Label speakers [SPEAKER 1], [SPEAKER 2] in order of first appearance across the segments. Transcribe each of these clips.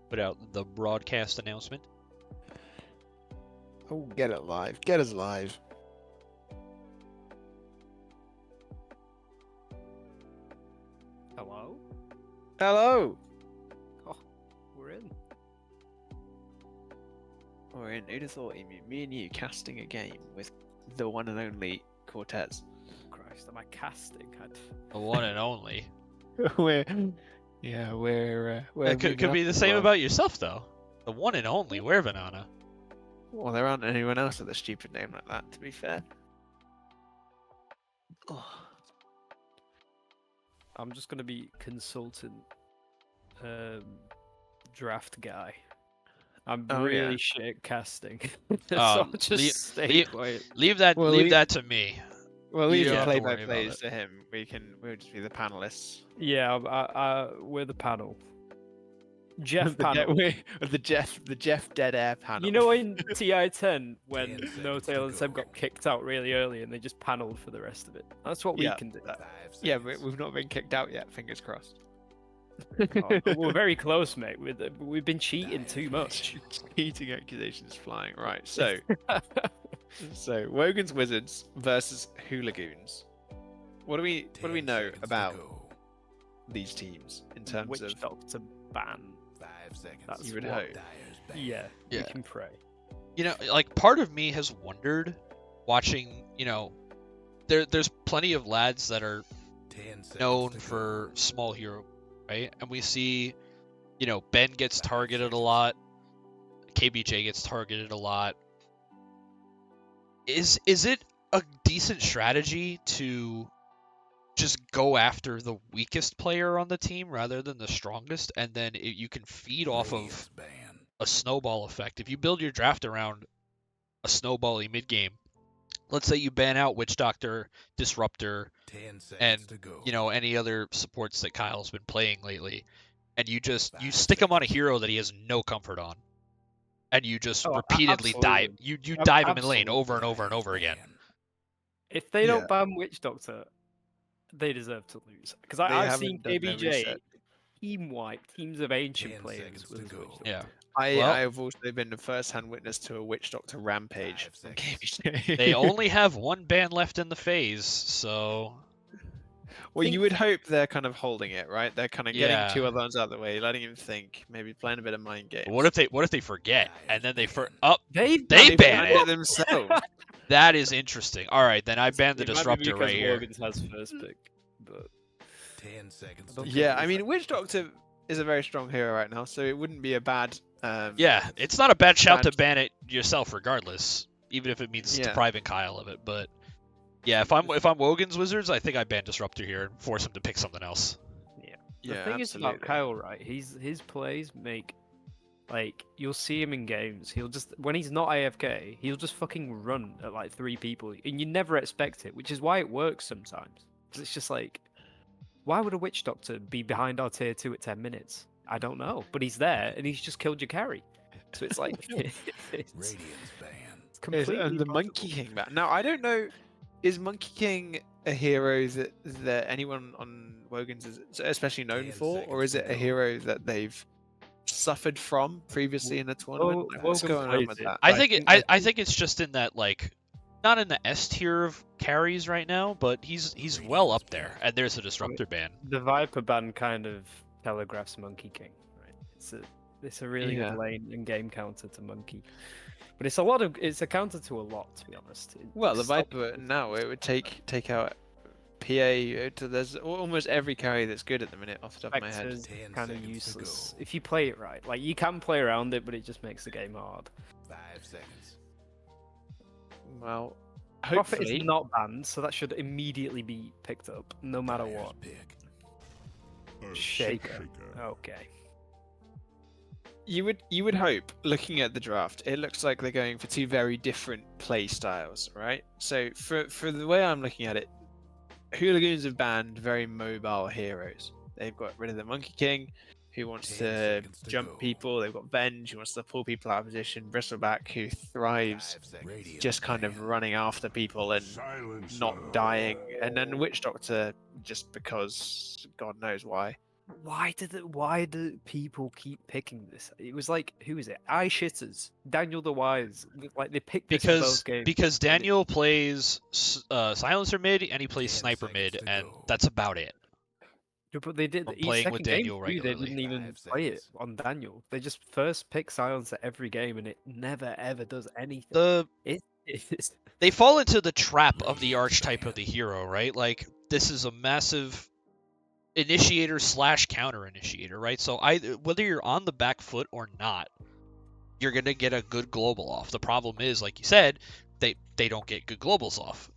[SPEAKER 1] put out the broadcast announcement.
[SPEAKER 2] Oh, get it live. Get us live.
[SPEAKER 3] Hello?
[SPEAKER 2] Hello.
[SPEAKER 3] Oh, we're in.
[SPEAKER 2] We're in. Who'd have thought, me and you casting a game with the one and only Cortez?
[SPEAKER 3] Christ, am I casting?
[SPEAKER 1] The one and only.
[SPEAKER 2] we're
[SPEAKER 1] It could be the same about yourself, though. The one and only. We're Banana.
[SPEAKER 2] Well, there aren't anyone else with a stupid name like that, to be fair. Oh.
[SPEAKER 3] I'm just gonna be consultant, draft guy. I'm really shit at casting, so I'll just stay quiet.
[SPEAKER 1] Leave that to me.
[SPEAKER 2] Well, leave
[SPEAKER 1] You
[SPEAKER 2] the
[SPEAKER 1] don't have to worry
[SPEAKER 2] play-by-plays
[SPEAKER 1] about
[SPEAKER 2] to him. We'll just be the panelists.
[SPEAKER 3] Yeah, we're the panel. Jeff panel.
[SPEAKER 2] The Jeff Dead Air panel.
[SPEAKER 3] You know in TI-10 when No Tail and Seb got kicked out really early and they just panelled for the rest of it? That's what we can do.
[SPEAKER 2] Yeah, we've not been kicked out yet, fingers crossed.
[SPEAKER 3] Oh, we're very close, mate. We've been cheating too much.
[SPEAKER 2] Cheating accusations flying. Right, so Wogan's Wizards versus Hooligoons. What do we know about these teams in terms
[SPEAKER 3] Witch
[SPEAKER 2] of
[SPEAKER 3] Doctor ban?
[SPEAKER 4] 5 seconds.
[SPEAKER 3] That's
[SPEAKER 2] you would
[SPEAKER 3] what-
[SPEAKER 2] hope?
[SPEAKER 3] Yeah,
[SPEAKER 1] Yeah.
[SPEAKER 3] we can pray.
[SPEAKER 1] You know, like part of me has wondered, watching. You know, there's plenty of lads that are
[SPEAKER 4] 10 seconds
[SPEAKER 1] known
[SPEAKER 4] to
[SPEAKER 1] for
[SPEAKER 4] go.
[SPEAKER 1] small hero, right? And we see, you know, Ben gets targeted a lot, KBJ gets targeted a lot. Is it a decent strategy to just go after the weakest player on the team rather than the strongest, and then you can feed off of
[SPEAKER 4] Radiant's ban.
[SPEAKER 1] a snowball effect? If you build your draft around a snowbally mid game, let's say you ban out Witch Doctor, Disruptor,
[SPEAKER 4] 10 seconds
[SPEAKER 1] and
[SPEAKER 4] to go.
[SPEAKER 1] you know any other supports that Kyle's been playing lately, and you stick him on a hero that he has no comfort on, and you just repeatedly dive dive him in lane over and over and over again.
[SPEAKER 3] If they don't ban Witch Doctor, they deserve to lose. Because I've seen
[SPEAKER 2] haven't done their
[SPEAKER 3] KBJ
[SPEAKER 2] reset.
[SPEAKER 3] team wipe teams of ancient
[SPEAKER 4] 10
[SPEAKER 3] players
[SPEAKER 4] seconds
[SPEAKER 3] with
[SPEAKER 4] to
[SPEAKER 3] his
[SPEAKER 4] go.
[SPEAKER 3] Witch Doctor.
[SPEAKER 1] Yeah.
[SPEAKER 2] I
[SPEAKER 1] Well-
[SPEAKER 2] have also been the first-hand witness to a Witch Doctor rampage
[SPEAKER 4] 5
[SPEAKER 2] from
[SPEAKER 4] seconds.
[SPEAKER 2] KBJ.
[SPEAKER 1] They only have one ban left in the phase, so
[SPEAKER 2] Well, you would hope they're kind of holding it, right? They're kind of getting
[SPEAKER 1] Yeah.
[SPEAKER 2] two other ones out of the way, letting him think, maybe playing a bit of mind games.
[SPEAKER 1] what if they forget and then they
[SPEAKER 3] They
[SPEAKER 1] They ban
[SPEAKER 2] banned
[SPEAKER 1] it.
[SPEAKER 2] it themselves?
[SPEAKER 1] That is interesting. All right, then I banned the
[SPEAKER 3] It might be
[SPEAKER 1] Disruptor
[SPEAKER 3] because
[SPEAKER 1] right here.
[SPEAKER 3] Wogan's has first pick, but
[SPEAKER 4] 10 seconds
[SPEAKER 3] I
[SPEAKER 4] to
[SPEAKER 3] don't
[SPEAKER 4] go.
[SPEAKER 2] Yeah, I mean, Witch Doctor is a very strong hero right now, so it wouldn't be a bad.
[SPEAKER 1] Yeah, it's not a bad shout to
[SPEAKER 2] Bad-
[SPEAKER 1] ban it yourself, regardless, even if it means
[SPEAKER 2] Yeah.
[SPEAKER 1] depriving Kyle of it. But yeah, if I'm Wogan's Wizards, I think I ban Disruptor here and force him to pick something else.
[SPEAKER 3] the
[SPEAKER 2] Yeah,
[SPEAKER 3] thing is about
[SPEAKER 2] absolutely.
[SPEAKER 3] Kyle, right? His plays make like you'll see him in games. He'll just when he's not AFK, he'll just fucking run at like 3 people, and you never expect it, which is why it works sometimes. 'Cause it's just like, why would a Witch Doctor be behind our tier 2 at 10 minutes? I don't know, but he's there, and he's just killed your carry. So it's like it's
[SPEAKER 4] Radiant's ban.
[SPEAKER 3] completely
[SPEAKER 2] the
[SPEAKER 3] possible.
[SPEAKER 2] Monkey King back. Now, I don't know, is Monkey King a hero that anyone on Wogan's is especially known
[SPEAKER 4] 10
[SPEAKER 2] for, or is
[SPEAKER 4] seconds
[SPEAKER 2] it
[SPEAKER 4] to
[SPEAKER 2] a
[SPEAKER 4] go.
[SPEAKER 2] hero that they've suffered from previously in a tournament? Like, what's
[SPEAKER 3] Wogan
[SPEAKER 2] going on
[SPEAKER 3] plays
[SPEAKER 2] with
[SPEAKER 3] it.
[SPEAKER 2] that?
[SPEAKER 1] I
[SPEAKER 3] I
[SPEAKER 1] think
[SPEAKER 3] think-
[SPEAKER 1] I think it's just in that, like, not in the S tier of carries right now, but he's well up there. And there's a Disruptor ban.
[SPEAKER 3] The Viper ban kind of telegraphs Monkey King, right? It's a really
[SPEAKER 2] Yeah.
[SPEAKER 3] good lane and game counter to Monkey, but it's a counter to a lot, to be honest.
[SPEAKER 2] Well, the
[SPEAKER 3] It's not-
[SPEAKER 2] Viper now it would take out PA. There's almost every carry that's good at the minute, off the top of my head.
[SPEAKER 3] Vector's
[SPEAKER 4] 10
[SPEAKER 3] kind of
[SPEAKER 4] seconds to
[SPEAKER 3] useless
[SPEAKER 4] go.
[SPEAKER 3] if you play it right. Like you can play around it, but it just makes the game hard.
[SPEAKER 4] 5 seconds.
[SPEAKER 2] Well,
[SPEAKER 3] Prophet
[SPEAKER 2] hopefully,
[SPEAKER 3] is not banned, so that should immediately be picked up, no matter
[SPEAKER 4] Dyer's
[SPEAKER 3] what.
[SPEAKER 4] pick.
[SPEAKER 3] Shaker. Okay.
[SPEAKER 2] you would hope, looking at the draft, it looks like they're going for two very different play styles, right? So for the way I'm looking at it, Hooligoons have banned very mobile heroes. They've got rid of the Monkey King, who wants
[SPEAKER 4] 10
[SPEAKER 2] to
[SPEAKER 4] seconds to
[SPEAKER 2] jump
[SPEAKER 4] go.
[SPEAKER 2] people. They've got Venge, who wants to pull people out of position. Bristleback, who thrives
[SPEAKER 4] 5 seconds. Radiant's
[SPEAKER 2] just kind of
[SPEAKER 4] ban.
[SPEAKER 2] running after people and not dying. And then Witch Doctor, just because God knows why.
[SPEAKER 3] Why do people keep picking this? It was like, who is it? Eye shitters, Daniel the Wise. Like they picked this for both games.
[SPEAKER 1] Because Daniel plays silencer mid and he plays
[SPEAKER 4] 10
[SPEAKER 1] sniper
[SPEAKER 4] seconds
[SPEAKER 1] mid,
[SPEAKER 4] to
[SPEAKER 1] and
[SPEAKER 4] go.
[SPEAKER 1] that's about it.
[SPEAKER 3] Yeah, but they did.
[SPEAKER 1] I'm
[SPEAKER 3] Each
[SPEAKER 1] playing with
[SPEAKER 3] second game
[SPEAKER 1] Daniel
[SPEAKER 3] too, they
[SPEAKER 1] regularly.
[SPEAKER 3] didn't even
[SPEAKER 4] 5
[SPEAKER 3] play it
[SPEAKER 4] seconds.
[SPEAKER 3] on Daniel. They just first pick silencer every game, and it never ever does anything. It's
[SPEAKER 1] They fall into the trap of the
[SPEAKER 4] Radiant's
[SPEAKER 1] archetype of
[SPEAKER 4] ban.
[SPEAKER 1] the hero, right? Like this is a massive initiator / counter initiator, right? So whether you're on the back foot or not, you're gonna get a good global off. The problem is, like you said, they don't get good globals off.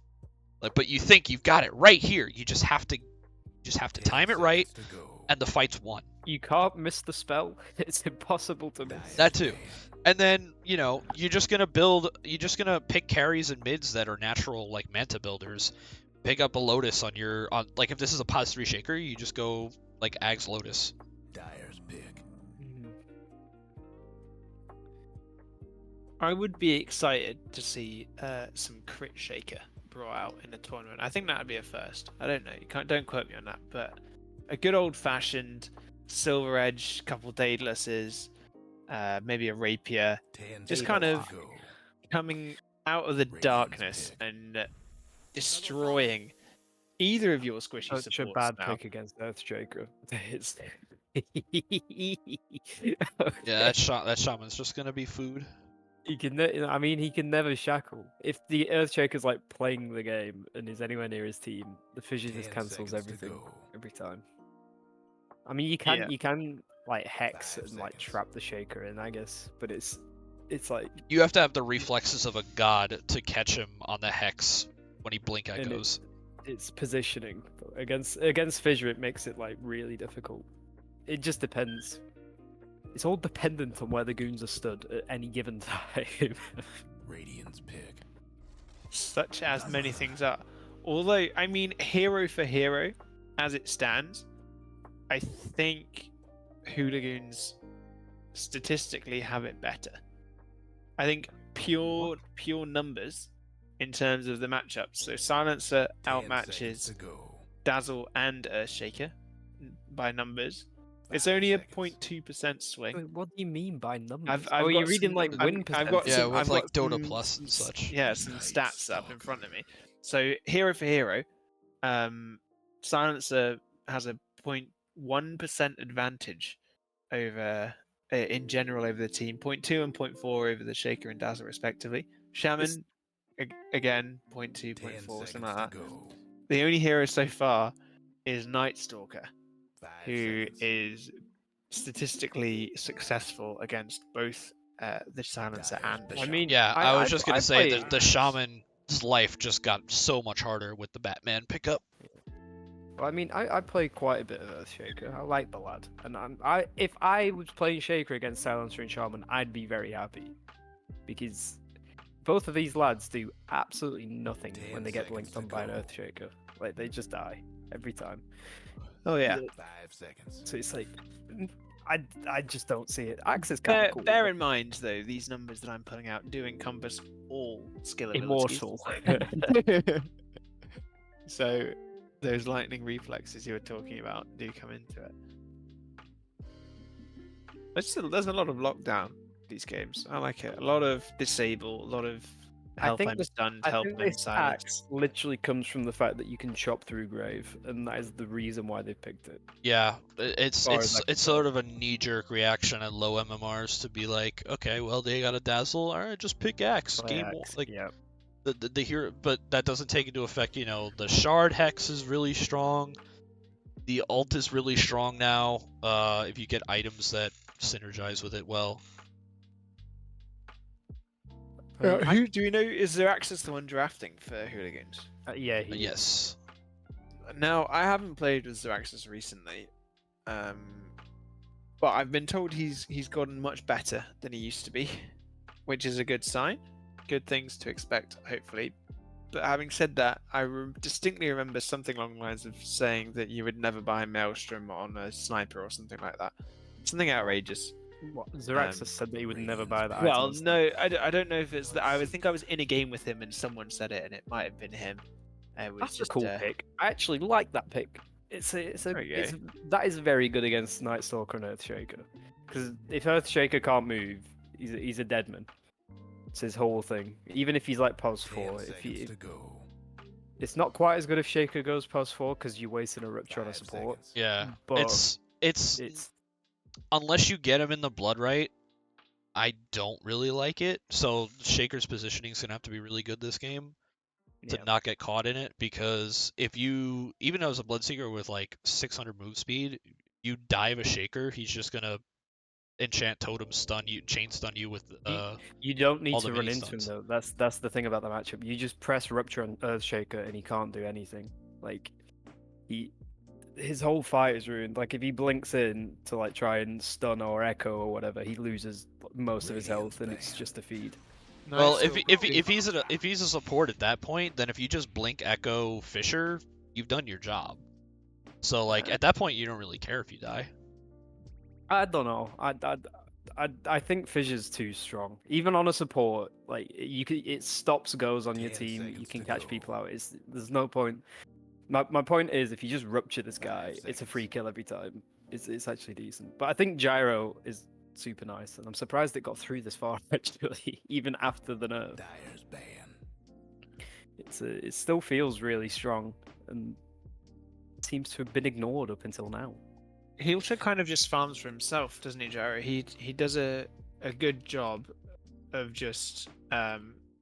[SPEAKER 1] Like, but you think you've got it right here. You just have to
[SPEAKER 4] 10
[SPEAKER 1] time it right,
[SPEAKER 4] seconds to go.
[SPEAKER 1] and the fight's won.
[SPEAKER 3] you can't miss the spell. It's impossible to miss.
[SPEAKER 1] That too. And then, you're just gonna pick carries and mids that are natural, like Manta builders. Pick up a Lotus on like if this is a pos 3 shaker, you just go like Ags Lotus.
[SPEAKER 4] Dyer's pick.
[SPEAKER 2] I would be excited to see some crit shaker brought out in the tournament. I think that would be a first. I don't know. Don't quote me on that, but a good old fashioned Silver Edge, couple Daedalus, maybe a Rapier,
[SPEAKER 4] 10
[SPEAKER 2] just
[SPEAKER 4] seconds
[SPEAKER 2] kind
[SPEAKER 4] to
[SPEAKER 2] of
[SPEAKER 4] go.
[SPEAKER 2] coming out of the
[SPEAKER 4] Radiant's
[SPEAKER 2] darkness
[SPEAKER 4] pick.
[SPEAKER 2] and destroying either of your squishy
[SPEAKER 3] Such a
[SPEAKER 2] supports
[SPEAKER 3] bad
[SPEAKER 2] now.
[SPEAKER 3] pick against SgtCortez. It's...
[SPEAKER 1] Yeah, that shaman's just gonna be food.
[SPEAKER 3] He can, he can never shackle. If the Earthshaker's like playing the game and is anywhere near his team, the fissure just
[SPEAKER 4] 10
[SPEAKER 3] cancels
[SPEAKER 4] seconds to
[SPEAKER 3] everything
[SPEAKER 4] go.
[SPEAKER 3] every time. I mean, you can like hex
[SPEAKER 4] 5
[SPEAKER 3] and like
[SPEAKER 4] seconds.
[SPEAKER 3] trap the Shaker in, I guess, but it's like
[SPEAKER 1] You have to have the reflexes of a god to catch him on the hex when he blink
[SPEAKER 3] And
[SPEAKER 1] echoes.
[SPEAKER 3] it's positioning. But against fissure, it makes it like really difficult. It just depends. It's all dependent on where the goons are stood at any given time.
[SPEAKER 4] Radiant's pick.
[SPEAKER 2] Such as many things are. Although, I mean, hero for hero, as it stands, I think Hooligoons statistically have it better. I think pure numbers in terms of the matchups. So Silencer
[SPEAKER 4] 10
[SPEAKER 2] outmatches
[SPEAKER 4] seconds to go.
[SPEAKER 2] Dazzle and Earthshaker by numbers. It's only a
[SPEAKER 4] 5 seconds.
[SPEAKER 2] 0.2% swing.
[SPEAKER 3] Wait, what do you mean by numbers?
[SPEAKER 2] I've
[SPEAKER 3] You're
[SPEAKER 2] got
[SPEAKER 3] reading
[SPEAKER 2] some-
[SPEAKER 3] like
[SPEAKER 2] I've-
[SPEAKER 3] win
[SPEAKER 2] I've got
[SPEAKER 3] percentage.
[SPEAKER 1] Yeah,
[SPEAKER 2] some-
[SPEAKER 1] with
[SPEAKER 2] I've
[SPEAKER 1] like
[SPEAKER 2] got
[SPEAKER 1] Dota
[SPEAKER 2] some-
[SPEAKER 1] Plus and such.
[SPEAKER 2] Yeah, some
[SPEAKER 4] Nice
[SPEAKER 2] stats up in
[SPEAKER 4] talk.
[SPEAKER 2] front of me. So hero for hero, Silencer has a 0.1% advantage over, in general, over the team. 0.2 and 0.4 over the Shaker and Dazzle respectively. Shaman, again, 0.2,
[SPEAKER 4] 10
[SPEAKER 2] 0.4, something
[SPEAKER 4] seconds
[SPEAKER 2] like
[SPEAKER 4] to
[SPEAKER 2] that.
[SPEAKER 4] go.
[SPEAKER 2] The only hero so far is Night Stalker,
[SPEAKER 4] 5
[SPEAKER 2] who
[SPEAKER 4] seconds.
[SPEAKER 2] is statistically successful against both the Silencer and the
[SPEAKER 3] I
[SPEAKER 2] Shaman.
[SPEAKER 3] mean,
[SPEAKER 1] Yeah, I was just gonna say
[SPEAKER 3] play-
[SPEAKER 1] that the shaman's life just got so much harder with the Batman pickup.
[SPEAKER 3] Well, I mean, I play quite a bit of Earthshaker. I like the lad, and if I was playing Shaker against Silencer and Shaman, I'd be very happy, because both of these lads do absolutely nothing
[SPEAKER 4] 10
[SPEAKER 3] when they get
[SPEAKER 4] seconds
[SPEAKER 3] blinked
[SPEAKER 4] to
[SPEAKER 3] on by an
[SPEAKER 4] go.
[SPEAKER 3] Earthshaker. Like they just die every time.
[SPEAKER 2] Oh yeah.
[SPEAKER 4] 5 seconds.
[SPEAKER 3] So it's like, I just don't see it. Axe is kind of cool.
[SPEAKER 2] Bear in mind, though, these numbers that I'm putting out do encompass all skill abilities.
[SPEAKER 3] Immortal.
[SPEAKER 2] So those lightning reflexes you were talking about do come into it. There's a lot of lockdown these games. I like it. A lot of disable, a lot of help
[SPEAKER 3] think
[SPEAKER 2] I'm
[SPEAKER 3] this-
[SPEAKER 2] stunned,
[SPEAKER 3] I
[SPEAKER 2] help
[SPEAKER 3] think
[SPEAKER 2] I'm
[SPEAKER 3] this
[SPEAKER 2] silenced.
[SPEAKER 3] axe literally comes from the fact that you can chop through grave, and that is the reason why they picked it.
[SPEAKER 1] Yeah, it's
[SPEAKER 3] far as I can
[SPEAKER 1] it's sort of a knee-jerk reaction at low MMRs to be like, okay, well they got a dazzle, all right, just pick Axe.
[SPEAKER 3] Play
[SPEAKER 1] Game
[SPEAKER 3] axe,
[SPEAKER 1] like
[SPEAKER 3] yeah.
[SPEAKER 1] the hero, but that doesn't take into effect, the shard hex is really strong. The ult is really strong now. If you get items that synergize with it well.
[SPEAKER 2] Who do we know? Is Zeraxsas the one drafting for Hooligoons?
[SPEAKER 3] Yeah, he is.
[SPEAKER 1] Yes.
[SPEAKER 2] Now, I haven't played with Zeraxsas recently, but I've been told he's gotten much better than he used to be, which is a good sign. Good things to expect, hopefully. But having said that, I distinctly remember something along the lines of saying that you would never buy Maelstrom on a sniper or something like that. Something outrageous.
[SPEAKER 3] What, Zeraxsas said that he would never buy that.
[SPEAKER 2] Well,
[SPEAKER 3] item.
[SPEAKER 2] no, I don't know if it's that. I think I was in a game with him and someone said it, and it might have been him. It was
[SPEAKER 3] That's
[SPEAKER 2] just
[SPEAKER 3] a cool pick. I actually like that pick. That is very good against Night Stalker and Earthshaker. Because if Earthshaker can't move, he's a dead man. It's his whole thing. Even if he's like pos 4, it's not quite as good if Shaker goes pos 4 because you're wasting a rupture on a support.
[SPEAKER 1] Yeah,
[SPEAKER 3] But
[SPEAKER 1] it's unless you get him in the blood right, I don't really like it. So Shaker's positioning is gonna have to be really good this game to not get caught in it, because if you, even though it's a Bloodseeker with like 600 move speed, you dive a Shaker, he's just gonna enchant totem stun you, chain stun you with
[SPEAKER 3] you don't need
[SPEAKER 1] all the
[SPEAKER 3] to run
[SPEAKER 1] mini
[SPEAKER 3] into him
[SPEAKER 1] stuns.
[SPEAKER 3] though. That's the thing about the matchup. You just press rupture on Earthshaker and he can't do anything. Like his whole fight is ruined. Like if he blinks in to like try and stun or echo or whatever, he loses most of his health and it's just a feed.
[SPEAKER 1] Well, if he's a support at that point, then if you just blink echo Fisher, you've done your job. So like at that point, you don't really care if you die.
[SPEAKER 3] I don't know. I think Fisher's too strong. Even on a support, like it stops goes on your team. You can catch people out. There's no point. My point is, if you just rupture this guy, it's a free kill every time. It's actually decent. But I think Gyro is super nice, and I'm surprised it got through this far actually, even after the nerf.
[SPEAKER 4] Dyer's ban.
[SPEAKER 3] It still feels really strong, and seems to have been ignored up until now.
[SPEAKER 2] He also kind of just farms for himself, doesn't he, Gyro? He does a good job of just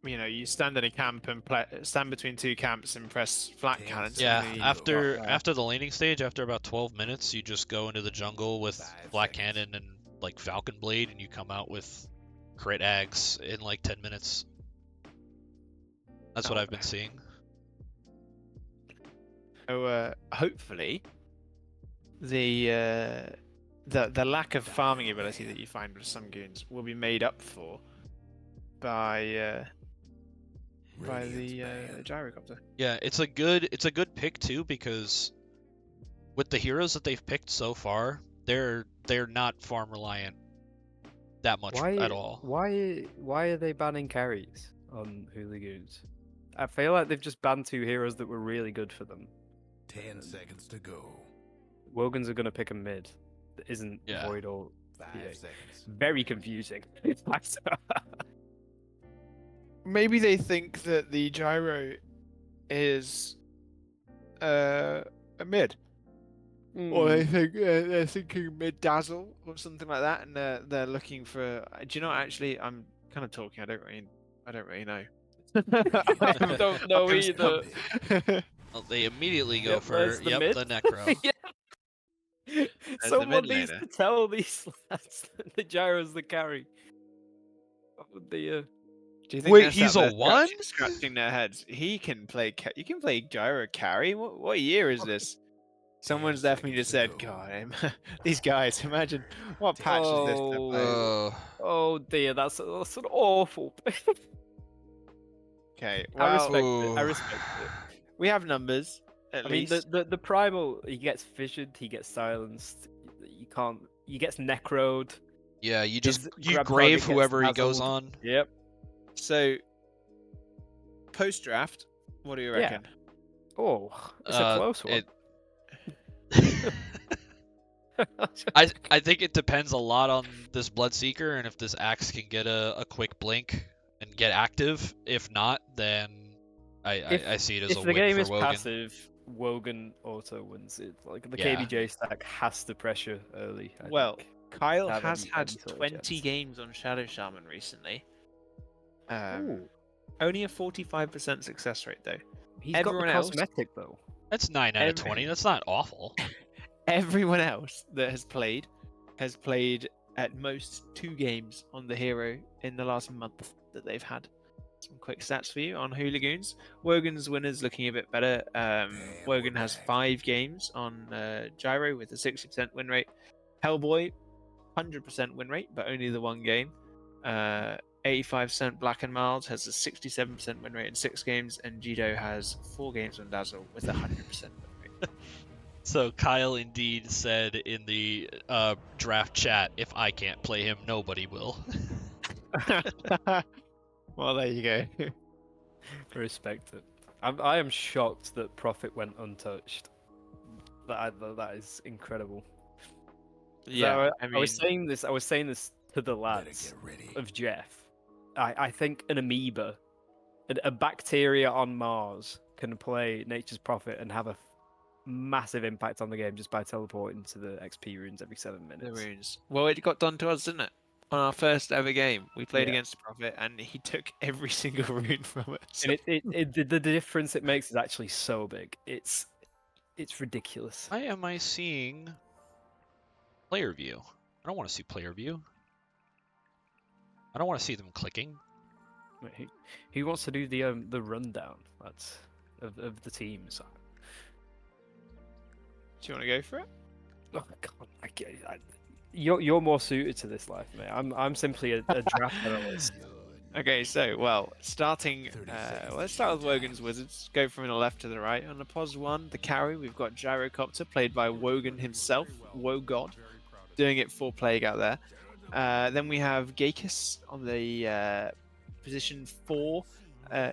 [SPEAKER 2] you stand in a camp and stand between two camps and press flat cannons.
[SPEAKER 1] Yeah,
[SPEAKER 2] and
[SPEAKER 1] after the laning stage, after about 12 minutes, you just go into the jungle with flat cannon and like Falcon Blade, and you come out with crit ags in like 10 minutes. That's what I've been seeing.
[SPEAKER 2] So hopefully, the lack of farming ability that you find with some goons will be made up for by the gyrocopter.
[SPEAKER 1] Yeah, it's a good pick too, because with the heroes that they've picked so far, they're not farm reliant that much at all.
[SPEAKER 3] Why are they banning carries on Hooligoons? I feel like they've just banned 2 heroes that were really good for them.
[SPEAKER 4] 10 seconds to go.
[SPEAKER 3] Wogans are gonna pick a mid that isn't Void or
[SPEAKER 4] 5 seconds.
[SPEAKER 3] very confusing.
[SPEAKER 2] Maybe they think that the gyro is a mid. Or they think they're thinking mid dazzle or something like that, and they're looking for. Do you know? Actually, I'm kind of talking. I don't really know.
[SPEAKER 3] I don't know either.
[SPEAKER 1] Well, they immediately go for
[SPEAKER 3] there's the mid.
[SPEAKER 1] the Necro.
[SPEAKER 3] Yeah. Someone needs to tell these lads that the gyro's the carry. Oh dear.
[SPEAKER 2] Do you think
[SPEAKER 1] Wait,
[SPEAKER 2] they're
[SPEAKER 1] he's
[SPEAKER 2] sat
[SPEAKER 1] a
[SPEAKER 2] there
[SPEAKER 1] one?
[SPEAKER 2] scratching their heads. He can play. You can play gyro carry. What year is this? Someone's definitely just said, "God, these guys. Imagine what patch is this to play."
[SPEAKER 3] Oh dear, that's an awful.
[SPEAKER 2] Okay, well,
[SPEAKER 3] I respect it.
[SPEAKER 2] we have numbers. At least.
[SPEAKER 3] Mean, the primal, he gets fissured, he gets silenced. He gets necroed.
[SPEAKER 1] Yeah, you
[SPEAKER 3] His
[SPEAKER 1] grave
[SPEAKER 3] target gets
[SPEAKER 1] whoever he goes
[SPEAKER 3] dazzled.
[SPEAKER 1] on.
[SPEAKER 3] Yep.
[SPEAKER 2] So, post draft, what do you reckon?
[SPEAKER 3] Oh, it's a close one.
[SPEAKER 1] I think it depends a lot on this Bloodseeker and if this Axe can get a quick blink and get active. If not, then I see it as a win for Wogan.
[SPEAKER 3] If the game is passive, Wogan auto wins it. Like the KBJ stack has to pressure early. I think,
[SPEAKER 2] Kyle
[SPEAKER 3] have
[SPEAKER 2] has
[SPEAKER 3] any
[SPEAKER 2] had
[SPEAKER 3] sort of
[SPEAKER 2] 20
[SPEAKER 3] chance.
[SPEAKER 2] games on Shadow Shaman recently. Only a 45% success rate though.
[SPEAKER 3] He's
[SPEAKER 2] Everyone
[SPEAKER 3] got the
[SPEAKER 2] else-
[SPEAKER 3] cosmetic though.
[SPEAKER 1] That's 9 out of 20. That's not awful.
[SPEAKER 2] Everyone else that has played at most 2 games on the hero in the last month that they've had. Some quick stats for you on Hooligoons. Wogan's winner's looking a bit better. Wogan has 5 games on Gyro with a 60% win rate. Hellboy, 100% win rate, but only the 1 game. 85% Black and Mild has a 67% win rate in 6 games, and Jido has 4 games on Dazzle with a 100% win rate.
[SPEAKER 1] So Kyle indeed said in the draft chat, if I can't play him, nobody will.
[SPEAKER 2] Well, there you go.
[SPEAKER 3] Respect it. I am shocked that Prophet went untouched. That is incredible.
[SPEAKER 2] Yeah,
[SPEAKER 3] So, I was saying this. I was saying this to the
[SPEAKER 4] Better
[SPEAKER 3] lads
[SPEAKER 4] get ready.
[SPEAKER 3] of Jeff. I think an amoeba, a bacteria on Mars, can play Nature's Prophet and have a massive impact on the game just by teleporting to the XP runes every 7
[SPEAKER 2] the
[SPEAKER 3] minutes.
[SPEAKER 2] runes. Well, it got done to us, didn't it? On our first ever game, we played
[SPEAKER 3] Yeah.
[SPEAKER 2] against the Prophet, and he took every single rune from us.
[SPEAKER 3] And the difference it makes is actually so big. It's ridiculous.
[SPEAKER 1] Why am I seeing player view? I don't want to see player view. I don't want to see them clicking.
[SPEAKER 3] Wait, who wants to do the rundown? That's of the teams.
[SPEAKER 2] Do you want to go for it?
[SPEAKER 3] Oh God, you're more suited to this life, mate. I'm simply a draft analyst.
[SPEAKER 2] Okay, so, well, starting, let's start with Wogan's Wizards. Go from the left to the right. On the pos 1, the carry, we've got Gyrocopter, played by Wogan himself, Wogod, doing it for Plague out there. Then we have Gakeus on the position 4,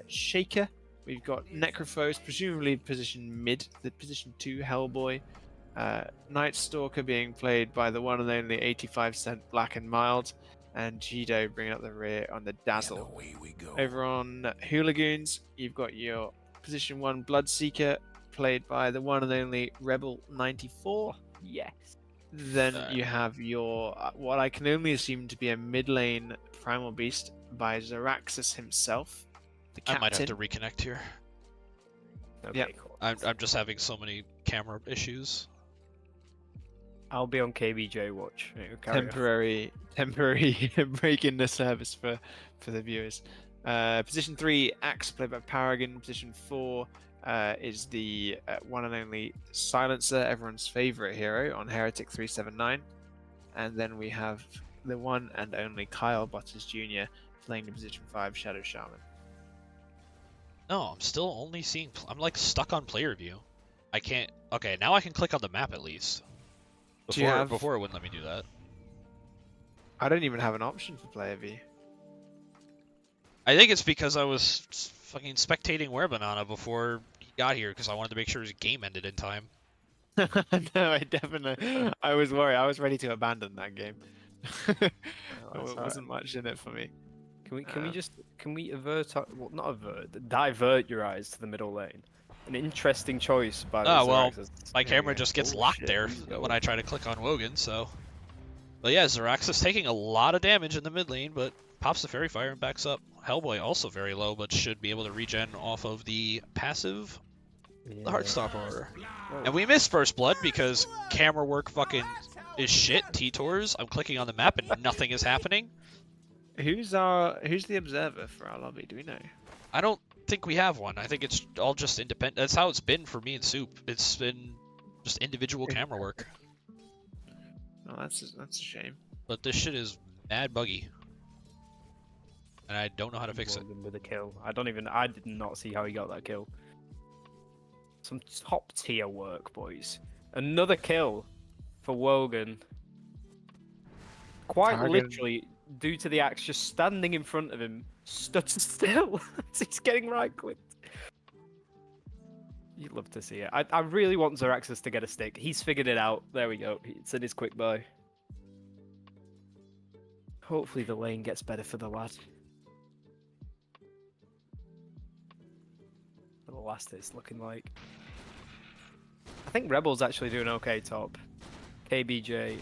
[SPEAKER 2] Shaker. We've got Necrophos, presumably position mid, the position 2, Hellboy. Night Stalker being played by the one and only 85% Black and Mild. And Jido bringing up the rear on the Dazzle.
[SPEAKER 4] And away we go.
[SPEAKER 2] Over on Hooligoons, you've got your position 1 Bloodseeker, played by the one and only Rebel 94.
[SPEAKER 3] Yes.
[SPEAKER 2] Then you have your, what I can only assume to be a mid lane Primal Beast by Zeraxsas himself. The
[SPEAKER 1] I
[SPEAKER 2] captain.
[SPEAKER 1] might have to reconnect here.
[SPEAKER 3] Okay,
[SPEAKER 2] Yeah.
[SPEAKER 3] cool.
[SPEAKER 1] I'm just having so many camera issues.
[SPEAKER 3] I'll be on KBJ watch. Carry on.
[SPEAKER 2] temporary break in the service for the viewers. Position 3 Axe played by Paragon. Position 4 is the one and only Silencer, everyone's favorite hero on Heretic 379. And then we have the one and only KyleButtersJr playing the position 5 Shadow Shaman.
[SPEAKER 1] No, I'm still only seeing. I'm like stuck on player view. I can't. Okay, now I can click on the map at least.
[SPEAKER 2] Do you have-
[SPEAKER 1] Before it wouldn't let me do that.
[SPEAKER 2] I don't even have an option for player view.
[SPEAKER 1] I think it's because I was fucking spectating Werebanana before he got here because I wanted to make sure his game ended in time.
[SPEAKER 2] No, I was worried. I was ready to abandon that game. There
[SPEAKER 3] that's
[SPEAKER 2] wasn't much in it for me.
[SPEAKER 3] Can we divert your eyes to the middle lane? An interesting choice by the
[SPEAKER 1] Well,
[SPEAKER 3] Zeraxsas.
[SPEAKER 1] my
[SPEAKER 3] Yeah,
[SPEAKER 1] camera
[SPEAKER 3] yeah.
[SPEAKER 1] just gets
[SPEAKER 3] Oh,
[SPEAKER 1] locked
[SPEAKER 3] shit,
[SPEAKER 1] there
[SPEAKER 3] he's
[SPEAKER 1] when
[SPEAKER 3] going.
[SPEAKER 1] I try to click on Wogan, so. But yeah, Zeraxsas taking a lot of damage in the mid lane, but pops the Fairy Fire and backs up. Hellboy also very low, but should be able to regen off of the passive, the Heartstopper. And we missed First Blood because camera work fucking is shit. T-Tours, I'm clicking on the map and nothing is happening.
[SPEAKER 2] Who's the observer for our lobby? Do we know?
[SPEAKER 1] I don't think we have one. I think it's all just independent. That's how it's been for me and Soup. It's been just individual camera work.
[SPEAKER 2] Oh, that's a shame.
[SPEAKER 1] But this shit is mad buggy. And I don't know how to fix it.
[SPEAKER 3] Wogan with a kill. I did not see how he got that kill. Some top tier work, boys. Another kill for Wogan. Quite
[SPEAKER 2] Paragon.
[SPEAKER 3] literally, due to the axe just standing in front of him, stood still. He's getting right clicked. You'd love to see it. I really want Zeraxsas to get a stick. He's figured it out. There we go. It's in his quick buy. Hopefully the lane gets better for the lad. For the last it's looking like. I think Rebel's actually doing okay top. KBJ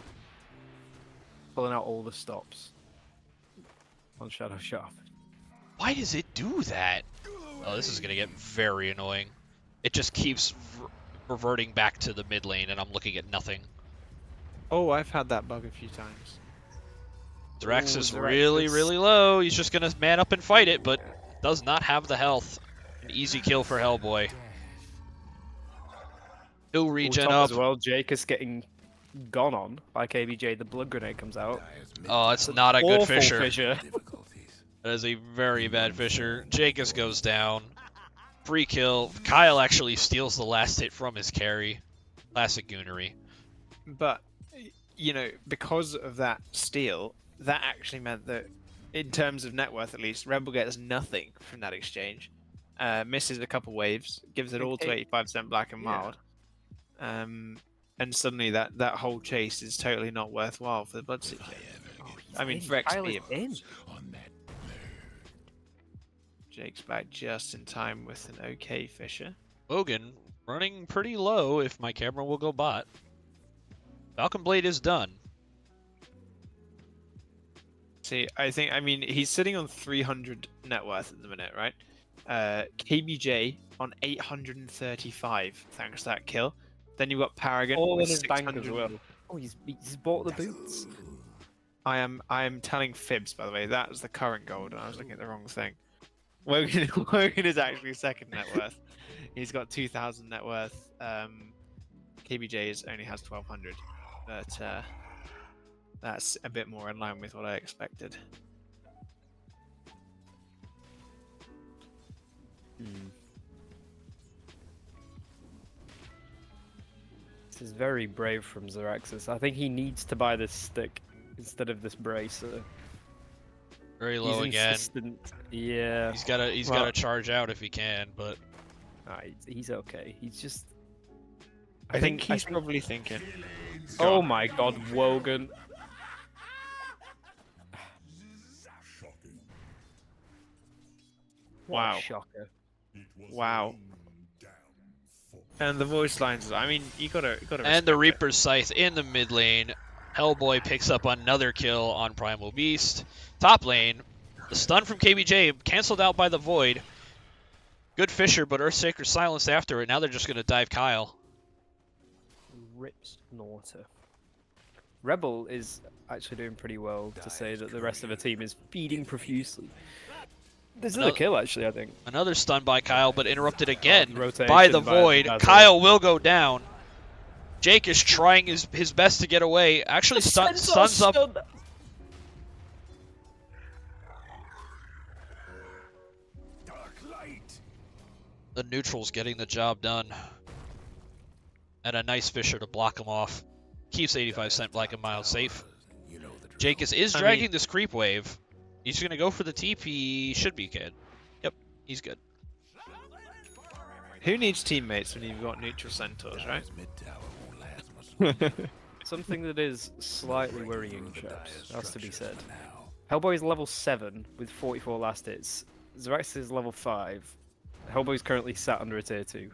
[SPEAKER 3] pulling out all the stops on Shadow Shaft.
[SPEAKER 1] Why does it do that? Oh, this is gonna get very annoying. It just keeps reverting back to the mid lane, and I'm looking at nothing.
[SPEAKER 2] Oh, I've had that bug a few times.
[SPEAKER 1] Zeraxsas is
[SPEAKER 3] Zeraxsas.
[SPEAKER 1] really, really low. He's just gonna man up and fight it, but does not have the health. An easy kill for Hellboy. He'll regen
[SPEAKER 3] Top
[SPEAKER 1] up.
[SPEAKER 3] as well. Gakeus getting gone on by KBJ. The blood grenade comes out.
[SPEAKER 1] Oh, it's not a good
[SPEAKER 3] Awful
[SPEAKER 1] fisher.
[SPEAKER 4] Difficulties.
[SPEAKER 1] That is a very bad fisher. Gakeus goes down. Free kill. Kyle actually steals the last hit from his carry. Classic goonery.
[SPEAKER 2] But because of that steal, that actually meant that, in terms of net worth at least, Rebel gets nothing from that exchange. Misses a couple waves, gives it all to 85% Black and Mild. and suddenly that whole chase is totally not worthwhile for the Bloodseeker. I mean,
[SPEAKER 3] in.
[SPEAKER 2] for
[SPEAKER 3] Kyle
[SPEAKER 2] XP.
[SPEAKER 3] is in.
[SPEAKER 2] Jake's back just in time with an okay Fisher.
[SPEAKER 1] Wogan running pretty low if my camera will go bot. Falcon Blade is done.
[SPEAKER 2] See, I mean, he's sitting on 300 net worth at the minute, right? KBJ on 835, thanks to that kill. Then you've got Paragon
[SPEAKER 3] All in
[SPEAKER 2] with
[SPEAKER 3] his bank
[SPEAKER 2] 600.
[SPEAKER 3] as well. Oh, he's bought the boots.
[SPEAKER 2] I am telling fibs, by the way. That was the current gold, and I was looking at the wrong thing. Wogan is actually second net worth. He's got 2,000 net worth. KBJ only has 1,200, but that's a bit more in line with what I expected.
[SPEAKER 3] This is very brave from Zeraxsas. I think he needs to buy this stick instead of this bracer.
[SPEAKER 1] Very low
[SPEAKER 3] He's
[SPEAKER 1] again.
[SPEAKER 3] insistent. Yeah.
[SPEAKER 1] He's gotta charge out if he can, but
[SPEAKER 3] He's okay. He's just.
[SPEAKER 2] I think he's probably thinking.
[SPEAKER 3] Oh my God, Wogan. What a
[SPEAKER 2] Wow.
[SPEAKER 3] shocker.
[SPEAKER 2] Wow. And the voice lines. I mean, you gotta.
[SPEAKER 1] and the
[SPEAKER 2] respect it.
[SPEAKER 1] Reaper's Scythe in the mid lane. Hellboy picks up another kill on Primal Beast. Top lane, the stun from KBJ canceled out by the Void. Good Fisher, but Earthshaker silenced after it. Now they're just gonna dive Kyle.
[SPEAKER 3] Rips Norta. Rebel is actually doing pretty well to say that the rest of the team is feeding profusely. This is a kill, actually, I think.
[SPEAKER 1] Another stun by Kyle, but interrupted again
[SPEAKER 3] Rotation
[SPEAKER 1] by the
[SPEAKER 3] by
[SPEAKER 1] Void.
[SPEAKER 3] Basil.
[SPEAKER 1] Kyle will go down. Jake is trying his best to get away. Actually, stuns up. The neutral's getting the job done. And a nice Fisher to block him off. Keeps 85 cent Black and Mild safe. Gakeus is dragging this creep wave. He's going to go for the TP. He should be good. Yep, he's good.
[SPEAKER 2] Who needs teammates when you've got neutral centaurs, right?
[SPEAKER 3] Something that is slightly worrying, chaps, has to be said. Hellboy is level 7 with 44 last hits. Zeraxsas is level 5. Hellboy's currently sat under a tier 2,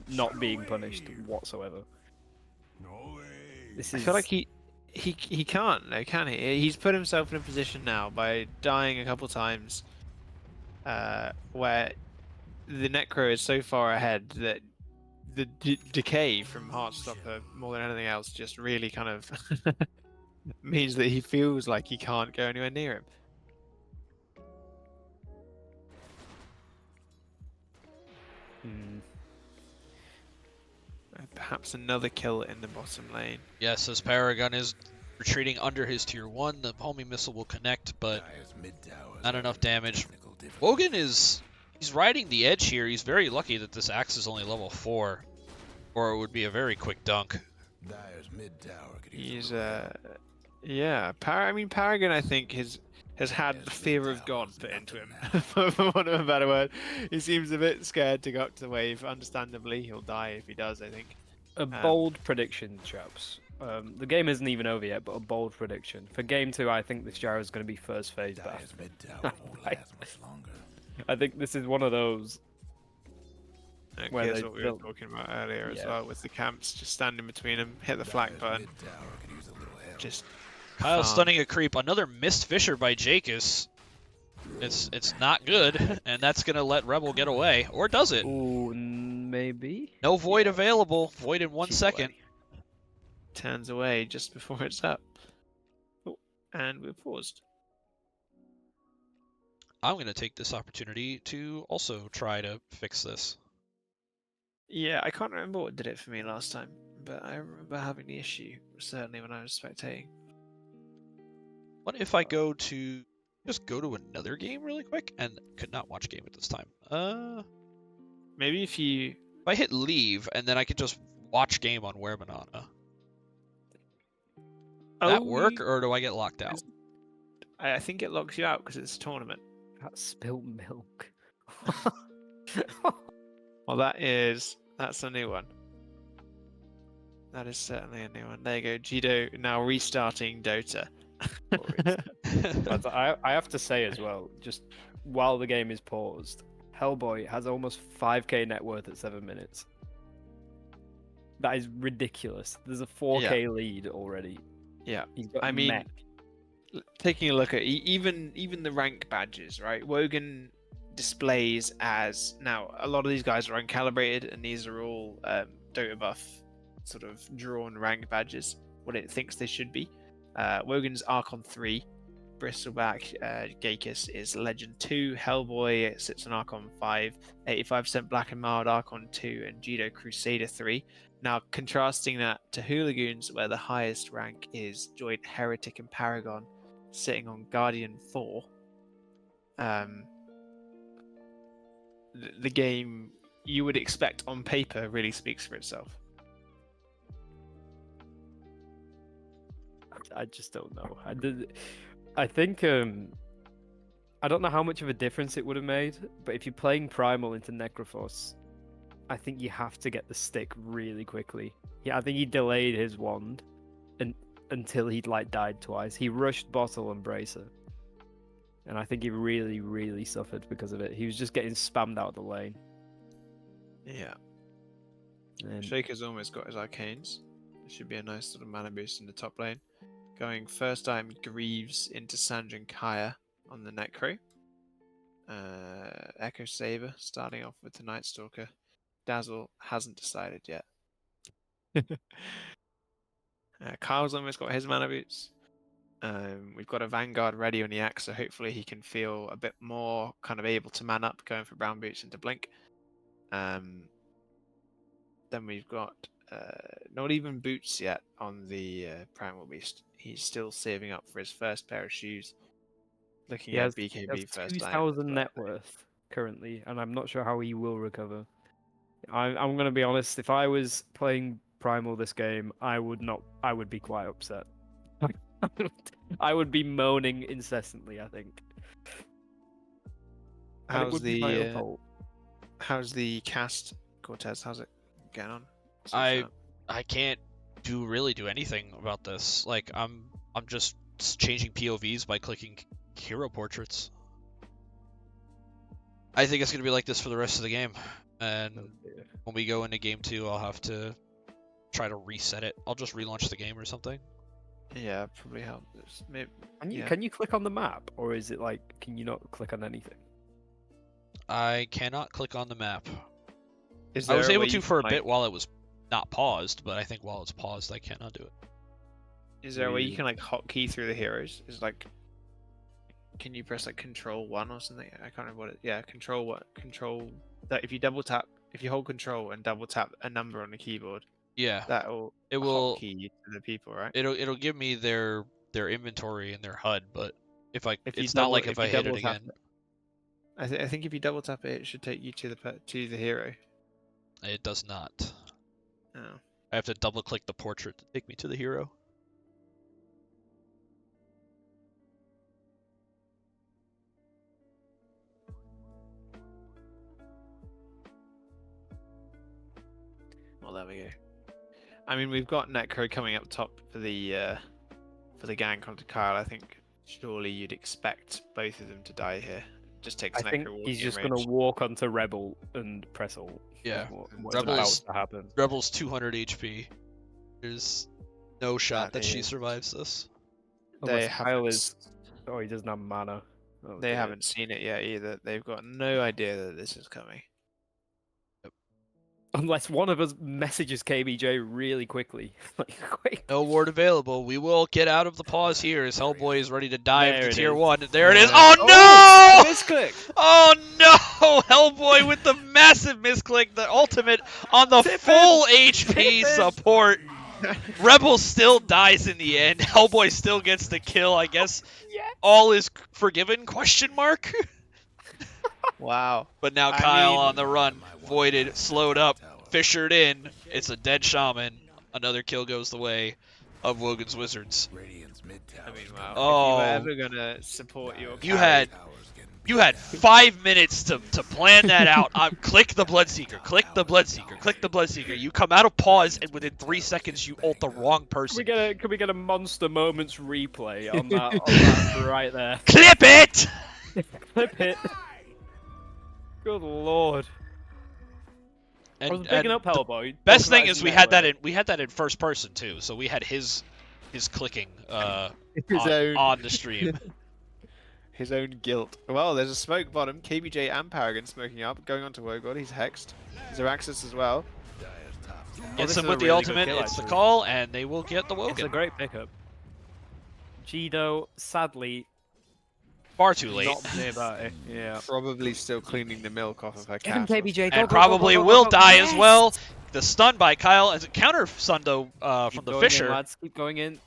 [SPEAKER 3] not being punished whatsoever. This
[SPEAKER 2] I
[SPEAKER 3] is...
[SPEAKER 2] feel like he can't, though, can he? He's put himself in a position now by dying a couple times, where the Necro is so far ahead that the decay from Heartstopper, more than anything else, just really kind of means that he feels like he can't go anywhere near him. Perhaps another kill in the bottom lane.
[SPEAKER 1] Yes, as Paragon is retreating under his tier 1, the homing missile will connect, but not enough damage. Wogan he's riding the edge here. He's very lucky that this axe is only level 4, or it would be a very quick dunk.
[SPEAKER 2] He's yeah. Paragon, I think, has had the fear of God put into him, for want of a better word. He seems a bit scared to go up to the wave. Understandably, he'll die if he does, I think.
[SPEAKER 3] A bold prediction, chaps. The game isn't even over yet, but a bold prediction. For game 2, I think this Gyro is going to be first phase back. I think this is one of those. Where
[SPEAKER 2] Here's
[SPEAKER 3] they
[SPEAKER 2] what we were
[SPEAKER 3] built-
[SPEAKER 2] talking about earlier as
[SPEAKER 3] Yeah.
[SPEAKER 2] well, with the camps just standing between them, hit the flag button. Just
[SPEAKER 1] Kyle
[SPEAKER 2] farm.
[SPEAKER 1] stunning a creep. Another missed Fisher by Gakeus. It's not good, and that's going to let Rebel get away. Or does it?
[SPEAKER 3] Ooh, maybe?
[SPEAKER 1] No Void available. Void in 1
[SPEAKER 3] Keep
[SPEAKER 1] second.
[SPEAKER 3] away.
[SPEAKER 2] turns away just before it's up. Oh, and we're paused.
[SPEAKER 1] I'm going to take this opportunity to also try to fix this.
[SPEAKER 2] Yeah, I can't remember what did it for me last time, but I remember having the issue, certainly when I was spectating.
[SPEAKER 1] What if I go to another game really quick and could not watch game at this time?
[SPEAKER 2] Maybe if you...
[SPEAKER 1] If I hit leave and then I could just watch game on Where Banana. That work, or do I get locked out?
[SPEAKER 2] I think it locks you out because it's a tournament.
[SPEAKER 3] That spilt milk.
[SPEAKER 2] Well, that's a new one. That is certainly a new one. There you go. Judo now restarting Dota.
[SPEAKER 3] But I have to say as well, just while the game is paused, Hellboy has almost 5k net worth at 7 minutes. That is ridiculous. There's a 4k lead already.
[SPEAKER 2] Yeah.
[SPEAKER 3] He's got
[SPEAKER 2] I mean,
[SPEAKER 3] mech.
[SPEAKER 2] taking a look at even the rank badges, right? Wogan displays as now a lot of these guys are uncalibrated, and these are all Dota buff sort of drawn rank badges. What it thinks they should be. Wogan's Archon 3, Bristleback Gakeus is Legend 2, Hellboy sits on Archon 5, 85% Black and Mild Archon 2, and Judo Crusader 3. Now, contrasting that to Hooligoons, where the highest rank is Joint Heretic and Paragon, sitting on Guardian 4. The game you would expect on paper really speaks for itself.
[SPEAKER 3] I just don't know. I think I don't know how much of a difference it would have made, but if you're playing Primal into Necrophos, I think you have to get the stick really quickly. Yeah, I think he delayed his wand until he'd like died twice. He rushed Bottle and Bracer, and I think he really, really suffered because of it. He was just getting spammed out of the lane.
[SPEAKER 2] Yeah.
[SPEAKER 3] And
[SPEAKER 2] Shaker's almost got his arcanes. It should be a nice sort of mana boost in the top lane. Going first time Greaves into Sandra and Kaya on the Necro. Echo Saber starting off with the Night Stalker. Dazzle hasn't decided yet. Kyle's almost got his mana boots. We've got a Vanguard ready on the axe, so hopefully he can feel a bit more kind of able to man up, going for brown boots into Blink. Then we've got not even boots yet on the Primal Beast. He's still saving up for his first pair of shoes. Looking at BKB first time.
[SPEAKER 3] 2,000 net worth currently, and I'm not sure how he will recover. I'm going to be honest. If I was playing Primal this game, I would be quite upset. I would be moaning incessantly, I think.
[SPEAKER 2] How's the cast, Cortez? How's it getting on?
[SPEAKER 1] I can't really do anything about this. Like I'm just changing POVs by clicking hero portraits. I think it's gonna be like this for the rest of the game, and when we go into game 2, I'll have to try to reset it. I'll just relaunch the game or something.
[SPEAKER 2] Yeah, probably help. Maybe,
[SPEAKER 3] Can you click on the map, or is it like can you not click on anything?
[SPEAKER 1] I cannot click on the map.
[SPEAKER 2] Is
[SPEAKER 1] I was
[SPEAKER 2] there
[SPEAKER 1] able
[SPEAKER 2] way
[SPEAKER 1] to
[SPEAKER 2] you
[SPEAKER 1] for a
[SPEAKER 2] can,
[SPEAKER 1] bit while it was not paused, but I think while it's paused, I cannot do it.
[SPEAKER 2] Is there a way you can like hotkey through the heroes? Is like, can you press like Control 1 or something? I can't remember what it. Yeah, Control that if you hold Control and double tap a number on the keyboard,
[SPEAKER 1] Yeah,
[SPEAKER 2] it will hotkey you to the people, right?
[SPEAKER 1] It'll give me their inventory and their HUD, but if I
[SPEAKER 2] If you
[SPEAKER 1] it's not
[SPEAKER 2] double-
[SPEAKER 1] like
[SPEAKER 2] if
[SPEAKER 1] if
[SPEAKER 2] you
[SPEAKER 1] I hit
[SPEAKER 2] double
[SPEAKER 1] it
[SPEAKER 2] tap
[SPEAKER 1] again.
[SPEAKER 2] I think if you double tap it, it should take you to the hero.
[SPEAKER 1] It does not.
[SPEAKER 2] Oh.
[SPEAKER 1] I have to double click the portrait to take me to the hero.
[SPEAKER 2] Well, there we go. I mean, we've got Necro coming up top for the gank onto Kyle. I think surely you'd expect both of them to die here. Just takes
[SPEAKER 3] I
[SPEAKER 2] Necro
[SPEAKER 3] think
[SPEAKER 2] walking
[SPEAKER 3] he's
[SPEAKER 2] in
[SPEAKER 3] just
[SPEAKER 2] range.
[SPEAKER 3] going to walk onto Rebel and press ult.
[SPEAKER 1] Yeah,
[SPEAKER 3] What's
[SPEAKER 1] Rebel's-
[SPEAKER 3] about to happen.
[SPEAKER 1] Rebel's 200 HP. There's no shot that she
[SPEAKER 2] is-
[SPEAKER 1] survives this.
[SPEAKER 2] They
[SPEAKER 3] Unless Kyle
[SPEAKER 2] haven't
[SPEAKER 3] is. Oh, he doesn't have mana. Oh,
[SPEAKER 2] They
[SPEAKER 3] dear.
[SPEAKER 2] haven't seen it yet either. They've got no idea that this is coming.
[SPEAKER 3] Unless one of us messages KBJ really quickly. Like, quick.
[SPEAKER 1] No ward available. We will get out of the pause here as Hellboy is ready to dive
[SPEAKER 3] There
[SPEAKER 1] to
[SPEAKER 3] it
[SPEAKER 1] tier
[SPEAKER 3] is.
[SPEAKER 1] 1. There it is.
[SPEAKER 2] Oh,
[SPEAKER 1] Oh no!
[SPEAKER 2] misclick!
[SPEAKER 1] Oh no! Hellboy with the massive misclick, the ultimate on the full HP support. Rebel still dies in the end. Hellboy still gets the kill. I guess all is forgiven? Question mark.
[SPEAKER 2] Wow.
[SPEAKER 1] But now
[SPEAKER 2] I
[SPEAKER 1] Kyle
[SPEAKER 2] mean-
[SPEAKER 1] on the run, voided, slowed up, fissured in. It's a dead shaman. Another kill goes the way of Wogan's Wizards.
[SPEAKER 4] Radiant's mid
[SPEAKER 2] I mean,
[SPEAKER 4] tower's
[SPEAKER 2] wow.
[SPEAKER 1] Oh.
[SPEAKER 2] If you were ever gonna support your
[SPEAKER 1] You
[SPEAKER 2] carry,
[SPEAKER 1] had
[SPEAKER 4] towers getting
[SPEAKER 1] You had 5 minutes to plan that out. Click the Bloodseeker, click the Bloodseeker, click the Bloodseeker. You come out of pause, and within 3 seconds, you ult the wrong person.
[SPEAKER 3] Can we get a monster moments replay on that right there?
[SPEAKER 1] Clip it!
[SPEAKER 3] Clip it. Good lord. I was picking up Hellboy.
[SPEAKER 1] Best thing is we had that in first person too, so we had his clicking on the stream.
[SPEAKER 2] His own guilt. Well, there's a smoke bottom. KBJ and Paragon smoking up, going on to Wogan. He's hexed. Zeraxsas as well.
[SPEAKER 1] Gets him with the ultimate. It's the call, and they will get the Wogan.
[SPEAKER 3] It's a great pickup. Jido, sadly,
[SPEAKER 1] far too late.
[SPEAKER 3] not nearby. Yeah.
[SPEAKER 2] Probably still cleaning the milk off of her
[SPEAKER 3] Get him,
[SPEAKER 2] castle.
[SPEAKER 3] KBJ.
[SPEAKER 1] And probably will die as well. The stun by Kyle as a counter stun though from the Fisher.
[SPEAKER 3] Lads, keep going in.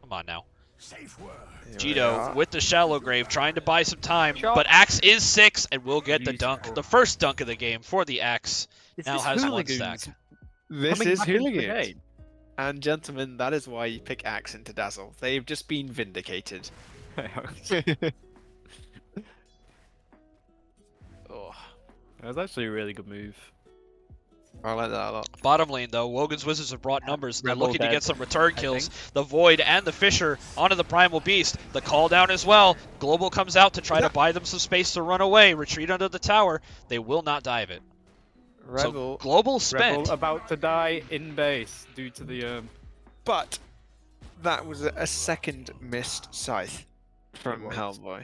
[SPEAKER 1] Come on now.
[SPEAKER 4] Safe word.
[SPEAKER 1] Jido with the shallow grave trying to buy some time,
[SPEAKER 3] Shot.
[SPEAKER 1] but Axe is 6 and will get the
[SPEAKER 3] Beautiful.
[SPEAKER 1] dunk. The first dunk of the game for the Axe. Now has 1 stack.
[SPEAKER 2] This
[SPEAKER 3] Coming
[SPEAKER 2] is
[SPEAKER 3] back into the
[SPEAKER 2] Hooligoons.
[SPEAKER 3] game.
[SPEAKER 2] And gentlemen, that is why you pick Axe into Dazzle. They've just been vindicated. Oh,
[SPEAKER 3] That was actually a really good move.
[SPEAKER 2] I like that a lot.
[SPEAKER 1] Bottom lane though, Wogan's Wizards have brought numbers. They're
[SPEAKER 3] Rebel
[SPEAKER 1] looking to
[SPEAKER 3] dead,
[SPEAKER 1] get some return
[SPEAKER 3] I
[SPEAKER 1] kills.
[SPEAKER 3] think.
[SPEAKER 1] The Void and the Fisher onto the Primal Beast. The call down as well. Global comes out to try to buy them some space to run away. Retreat under the tower. They will not dive it. So
[SPEAKER 2] Rebel,
[SPEAKER 1] Global spent.
[SPEAKER 3] Rebel about to die in base due to the
[SPEAKER 2] but that was a second missed scythe from
[SPEAKER 3] was.
[SPEAKER 2] Hellboy.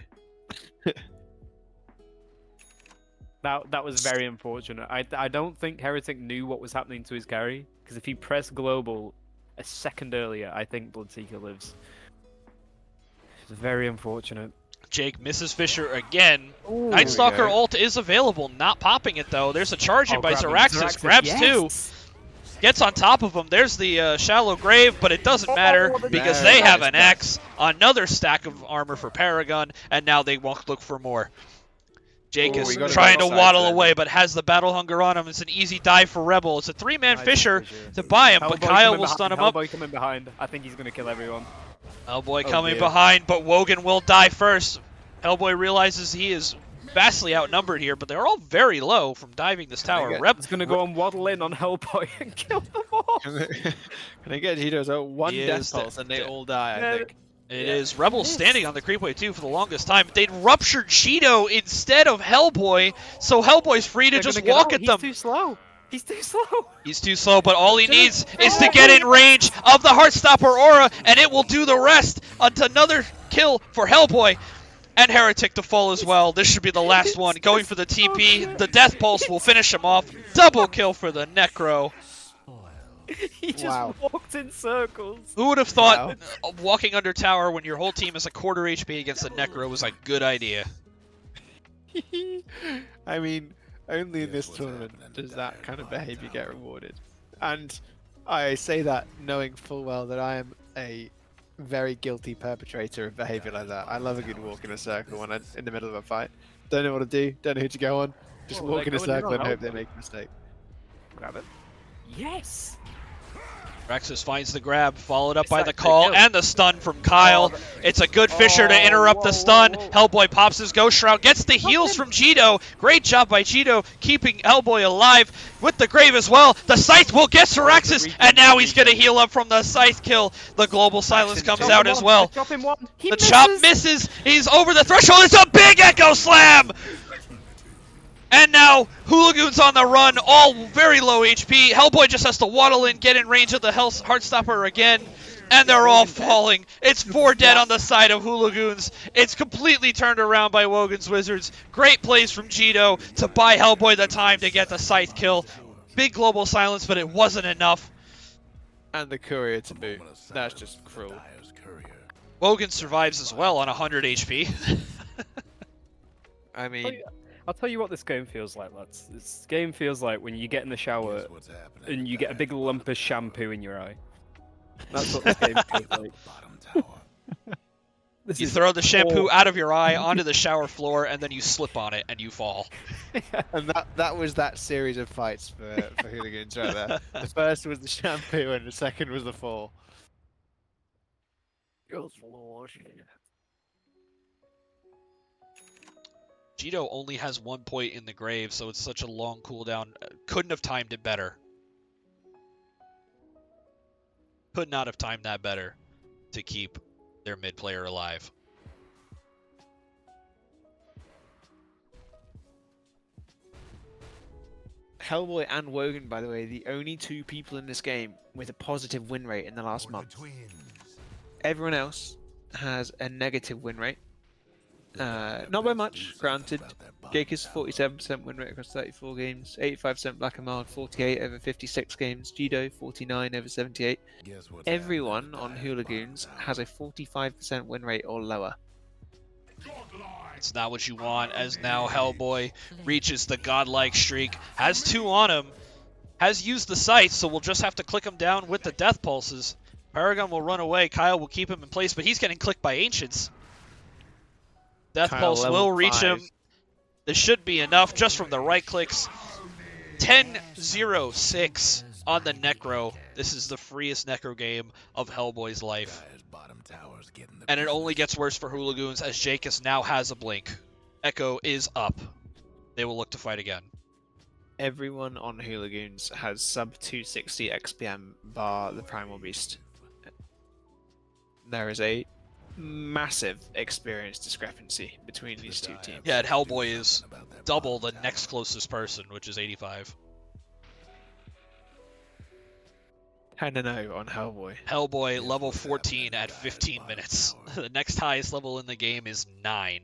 [SPEAKER 3] That was very unfortunate. I don't think Heretic knew what was happening to his carry, because if he pressed global a second earlier, I think Bloodseeker lives. It's very unfortunate.
[SPEAKER 1] Jake misses Fisher again.
[SPEAKER 3] Ooh,
[SPEAKER 1] Night Stalker
[SPEAKER 2] go.
[SPEAKER 1] ult is available, not popping it though. There's a charge in by
[SPEAKER 3] grabbing
[SPEAKER 1] Zeraxsas. Grabs
[SPEAKER 3] yes!
[SPEAKER 1] 2. Gets on top of him. There's the shallow grave, but it doesn't matter because
[SPEAKER 2] No,
[SPEAKER 1] they
[SPEAKER 2] that
[SPEAKER 1] have
[SPEAKER 2] is
[SPEAKER 1] an
[SPEAKER 2] bad.
[SPEAKER 1] Axe, another stack of armor for Paragon, and now they won't look for more. Jake
[SPEAKER 2] Oh,
[SPEAKER 1] is
[SPEAKER 2] we got a
[SPEAKER 1] trying to
[SPEAKER 2] battle side
[SPEAKER 1] waddle
[SPEAKER 2] then.
[SPEAKER 1] away, but has the battle hunger on him. It's an easy dive for Rebel. It's a 3-man
[SPEAKER 3] Nice
[SPEAKER 1] Fisher
[SPEAKER 3] Fisher.
[SPEAKER 1] to buy him, but
[SPEAKER 3] Hellboy
[SPEAKER 1] Kyle
[SPEAKER 3] coming
[SPEAKER 1] will stun him up.
[SPEAKER 3] Hellboy coming behind. I think he's gonna kill everyone.
[SPEAKER 1] Hellboy
[SPEAKER 3] Oh,
[SPEAKER 1] coming
[SPEAKER 3] dear.
[SPEAKER 1] behind, but Wogan will die first. Hellboy realizes he is vastly outnumbered here, but they're all very low from diving this tower.
[SPEAKER 2] get-
[SPEAKER 3] He's gonna go and waddle in on Hellboy and kill them all.
[SPEAKER 2] Can I get Jido's out? One
[SPEAKER 1] He
[SPEAKER 2] death
[SPEAKER 1] is
[SPEAKER 2] pulse and they
[SPEAKER 1] dead.
[SPEAKER 2] all die, I think.
[SPEAKER 1] It
[SPEAKER 3] Yeah.
[SPEAKER 1] is Rebel standing on the creepway too for the longest time. They'd ruptured Cheeto instead of Hellboy, so Hellboy's free to
[SPEAKER 3] They're
[SPEAKER 1] just
[SPEAKER 3] gonna get
[SPEAKER 1] walk
[SPEAKER 3] out.
[SPEAKER 1] at them.
[SPEAKER 3] He's too slow. He's too slow.
[SPEAKER 1] He's too slow, but all he needs is to get in range of the Heartstopper aura, and it will do the rest. Another kill for Hellboy. And Heretic to fall as well. This should be the last one. Going for the TP. The Death Pulse will finish him off. Double kill for the Necro.
[SPEAKER 3] He just
[SPEAKER 2] Wow.
[SPEAKER 3] walked in circles.
[SPEAKER 1] Who would have thought walking under tower when your whole team is a quarter HP against the Necro was a good idea?
[SPEAKER 2] I mean, only in this tournament does that kind of behavior get rewarded. And I say that knowing full well that I am a very guilty perpetrator of behavior like that. I love a good walk in a circle when I'm in the middle of a fight. Don't know what to do, don't know who to go on. Just
[SPEAKER 3] Oh,
[SPEAKER 2] walk
[SPEAKER 3] they're
[SPEAKER 2] in a
[SPEAKER 3] going in
[SPEAKER 2] circle
[SPEAKER 3] on
[SPEAKER 2] and hope they
[SPEAKER 3] Hellboy.
[SPEAKER 2] make a mistake.
[SPEAKER 3] Grab it. Yes.
[SPEAKER 1] Zeraxsas finds the grab, followed up by
[SPEAKER 3] It's
[SPEAKER 1] the
[SPEAKER 3] actually
[SPEAKER 1] call
[SPEAKER 3] killed.
[SPEAKER 1] and the stun from Kyle. It's a good Fisher to
[SPEAKER 3] Oh,
[SPEAKER 1] interrupt the
[SPEAKER 3] whoa,
[SPEAKER 1] stun.
[SPEAKER 3] whoa, whoa.
[SPEAKER 1] Hellboy pops his Ghost Shroud, gets the heals from Jido. Great job by Jido, keeping Hellboy alive with the grave as well. The Scythe will get Zeraxsas,
[SPEAKER 3] regen,
[SPEAKER 1] and now
[SPEAKER 3] the
[SPEAKER 1] he's going to
[SPEAKER 3] regen.
[SPEAKER 1] heal up from the Scythe kill. The Global Silence
[SPEAKER 2] Chop
[SPEAKER 1] comes
[SPEAKER 2] him
[SPEAKER 1] out as well.
[SPEAKER 3] Chop him one. He
[SPEAKER 1] The
[SPEAKER 3] misses.
[SPEAKER 1] chop misses. He's over the threshold. It's a big Echo Slam! And now, Hooligoons on the run, all very low HP. Hellboy just has to waddle in, get in range of the Heartstopper again, and they're all falling. It's 4 dead on the side of Hooligoons. It's completely turned around by Wogan's Wizards. Great plays from Jido to buy Hellboy the time to get the Scythe kill. Big Global Silence, but it wasn't enough.
[SPEAKER 2] And the courier to boot. That's just cruel.
[SPEAKER 1] Wogan survives as well on 100 HP.
[SPEAKER 2] I mean,
[SPEAKER 3] I'll tell you what this game feels like, lads. This game feels like when you get in the shower and you get a big lump of shampoo in your eye. That's what this game feels like. This
[SPEAKER 1] You
[SPEAKER 3] is
[SPEAKER 1] throw the shampoo
[SPEAKER 3] awful.
[SPEAKER 1] out of your eye onto the shower floor, and then you slip on it, and you fall.
[SPEAKER 2] and that was that series of fights for Hooligoons right there. The first was the shampoo and the second was the fall.
[SPEAKER 3] Good lord.
[SPEAKER 1] Jito only has 1 point in the grave, so it's such a long cooldown. Couldn't have timed it better. Could not have timed that better to keep their mid player alive.
[SPEAKER 2] Hellboy and Wogan, by the way, the only 2 people in this game with a positive win rate in the last month. Everyone else has a negative win rate. Not by much, granted. Gakeus 47% win rate across 34 games, 85% Black and Mild, 48 over 56 games, Jito 49 over 78. Everyone on Hooligoons has a 45% win rate or lower.
[SPEAKER 1] It's not what you want, as now Hellboy reaches the godlike streak, has 2 on him, has used the sights, so we'll just have to click him down with the death pulses. Paragon will run away, Kyle will keep him in place, but he's getting clicked by Ancients. Death
[SPEAKER 2] Kyle
[SPEAKER 1] Pulse
[SPEAKER 2] level
[SPEAKER 1] will reach
[SPEAKER 2] 5.
[SPEAKER 1] him. This should be enough just from the right clicks. 10-0-6 on the Necro. This is the freest Necro game of Hellboy's life. And it only gets worse for Hooligoons as Gakeus now has a blink. Echo is up. They will look to fight again.
[SPEAKER 2] Everyone on Hooligoons has sub 260 XPM bar the Primal Beast. There is a massive experience discrepancy between these 2 teams.
[SPEAKER 1] Yeah, and Hellboy is double the next closest person, which is 85.
[SPEAKER 2] 10-0 on Hellboy.
[SPEAKER 1] Hellboy level 14 at 15 minutes. The next highest level in the game is 9.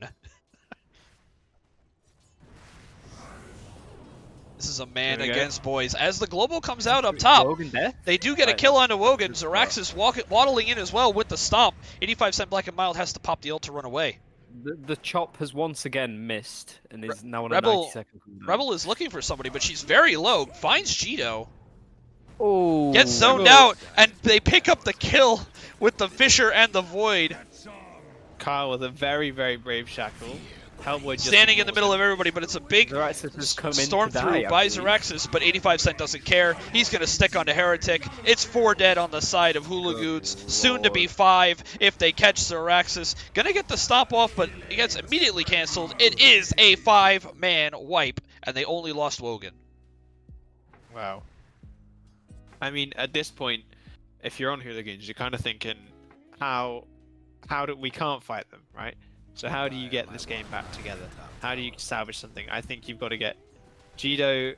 [SPEAKER 1] This is a man against boys. As the global comes out up top,
[SPEAKER 3] Wogan death?
[SPEAKER 1] they do get a kill onto Wogan. Zeraxsas waddling in as well with the stomp. 85% Black and Mild has to pop the ult to run away.
[SPEAKER 3] The chop has once again missed and is now on a
[SPEAKER 1] Rebel-
[SPEAKER 3] 90-second cooldown.
[SPEAKER 1] Rebel is looking for somebody, but she's very low. Finds Jito.
[SPEAKER 3] Oh,
[SPEAKER 1] Gets zoned out, and they pick up the kill with the Fisher and the Void.
[SPEAKER 2] Kyle with a very, very brave shackle. Hellboy just
[SPEAKER 1] Standing in the
[SPEAKER 2] ignores
[SPEAKER 1] middle
[SPEAKER 2] him.
[SPEAKER 1] of everybody, but it's a big
[SPEAKER 3] Zeraxsas has come in
[SPEAKER 1] storm
[SPEAKER 3] to die,
[SPEAKER 1] through
[SPEAKER 3] I
[SPEAKER 1] by
[SPEAKER 3] believe.
[SPEAKER 1] Zeraxsas, but 85% doesn't care. He's going to stick onto Heretic. It's 4 dead on the side of Hooligoons. Soon to be 5 if they catch Zeraxsas. Going to get the stop off, but it gets immediately canceled. It is a 5-man wipe, and they only lost Wogan.
[SPEAKER 2] Wow. I mean, at this point, if you're on Hooligoons, you're kind of thinking, how do we can't fight them, right? So how do you get this game back together? How do you salvage something? I think you've got to get Jito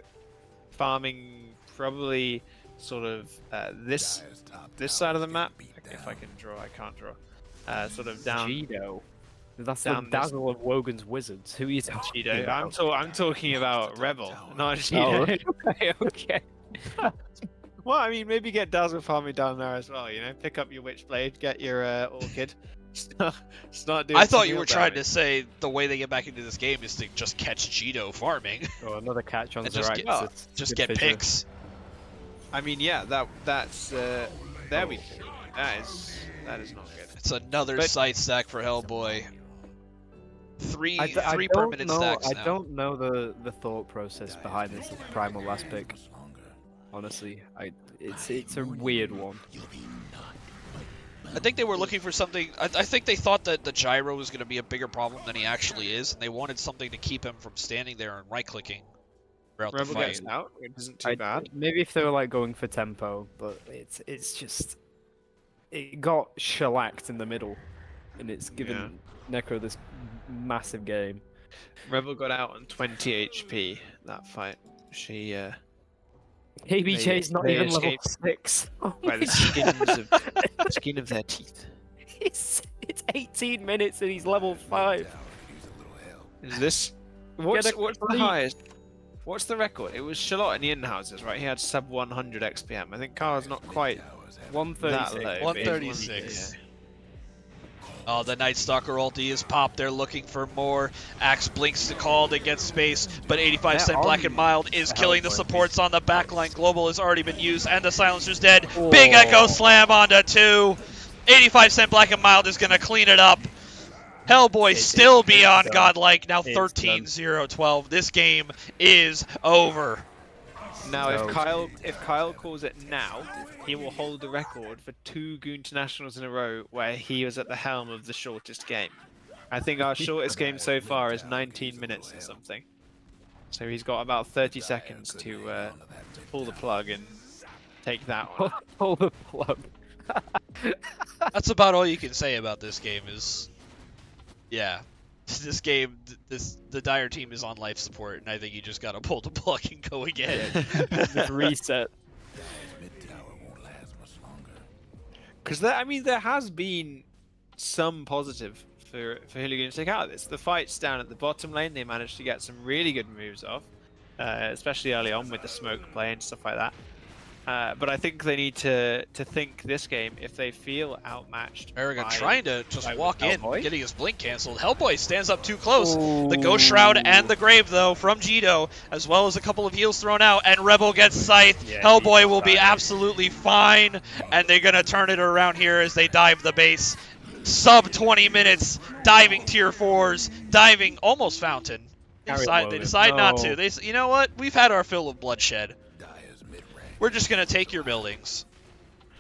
[SPEAKER 2] farming probably sort of this side of the map. If I can draw, I can't draw. Sort of down.
[SPEAKER 3] Jito. That's
[SPEAKER 2] down
[SPEAKER 3] the
[SPEAKER 2] this-
[SPEAKER 3] dazzle of Wogan's wizards. Who are you talking
[SPEAKER 2] Jito.
[SPEAKER 3] about?
[SPEAKER 2] I'm talking about Rebel, not
[SPEAKER 3] Oh,
[SPEAKER 2] Jito.
[SPEAKER 3] okay.
[SPEAKER 2] Well, I mean, maybe get Dazzle farming down there as well. You know, pick up your Witchblade, get your Orchid. Start doing.
[SPEAKER 1] I thought
[SPEAKER 2] some
[SPEAKER 1] you
[SPEAKER 2] heal
[SPEAKER 1] were trying to
[SPEAKER 2] damage.
[SPEAKER 1] say the way they get back into this game is to just catch Jito farming.
[SPEAKER 3] Oh, another catch on
[SPEAKER 1] And just get-
[SPEAKER 3] Zeraxsas.
[SPEAKER 1] Just
[SPEAKER 3] Good
[SPEAKER 1] get
[SPEAKER 3] figure.
[SPEAKER 1] picks.
[SPEAKER 2] I mean, yeah, that's there we go. That is not good.
[SPEAKER 1] It's another
[SPEAKER 2] But-
[SPEAKER 1] sight stack for Hellboy. Three
[SPEAKER 3] I don't
[SPEAKER 1] permanent
[SPEAKER 3] know.
[SPEAKER 1] stacks
[SPEAKER 3] I
[SPEAKER 1] now.
[SPEAKER 3] don't know the thought process behind this primal last pick. Honestly, it's a weird one.
[SPEAKER 1] I think they were looking for something. I think they thought that the gyro was going to be a bigger problem than he actually is, and they wanted something to keep him from standing there and right-clicking throughout
[SPEAKER 2] Rebel
[SPEAKER 1] the fight.
[SPEAKER 2] gets out. It isn't too bad.
[SPEAKER 3] Maybe if they were like going for tempo, but it's just it got shellacked in the middle, and it's given Necro this massive game.
[SPEAKER 2] Rebel got out on 20 HP that fight. She
[SPEAKER 3] KBJ's not
[SPEAKER 2] they
[SPEAKER 3] even level
[SPEAKER 2] escaped
[SPEAKER 3] 6. Oh
[SPEAKER 2] by the skin of their teeth.
[SPEAKER 3] it's 18 minutes and he's level 5.
[SPEAKER 2] Is this what's
[SPEAKER 3] Get a
[SPEAKER 2] the
[SPEAKER 3] creep.
[SPEAKER 2] highest? What's the record? It was Charlotte in the in-houses, right? He had sub 100 XPM. I think Carl's not quite that low.
[SPEAKER 3] 136.
[SPEAKER 2] but he's
[SPEAKER 1] 136.
[SPEAKER 2] yeah.
[SPEAKER 1] Oh, the Night Stalker ulti is popped. They're looking for more. Axe blinks to call to get space, but 85 cent Black and Mild is killing the supports on the backline. Global has already been used, and the Silencer's dead. Big Echo slam onto 2. 85 cent Black and Mild is going to clean it up. Hellboy still beyond
[SPEAKER 3] done.
[SPEAKER 1] godlike, now
[SPEAKER 3] It's
[SPEAKER 1] 13-0-12. This game is over.
[SPEAKER 2] Now,
[SPEAKER 3] No.
[SPEAKER 2] if Kyle calls it now, he will hold the record for 2 Goon Internationals in a row where he was at the helm of the shortest game. I think our shortest game so far is 19 minutes or something. So he's got about 30 seconds to pull the plug and take that one.
[SPEAKER 3] Pull the plug.
[SPEAKER 1] That's about all you can say about this game. Is yeah, this game, the Dire team is on life support, and I think you just gotta pull the plug and go again.
[SPEAKER 3] Just reset.
[SPEAKER 4] Mid tower won't last much longer.
[SPEAKER 2] Because there has been some positive for Hooligan to take out of this. The fights down at the bottom lane, they managed to get some really good moves off, especially early on with the smoke play and stuff like that. But I think they need to think this game if they feel outmatched.
[SPEAKER 1] Paragon
[SPEAKER 2] by-
[SPEAKER 1] trying to just
[SPEAKER 2] by
[SPEAKER 1] walk in,
[SPEAKER 2] Hellboy.
[SPEAKER 1] getting his blink canceled. Hellboy stands up too close. The Ghost Shroud and the Grave, though, from Jito, as well as a couple of heals thrown out, and Rebel gets Scythe.
[SPEAKER 3] Yeah,
[SPEAKER 1] Hellboy
[SPEAKER 3] he's
[SPEAKER 1] will be
[SPEAKER 3] Scythe.
[SPEAKER 1] absolutely fine, and they're going to turn it around here as they dive the base. Sub 20 minutes, diving tier 4s, diving almost Fountain. They
[SPEAKER 3] Carry
[SPEAKER 1] decide,
[SPEAKER 3] Wogan.
[SPEAKER 1] not
[SPEAKER 3] No.
[SPEAKER 1] to. You know what? We've had our fill of bloodshed.
[SPEAKER 4] Dire's mid-range.
[SPEAKER 1] We're just going to take your buildings.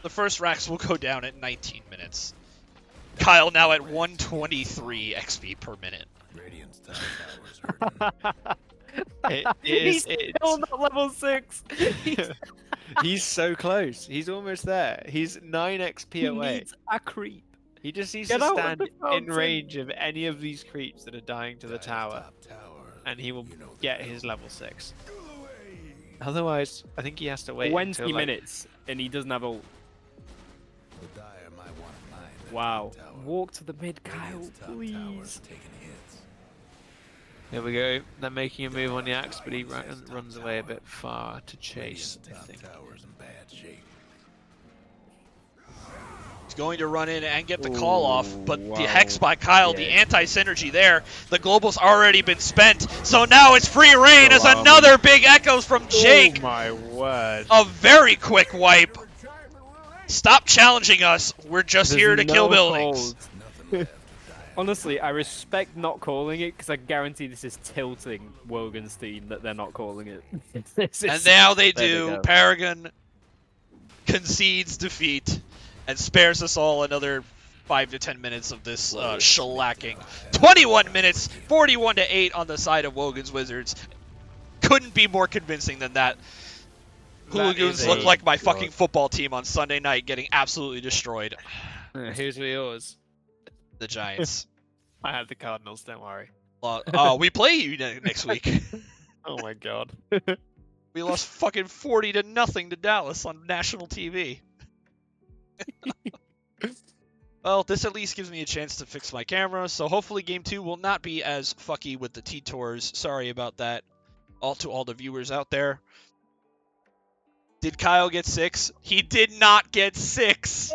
[SPEAKER 1] The first racks will go down at 19 minutes. Kyle now at 123 XP per minute.
[SPEAKER 4] Radiant's top tower's hurting.
[SPEAKER 3] He's
[SPEAKER 2] it's-
[SPEAKER 3] still not level 6.
[SPEAKER 2] He's so close. He's almost there. He's 9 XP
[SPEAKER 3] He
[SPEAKER 2] away.
[SPEAKER 3] needs a creep.
[SPEAKER 2] He just needs
[SPEAKER 3] Get
[SPEAKER 2] to
[SPEAKER 3] out of
[SPEAKER 2] stand
[SPEAKER 3] the
[SPEAKER 2] in
[SPEAKER 3] fountain.
[SPEAKER 2] range of any of these creeps that are dying to the
[SPEAKER 4] Dire's
[SPEAKER 2] tower,
[SPEAKER 4] top tower,
[SPEAKER 2] and he will
[SPEAKER 4] you know the
[SPEAKER 2] get
[SPEAKER 4] drill.
[SPEAKER 2] his level 6. Otherwise, I think he has to wait
[SPEAKER 3] 20
[SPEAKER 2] until, like,
[SPEAKER 3] minutes, and he doesn't have ult.
[SPEAKER 4] The Dire might want to mine that
[SPEAKER 3] Wow.
[SPEAKER 4] mid tower.
[SPEAKER 3] Walk to the mid, Kyle,
[SPEAKER 4] Radiant's top tower's
[SPEAKER 3] please.
[SPEAKER 4] taking hits.
[SPEAKER 2] Here we go. They're making a move on the axe, but he runs away a bit far to chase,
[SPEAKER 4] Radiant's
[SPEAKER 2] I
[SPEAKER 4] top
[SPEAKER 2] think.
[SPEAKER 4] tower's in bad shape.
[SPEAKER 1] He's going to run in and get the call off, but
[SPEAKER 3] Ooh,
[SPEAKER 1] the
[SPEAKER 3] wow.
[SPEAKER 1] Hex by Kyle, the
[SPEAKER 3] Yeah.
[SPEAKER 1] anti-synergy there. The Global's already been spent, so now it's free reign as
[SPEAKER 3] Wow.
[SPEAKER 1] another big echoes from Jake.
[SPEAKER 2] Oh my word.
[SPEAKER 1] A very quick wipe. Stop challenging us. We're just
[SPEAKER 3] There's
[SPEAKER 1] here to kill
[SPEAKER 3] no
[SPEAKER 1] buildings.
[SPEAKER 3] calls.
[SPEAKER 4] Nothing left of Dire.
[SPEAKER 3] Honestly, I respect not calling it because I guarantee this is tilting Wogan's team that they're not calling it. This
[SPEAKER 1] And
[SPEAKER 3] is-
[SPEAKER 1] now they
[SPEAKER 3] There we
[SPEAKER 1] do.
[SPEAKER 3] go.
[SPEAKER 1] Paragon concedes defeat and spares us all another 5 to 10 minutes of this shellacking. 21 minutes, 41 to 8 on the side of Wogan's Wizards. Couldn't be more convincing than that.
[SPEAKER 2] That
[SPEAKER 1] Hooligoons
[SPEAKER 2] is
[SPEAKER 1] look
[SPEAKER 2] a-
[SPEAKER 1] like my fucking football team on Sunday night getting absolutely destroyed.
[SPEAKER 2] Here's yours.
[SPEAKER 1] The Giants.
[SPEAKER 2] I have the Cardinals, don't worry.
[SPEAKER 1] Oh, we play you next week.
[SPEAKER 2] Oh my god.
[SPEAKER 1] We lost fucking 40 to nothing to Dallas on national TV. Well, this at least gives me a chance to fix my camera, so hopefully Game 2 will not be as fucky with the T-Tours. Sorry about that. To all the viewers out there. Did Kyle get 6? He did not get 6!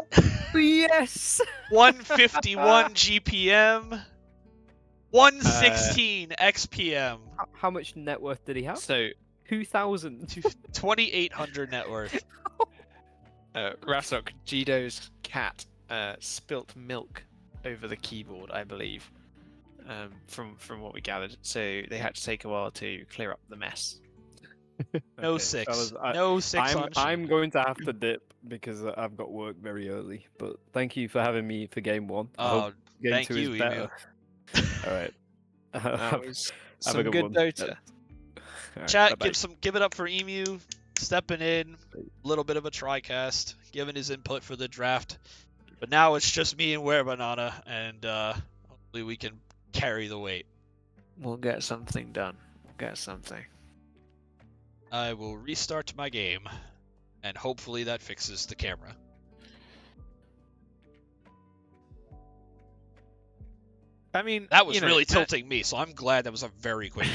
[SPEAKER 3] Yes!
[SPEAKER 1] 151 GPM. 116 XPM.
[SPEAKER 3] How much net worth did he have?
[SPEAKER 2] So,
[SPEAKER 3] 2,000.
[SPEAKER 1] 2,800 net worth.
[SPEAKER 2] Rasok, Jido's cat spilt milk over the keyboard, I believe, from what we gathered. So they had to take a while to clear up the mess.
[SPEAKER 1] No
[SPEAKER 3] Okay,
[SPEAKER 1] 6.
[SPEAKER 3] fellas,
[SPEAKER 1] No 6 on
[SPEAKER 3] I'm going to have to dip because I've got work very early. But thank you for having me for game 1. I
[SPEAKER 1] Oh,
[SPEAKER 3] hope game
[SPEAKER 1] thank
[SPEAKER 3] 2
[SPEAKER 1] you,
[SPEAKER 3] is
[SPEAKER 1] Emu.
[SPEAKER 3] better. All right.
[SPEAKER 2] That was
[SPEAKER 3] Have a
[SPEAKER 2] some
[SPEAKER 3] good
[SPEAKER 2] good
[SPEAKER 3] one.
[SPEAKER 2] Dota.
[SPEAKER 3] All right,
[SPEAKER 1] Chat,
[SPEAKER 3] bye-bye.
[SPEAKER 1] give it up for Emu, stepping in, a little bit of a TriCast, giving his input for the draft. But now it's just me and Were Banana, and hopefully we can carry the weight.
[SPEAKER 2] We'll get something done. We'll get something.
[SPEAKER 1] I will restart my game, and hopefully that fixes the camera.
[SPEAKER 2] I mean,
[SPEAKER 1] That was
[SPEAKER 2] you know,
[SPEAKER 1] really tilting me, so I'm glad that was a very quick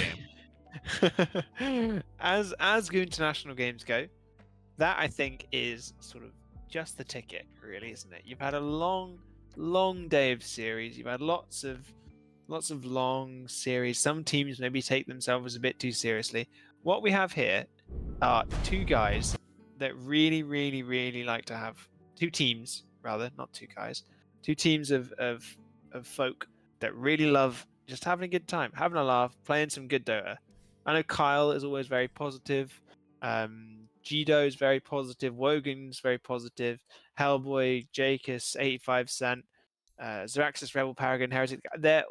[SPEAKER 1] game.
[SPEAKER 2] as Go International games go, that I think is sort of just the ticket, really, isn't it? You've had a long day of series. You've had lots of long series. Some teams maybe take themselves a bit too seriously. What we have here are two guys that really like to have two teams, rather, not two guys, two teams of folk that really love just having a good time, having a laugh, playing some good Dota. I know Kyle is always very positive. Jido is very positive. Wogan's very positive. Hellboy, Gakeus, 85 Cent. Zeraxsas, Rebel, Paragon, Heretic. They're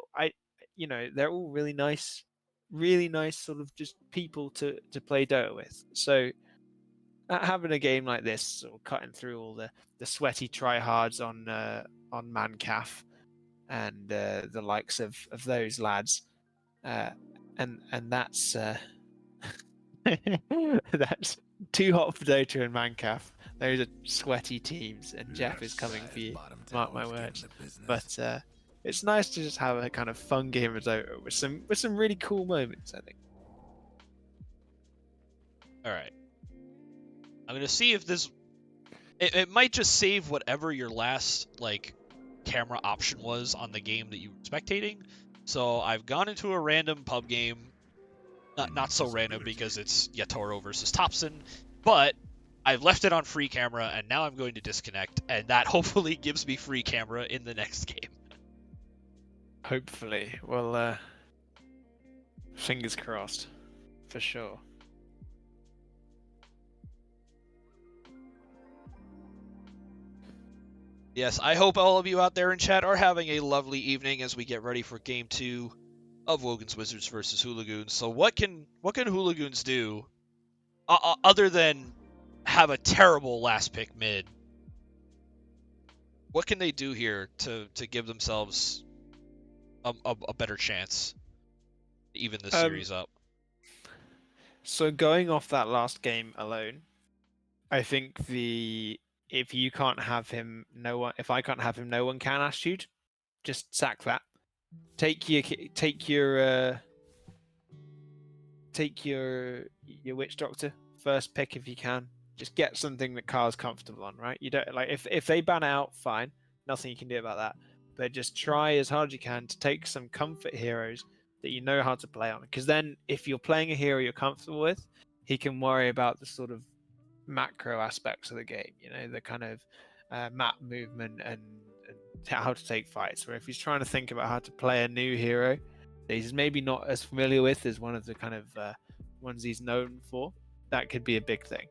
[SPEAKER 2] all really nice sort of just people to play Dota with. So having a game like this, sort of cutting through all the sweaty tryhards on Mancaf and the likes of those lads, and that's that's too hot for Dota and Mancaf. Those are sweaty teams, and Jeff is coming for you. Mark my words. But it's nice to just have a kind of fun game of Dota with some really cool moments, I think.
[SPEAKER 1] All right. I'm gonna see if this. It might just save whatever your last camera option was on the game that you were spectating. So I've gone into a random pub game. Not so random because it's Yatoro versus Thompson, but I've left it on free camera and now I'm going to disconnect, and that hopefully gives me free camera in the next game.
[SPEAKER 2] Hopefully. Well, fingers crossed. For sure.
[SPEAKER 1] Yes, I hope all of you out there in chat are having a lovely evening as we get ready for Game 2 of Wogan's Wizards versus Hooligoons. So what can Hooligoons do other than have a terrible last pick mid? What can they do here to give themselves a better chance to even this series up?
[SPEAKER 2] So going off that last game alone, I think if you can't have him, if I can't have him, no one can attitude. Just sack that. Take your witch doctor first pick if you can. Just get something that Kyle's comfortable on, right? You don't if they ban out, fine, nothing you can do about that. But just try as hard as you can to take some comfort heroes that you know how to play on. Because then, if you're playing a hero you're comfortable with, he can worry about the sort of macro aspects of the game. The kind of map movement and how to take fights. Where if he's trying to think about how to play a new hero that he's maybe not as familiar with as one of the kind of ones he's known for, that could be a big thing.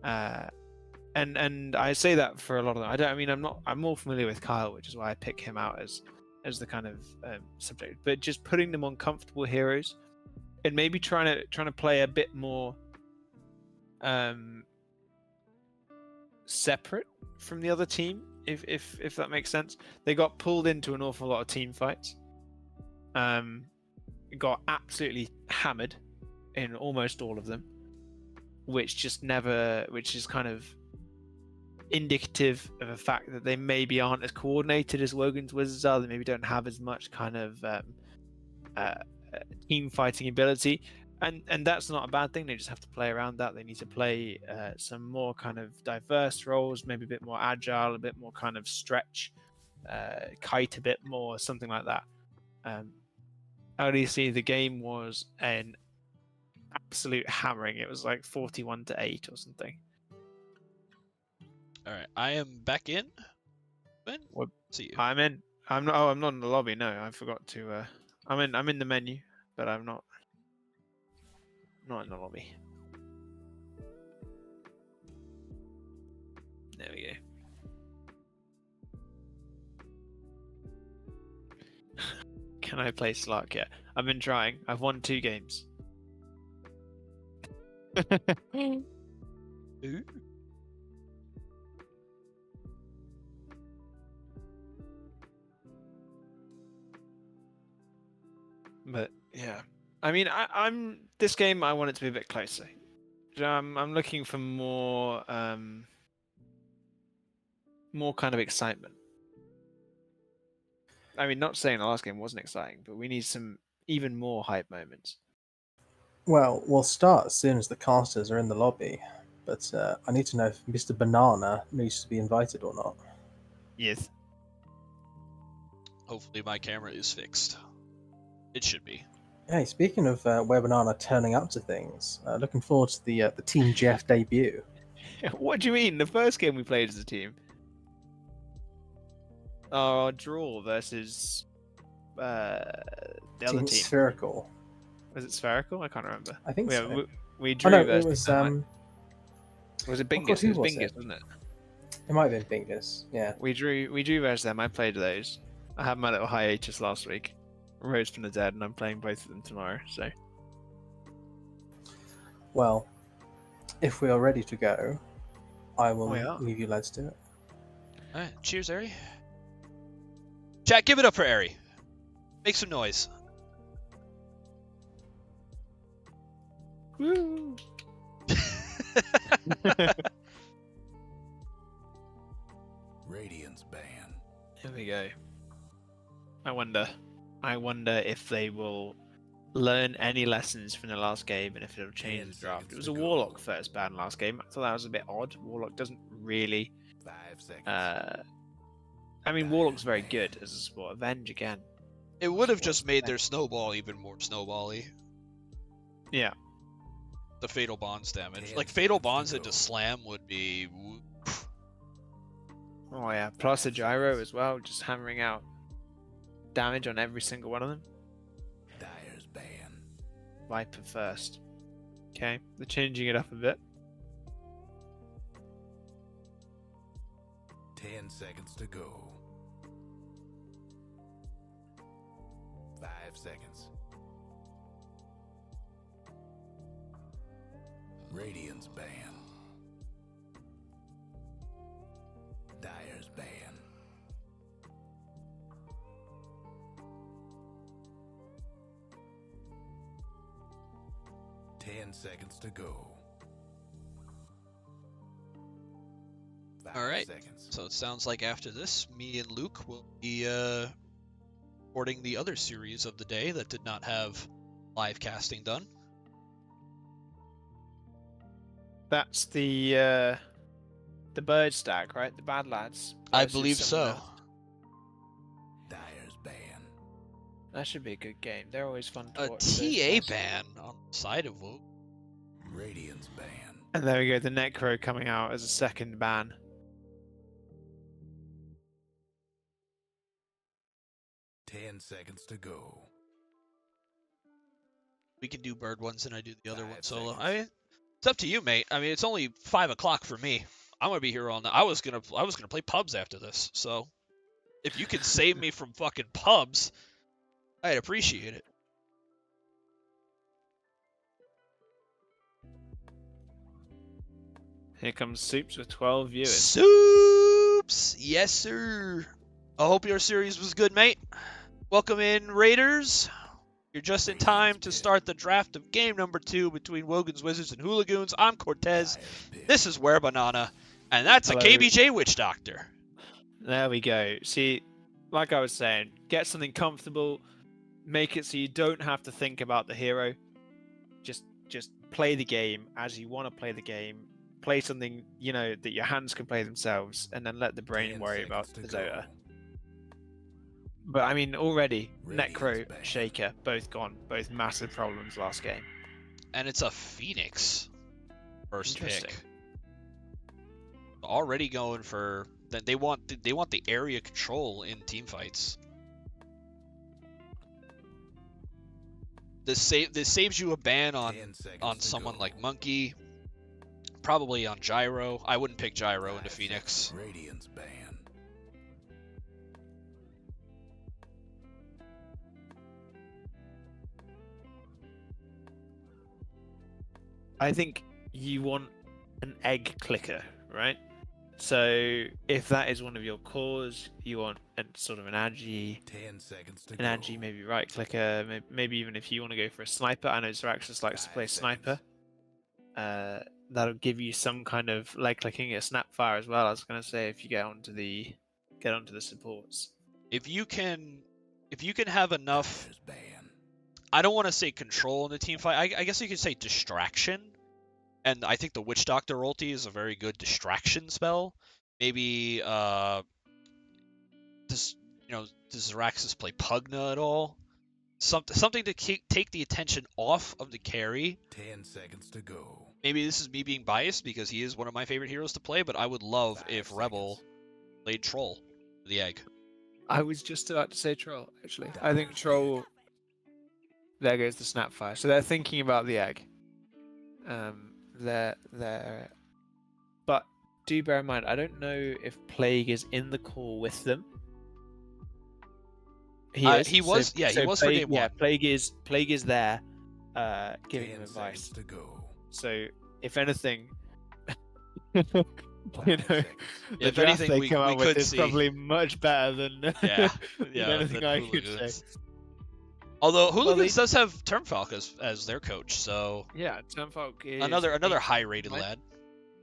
[SPEAKER 2] And I say that for a lot of them. I'm more familiar with Kyle, which is why I pick him out as the kind of subject. But just putting them on comfortable heroes and maybe trying to play a bit more separate from the other team, if that makes sense. They got pulled into an awful lot of team fights. Got absolutely hammered in almost all of them, which is kind of indicative of a fact that they maybe aren't as coordinated as Wogan's Wizards are. They maybe don't have as much kind of team fighting ability, and that's not a bad thing. They just have to play around that. They need to play some more kind of diverse roles, maybe a bit more agile, a bit more kind of stretch, kite a bit more, something like that. How do you see the game was an absolute hammering? It was like 41-8 or something.
[SPEAKER 1] All right, I am back in. Ben,
[SPEAKER 2] What?
[SPEAKER 1] see you.
[SPEAKER 2] I'm in. I'm not. Oh, I'm not in the lobby. No, I forgot to. I'm in the menu, but I'm not in the lobby. There we go. Can I play Slark yet? I've been trying. I've won 2 games.
[SPEAKER 1] Ooh.
[SPEAKER 2] But yeah, I'm this game. I want it to be a bit closer. I'm looking for more kind of excitement. Not saying the last game wasn't exciting, but we need some even more hype moments.
[SPEAKER 5] Well, we'll start as soon as the casters are in the lobby, but I need to know if Mr. Banana needs to be invited or not.
[SPEAKER 2] Yes.
[SPEAKER 1] Hopefully my camera is fixed. It should be.
[SPEAKER 5] Hey, speaking of Where Banana turning up to things, looking forward to the Team Jeff debut.
[SPEAKER 2] What do you mean? The first game we played as a team? Our draw versus the other team.
[SPEAKER 5] Spherical.
[SPEAKER 2] Was it Spherical? I can't remember.
[SPEAKER 5] I think so.
[SPEAKER 2] We drew
[SPEAKER 5] Oh no,
[SPEAKER 2] versus
[SPEAKER 5] it was
[SPEAKER 2] was it Bingus?
[SPEAKER 5] God, who
[SPEAKER 2] It was
[SPEAKER 5] was
[SPEAKER 2] Bingus,
[SPEAKER 5] it?
[SPEAKER 2] wasn't it?
[SPEAKER 5] It might have been Bingus. Yeah.
[SPEAKER 2] We drew versus them. I played those. I had my little hiatus last week. Rose from the Dead, and I'm playing both of them tomorrow. So
[SPEAKER 5] Well, if we are ready to go, I will
[SPEAKER 2] We are.
[SPEAKER 5] leave you lads to it.
[SPEAKER 1] All right, cheers, Ari. Chat, give it up for Ari. Make some noise.
[SPEAKER 2] woo.
[SPEAKER 4] Radiant's ban.
[SPEAKER 2] Here we go. I wonder if they will learn any lessons from the last game and if it'll change
[SPEAKER 4] 10
[SPEAKER 2] the draft. It was a
[SPEAKER 4] seconds to
[SPEAKER 2] Warlock
[SPEAKER 4] go.
[SPEAKER 2] first ban last game. I thought that was a bit odd. Warlock doesn't really.
[SPEAKER 4] 5 seconds.
[SPEAKER 2] I mean, Warlock's very good as a sport. Avenge again.
[SPEAKER 1] It would have
[SPEAKER 2] What's
[SPEAKER 1] just made
[SPEAKER 2] the-
[SPEAKER 1] their snowball even more snowbally.
[SPEAKER 2] Yeah.
[SPEAKER 1] The Fatal Bonds damage.
[SPEAKER 4] 10
[SPEAKER 1] Like, Fatal
[SPEAKER 4] seconds to
[SPEAKER 1] Bonds
[SPEAKER 4] go.
[SPEAKER 1] into Slam would be...
[SPEAKER 2] Oh yeah. Plus a gyro as well, just hammering out damage on every single one of them.
[SPEAKER 4] Dire's ban.
[SPEAKER 2] Viper first. Okay, they're changing it up a bit.
[SPEAKER 4] 10 seconds to go. 5 seconds. Radiant's ban. Dire's ban. Ten seconds to go. 5
[SPEAKER 1] All right.
[SPEAKER 4] seconds.
[SPEAKER 1] So it sounds like after this, me and Luke will be recording the other series of the day that did not have live casting done.
[SPEAKER 2] That's the bird stack, right? The bad lads.
[SPEAKER 1] I
[SPEAKER 2] versus
[SPEAKER 1] believe
[SPEAKER 2] someone
[SPEAKER 1] so.
[SPEAKER 2] else.
[SPEAKER 4] Dire's ban.
[SPEAKER 2] That should be a good game. They're always fun to
[SPEAKER 1] A
[SPEAKER 2] watch. those
[SPEAKER 1] TA
[SPEAKER 2] guys.
[SPEAKER 1] ban on the side of Wogan.
[SPEAKER 4] Radiant's ban.
[SPEAKER 2] And there we go. The Necro coming out as a second ban.
[SPEAKER 4] Ten seconds to go.
[SPEAKER 1] We can do bird ones and I do the other one
[SPEAKER 4] 5
[SPEAKER 1] solo.
[SPEAKER 4] seconds.
[SPEAKER 1] I mean, it's up to you, mate. I mean, it's only 5 o'clock for me. I'm gonna be here all night. I was gonna play pubs after this. So if you can save me from fucking pubs, I'd appreciate it.
[SPEAKER 2] Here comes Soups with 12 viewers.
[SPEAKER 1] Soups, yes sir. I hope your series was good, mate. Welcome in, Raiders. You're just in time to start the draft of game number 2 between Wogan's Wizards and Hooligoons. I'm Cortez.
[SPEAKER 4] Dire's ban.
[SPEAKER 1] This is Where Banana, and that's
[SPEAKER 2] Hello.
[SPEAKER 1] a KBJ Witch Doctor.
[SPEAKER 2] There we go. See, like I was saying, get something comfortable, make it so you don't have to think about the hero. Just play the game as you want to play the game. Play something, you know, that your hands can play themselves, and then let the brain
[SPEAKER 4] 10
[SPEAKER 2] worry about the
[SPEAKER 4] seconds to go.
[SPEAKER 2] Dota. But I mean, already,
[SPEAKER 4] Radiant's
[SPEAKER 2] Necro,
[SPEAKER 4] back.
[SPEAKER 2] Shaker, both gone. Both massive problems last game.
[SPEAKER 1] And it's a Phoenix first
[SPEAKER 2] Interesting.
[SPEAKER 1] pick. Already going for that. They want the area control in team fights. This saves you a ban
[SPEAKER 4] 10 seconds
[SPEAKER 1] on
[SPEAKER 4] to
[SPEAKER 1] someone
[SPEAKER 4] go.
[SPEAKER 1] like Monkey. Probably on Gyro. I wouldn't pick Gyro
[SPEAKER 4] 5
[SPEAKER 1] into Phoenix.
[SPEAKER 4] seconds. Radiant's ban.
[SPEAKER 2] I think you want an egg clicker, right? So if that is one of your cores, you want sort of an agi,
[SPEAKER 4] 10 seconds to
[SPEAKER 2] an
[SPEAKER 4] go.
[SPEAKER 2] agi, maybe right clicker, maybe even if you want to go for a sniper. I know Zeraxsas likes to
[SPEAKER 4] 5
[SPEAKER 2] play
[SPEAKER 4] seconds.
[SPEAKER 2] sniper. That'll give you some kind of leg clicking, a snapfire as well. I was gonna say if you get onto the supports.
[SPEAKER 1] If you can have enough,
[SPEAKER 4] Dire's ban.
[SPEAKER 1] I don't want to say control in the team fight. I guess you could say distraction. And I think the Witch Doctor ulti is a very good distraction spell. Maybe does Zeraxsas play Pugna at all? Something to take the attention off of the carry.
[SPEAKER 4] 10 seconds to go.
[SPEAKER 1] Maybe this is me being biased because he is one of my favorite heroes to play, but I would love
[SPEAKER 4] 5
[SPEAKER 1] if Rebel
[SPEAKER 4] seconds.
[SPEAKER 1] played Troll for the egg.
[SPEAKER 2] I was just about to say troll. Actually, I
[SPEAKER 4] Dire's
[SPEAKER 2] think
[SPEAKER 4] ban.
[SPEAKER 2] troll. There goes the snapfire. So they're thinking about the egg. They're. But do bear in mind, I don't know if Plague is in the call with them. He is.
[SPEAKER 1] He was for game one.
[SPEAKER 2] Plague is there, giving
[SPEAKER 4] 10
[SPEAKER 2] him advice.
[SPEAKER 4] seconds to go.
[SPEAKER 2] So if anything, you know,
[SPEAKER 4] 5 seconds.
[SPEAKER 2] the
[SPEAKER 1] If
[SPEAKER 2] draft
[SPEAKER 1] anything,
[SPEAKER 2] they
[SPEAKER 1] we
[SPEAKER 2] come out with
[SPEAKER 1] could
[SPEAKER 2] is
[SPEAKER 1] see.
[SPEAKER 2] probably much better than
[SPEAKER 1] Yeah,
[SPEAKER 2] than
[SPEAKER 1] yeah.
[SPEAKER 2] anything
[SPEAKER 1] than
[SPEAKER 2] I could say.
[SPEAKER 1] Hooligoons. Although Hooligoons
[SPEAKER 2] they-
[SPEAKER 1] does have Turnfalk as their coach, so
[SPEAKER 2] Yeah, Turnfalk is
[SPEAKER 1] another high-rated
[SPEAKER 2] right?
[SPEAKER 1] lad.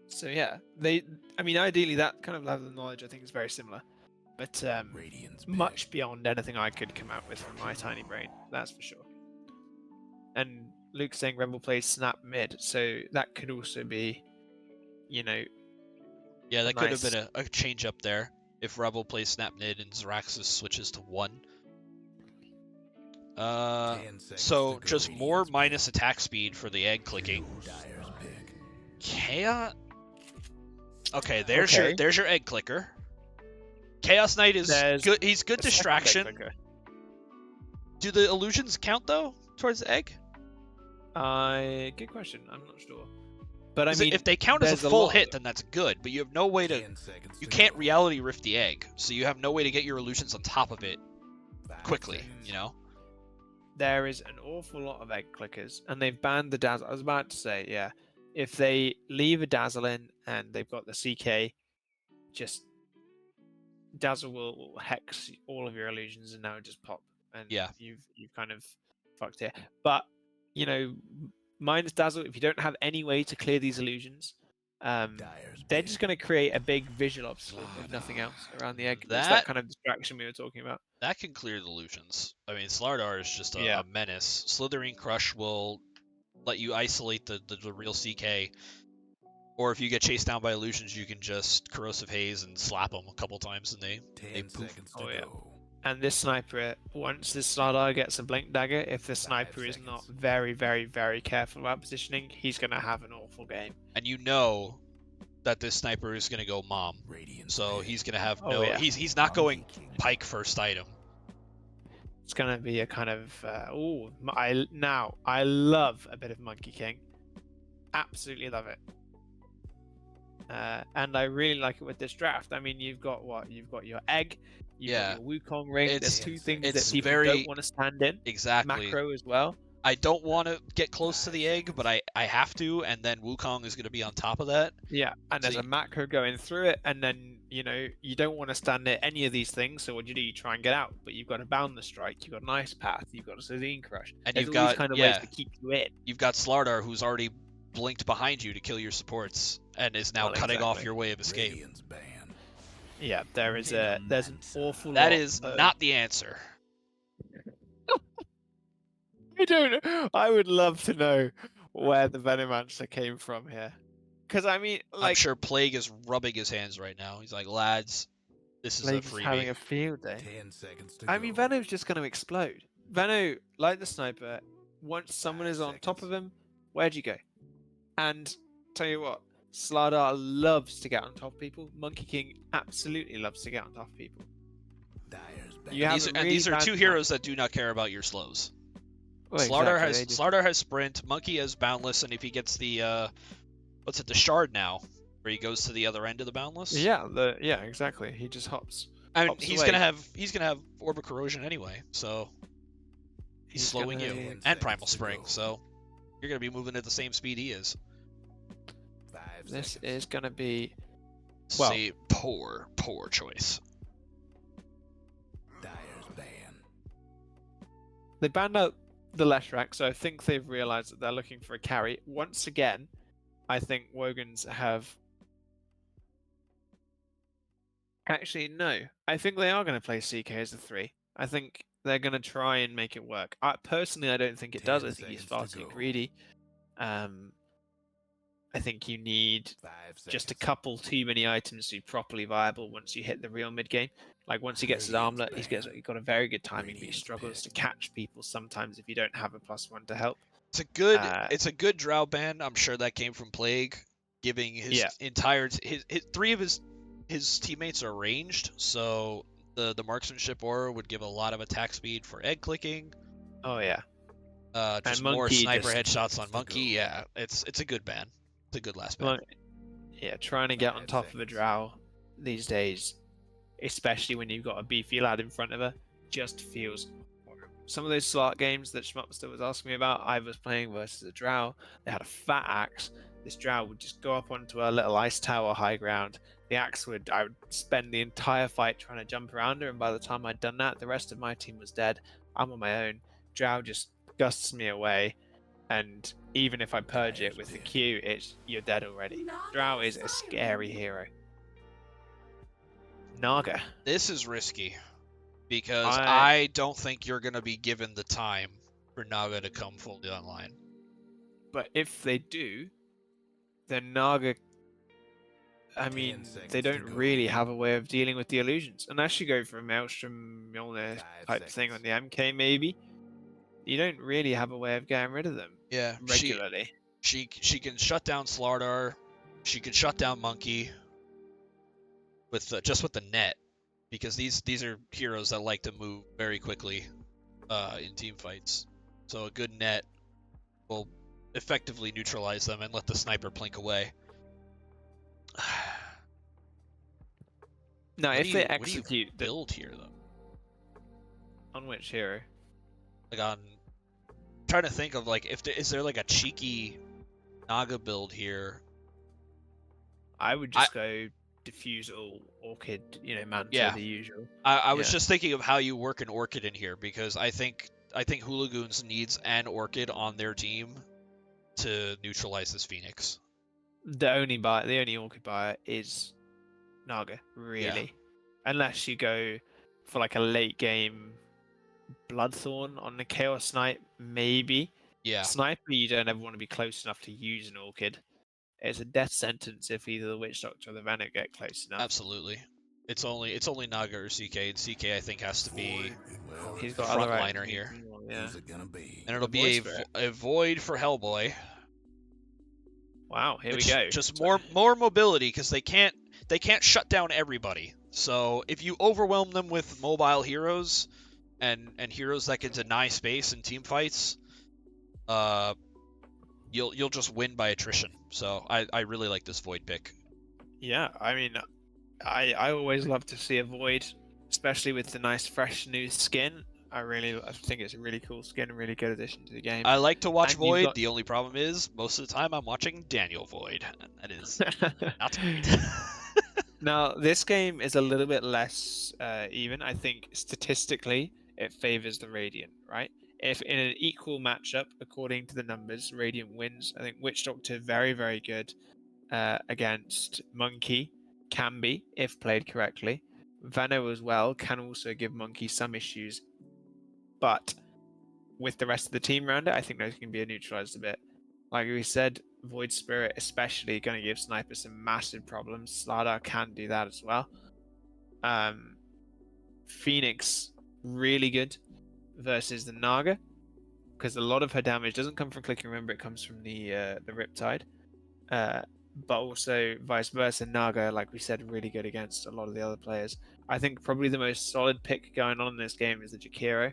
[SPEAKER 2] So yeah, ideally that kind of level of knowledge I think is very similar, but
[SPEAKER 4] Radiant's
[SPEAKER 2] much beyond anything I could come out with from my tiny brain. That's for sure. And Luke's saying Rebel plays snap mid, so that could also be, you know,
[SPEAKER 1] Yeah, that could have
[SPEAKER 2] nice.
[SPEAKER 1] been a change up there if Rebel plays Snap Mid and Zeraxsas switches to 1.
[SPEAKER 4] 10 seconds
[SPEAKER 1] So
[SPEAKER 4] to go.
[SPEAKER 1] just more
[SPEAKER 4] Radiant's
[SPEAKER 1] minus attack speed for the egg clicking.
[SPEAKER 4] Dyer's pick.
[SPEAKER 1] Chaos. Okay,
[SPEAKER 2] Okay.
[SPEAKER 1] there's your egg clicker. Chaos Knight is
[SPEAKER 2] There's
[SPEAKER 1] good. He's good
[SPEAKER 2] a second
[SPEAKER 1] distraction.
[SPEAKER 2] egg clicker.
[SPEAKER 1] Do the illusions count though towards the egg?
[SPEAKER 2] Good question. I'm not sure, but I
[SPEAKER 1] 'Cause
[SPEAKER 2] mean,
[SPEAKER 1] if they count as
[SPEAKER 2] there's
[SPEAKER 1] a
[SPEAKER 2] a
[SPEAKER 1] full
[SPEAKER 2] lot
[SPEAKER 1] hit,
[SPEAKER 2] of-
[SPEAKER 1] then that's good. But you have no way to.
[SPEAKER 4] 10 seconds
[SPEAKER 1] You
[SPEAKER 4] to
[SPEAKER 1] can't
[SPEAKER 4] go.
[SPEAKER 1] reality rift the egg, so you have no way to get your illusions on top of it
[SPEAKER 4] 5
[SPEAKER 1] quickly.
[SPEAKER 4] seconds.
[SPEAKER 1] You know.
[SPEAKER 2] there is an awful lot of egg clickers, and they've banned the dazzle. I was about to say, yeah, if they leave a dazzle in and they've got the CK, just dazzle will hex all of your illusions and now just pop, and
[SPEAKER 1] Yeah.
[SPEAKER 2] you've kind of fucked it. But you know, minus dazzle, if you don't have any way to clear these illusions,
[SPEAKER 4] Dyer's
[SPEAKER 2] they're
[SPEAKER 4] pick.
[SPEAKER 2] just going to create a big visual obstacle if nothing else around the egg. It's that
[SPEAKER 1] That-
[SPEAKER 2] kind of distraction we were talking about.
[SPEAKER 1] That can clear the illusions. I mean, Slardar is just
[SPEAKER 2] Yeah.
[SPEAKER 1] a menace. Slithering Crush will let you isolate the real CK. Or if you get chased down by illusions, you can just Corrosive Haze and slap them a couple times and they
[SPEAKER 4] 10
[SPEAKER 1] poof.
[SPEAKER 4] seconds to
[SPEAKER 2] Oh, yeah.
[SPEAKER 4] go.
[SPEAKER 2] And this sniper, once this Slardar gets a blink dagger, if the sniper is not very, very, very careful about positioning, he's going to have an awful game.
[SPEAKER 1] And you know that this sniper is going to go mom.
[SPEAKER 4] Radiant's
[SPEAKER 1] So
[SPEAKER 4] pick.
[SPEAKER 1] he's going to have
[SPEAKER 2] Oh,
[SPEAKER 1] no...
[SPEAKER 2] yeah.
[SPEAKER 1] He's not going pike first item.
[SPEAKER 2] It's going to be a kind of... I love a bit of Monkey King. Absolutely love it. And I really like it with this draft. I mean, you've got what? You've got your egg, you've
[SPEAKER 1] Yeah.
[SPEAKER 2] got your Wukong ring. There's
[SPEAKER 1] It's-
[SPEAKER 2] two things
[SPEAKER 1] it's
[SPEAKER 2] that people
[SPEAKER 1] very-
[SPEAKER 2] don't want to stand in.
[SPEAKER 1] Exactly.
[SPEAKER 2] Macro as well.
[SPEAKER 1] I don't want to get close to the egg, but I have to, and then Wukong is going to be on top of that.
[SPEAKER 2] Yeah, and there's
[SPEAKER 1] So
[SPEAKER 2] a macro going through it, and then you don't want to stand near any of these things. So what do? You try and get out, but you've got a Boundless Strike, you've got an Ice Path, you've got a Sardine Crush,
[SPEAKER 1] And
[SPEAKER 2] there's
[SPEAKER 1] you've
[SPEAKER 2] all these
[SPEAKER 1] got-
[SPEAKER 2] kind of
[SPEAKER 1] yeah.
[SPEAKER 2] ways to keep you in.
[SPEAKER 1] You've got Slardar, who's already blinked behind you to kill your supports, and is now
[SPEAKER 2] Well,
[SPEAKER 1] cutting off
[SPEAKER 2] exactly.
[SPEAKER 1] your way of escape.
[SPEAKER 4] Radiant's banned.
[SPEAKER 2] Yeah, there's an awful lot.
[SPEAKER 1] That is
[SPEAKER 2] of-
[SPEAKER 1] not the answer.
[SPEAKER 2] I don't know. I would love to know where the Venomancer came from here, because I mean,
[SPEAKER 1] I'm
[SPEAKER 2] like,
[SPEAKER 1] sure Plague is rubbing his hands right now. He's like, lads, this is a
[SPEAKER 2] Blake's
[SPEAKER 1] freebie.
[SPEAKER 2] having a field day.
[SPEAKER 4] 10 seconds to
[SPEAKER 2] I
[SPEAKER 4] go.
[SPEAKER 2] mean, Venom's just going to explode. Venom, like the sniper, once someone is on top of him, where'd you go? And tell you what, Slardar loves to get on top of people. Monkey King absolutely loves to get on top of people.
[SPEAKER 4] Dyer's banned.
[SPEAKER 2] You have
[SPEAKER 1] These,
[SPEAKER 2] a
[SPEAKER 1] and
[SPEAKER 2] really
[SPEAKER 1] these are
[SPEAKER 2] bad
[SPEAKER 1] two
[SPEAKER 2] map.
[SPEAKER 1] heroes that do not care about your slows.
[SPEAKER 2] Well,
[SPEAKER 1] Slardar
[SPEAKER 2] exactly,
[SPEAKER 1] has
[SPEAKER 2] they just-
[SPEAKER 1] Slardar has sprint, Monkey has boundless, and if he gets the the shard now, where he goes to the other end of the boundless.
[SPEAKER 2] Yeah, exactly. He just hops.
[SPEAKER 1] I mean,
[SPEAKER 2] hops
[SPEAKER 1] he's
[SPEAKER 2] away.
[SPEAKER 1] gonna have Orb of Corrosion anyway, so he's
[SPEAKER 2] He's
[SPEAKER 1] slowing
[SPEAKER 2] gonna-
[SPEAKER 1] you,
[SPEAKER 4] 10
[SPEAKER 1] and
[SPEAKER 4] seconds
[SPEAKER 1] Primal
[SPEAKER 4] to
[SPEAKER 1] Spring,
[SPEAKER 4] go.
[SPEAKER 1] so you're gonna be moving at the same speed he is.
[SPEAKER 4] 5
[SPEAKER 2] This
[SPEAKER 4] seconds.
[SPEAKER 2] is going to be. Well-
[SPEAKER 1] See, poor choice.
[SPEAKER 4] Dyer's banned.
[SPEAKER 2] They banned out the Leshrac, so I think they've realized that they're looking for a carry. Once again, I think Wogans have. Actually, no. I think they are going to play CK as a 3. I think they're going to try and make it work. Personally, I don't think it does. I
[SPEAKER 4] 10
[SPEAKER 2] think he's
[SPEAKER 4] seconds
[SPEAKER 2] far
[SPEAKER 4] to
[SPEAKER 2] too
[SPEAKER 4] go.
[SPEAKER 2] greedy. I think you need
[SPEAKER 4] 5
[SPEAKER 2] just a
[SPEAKER 4] seconds.
[SPEAKER 2] couple too many items to be properly viable once you hit the real mid game. Like once he gets his
[SPEAKER 4] Radiant's
[SPEAKER 2] armlet, he's got a very good timing, but he
[SPEAKER 4] Radiant's
[SPEAKER 2] struggles to
[SPEAKER 4] pissed.
[SPEAKER 2] catch people sometimes if you don't have a +1 to help.
[SPEAKER 1] It's a good drow ban. I'm sure that came from Plague, giving his
[SPEAKER 2] Yeah.
[SPEAKER 1] entire his 3 of his teammates are ranged, so the marksmanship aura would give a lot of attack speed for egg clicking.
[SPEAKER 2] Oh yeah.
[SPEAKER 1] Just
[SPEAKER 2] And
[SPEAKER 1] more
[SPEAKER 2] Monkey
[SPEAKER 1] sniper
[SPEAKER 2] just-
[SPEAKER 1] headshots on
[SPEAKER 4] to
[SPEAKER 1] Monkey.
[SPEAKER 4] go.
[SPEAKER 1] Yeah, it's a good ban. It's a good last ban.
[SPEAKER 2] Well, yeah, trying to get on
[SPEAKER 4] 5
[SPEAKER 2] top of a
[SPEAKER 4] seconds.
[SPEAKER 2] drow these days, especially when you've got a beefy lad in front of her, just feels horrible. Some of those slot games that Schmupster was asking me about, I was playing versus a drow. They had a fat axe. This drow would just go up onto a little ice tower high ground. I would spend the entire fight trying to jump around her, and by the time I'd done that, the rest of my team was dead. I'm on my own. Drow just gusts me away, and even if I purge it with the Q, you're dead already. Drow is a scary hero. Naga.
[SPEAKER 1] This is risky because
[SPEAKER 2] I-
[SPEAKER 1] I don't think you're going to be given the time for Naga to come fully online.
[SPEAKER 2] But if they do, then Naga, I mean,
[SPEAKER 4] 10 seconds
[SPEAKER 2] they
[SPEAKER 4] to
[SPEAKER 2] don't
[SPEAKER 4] go.
[SPEAKER 2] really have a way of dealing with the illusions. Unless you go for a Maelstrom Mjolnir
[SPEAKER 4] 5
[SPEAKER 2] type thing on
[SPEAKER 4] seconds.
[SPEAKER 2] the MK, maybe. You don't really have a way of getting rid of them
[SPEAKER 1] Yeah,
[SPEAKER 2] regularly.
[SPEAKER 1] she can shut down Slardar. She can shut down Monkey with just with the net, because these are heroes that like to move very quickly in team fights. So a good net will effectively neutralize them and let the sniper plink away.
[SPEAKER 2] Now,
[SPEAKER 1] What
[SPEAKER 2] if
[SPEAKER 1] do
[SPEAKER 2] they
[SPEAKER 1] you
[SPEAKER 2] execute the,
[SPEAKER 1] build here though?
[SPEAKER 2] on which hero?
[SPEAKER 1] Like on trying to think of like is there like a cheeky Naga build here?
[SPEAKER 2] I would just go diffuse all Orchid, Manta,
[SPEAKER 1] Yeah.
[SPEAKER 2] the usual.
[SPEAKER 1] I was
[SPEAKER 2] Yeah.
[SPEAKER 1] just thinking of how you work an Orchid in here, because I think Hooligoons needs an Orchid on their team to neutralize this Phoenix.
[SPEAKER 2] The only Orchid buyer is Naga, really. Unless you go for like a late game Bloodthorn on the Chaos Snipe, maybe.
[SPEAKER 1] Yeah,
[SPEAKER 2] Sniper, you don't ever want to be close enough to use an Orchid. It's a death sentence if either the Witch Doctor or the Venom get close enough.
[SPEAKER 1] absolutely. It's only Naga or CK, and CK I think has to be
[SPEAKER 2] He's
[SPEAKER 1] the
[SPEAKER 2] got other
[SPEAKER 1] frontliner
[SPEAKER 2] items
[SPEAKER 1] here.
[SPEAKER 2] as well, yeah.
[SPEAKER 4] Who's it gonna be?
[SPEAKER 1] And it'll
[SPEAKER 2] The
[SPEAKER 1] be
[SPEAKER 2] Void Spirit.
[SPEAKER 1] a void for Hellboy.
[SPEAKER 2] Wow, here
[SPEAKER 1] which
[SPEAKER 2] we go.
[SPEAKER 1] Just more mobility, because they can't shut down everybody. So if you overwhelm them with mobile heroes and heroes that can deny space in team fights, you'll just win by attrition. So I really like this Void pick.
[SPEAKER 2] Yeah, I mean, I always love to see a Void, especially with the nice, fresh, new skin. I think it's a really cool skin, a really good addition to the game.
[SPEAKER 1] I like to watch
[SPEAKER 2] And you've
[SPEAKER 1] Void.
[SPEAKER 2] got-
[SPEAKER 1] The only problem is most of the time I'm watching Daniel Void, and that is not great.
[SPEAKER 2] Now, this game is a little bit less even. I think statistically, it favors the Radiant, right? If in an equal matchup, according to the numbers, Radiant wins. I think Witch Doctor, very, very good against Monkey, can be, if played correctly. Vano as well can also give Monkey some issues, but with the rest of the team around it, I think those can be neutralized a bit. Like we said, Void Spirit especially going to give Sniper some massive problems. Slardar can do that as well. Phoenix, really good versus the Naga, because a lot of her damage doesn't come from clicking. Remember, it comes from the Riptide. But also vice versa. Naga, like we said, really good against a lot of the other players. I think probably the most solid pick going on in this game is the Jakiro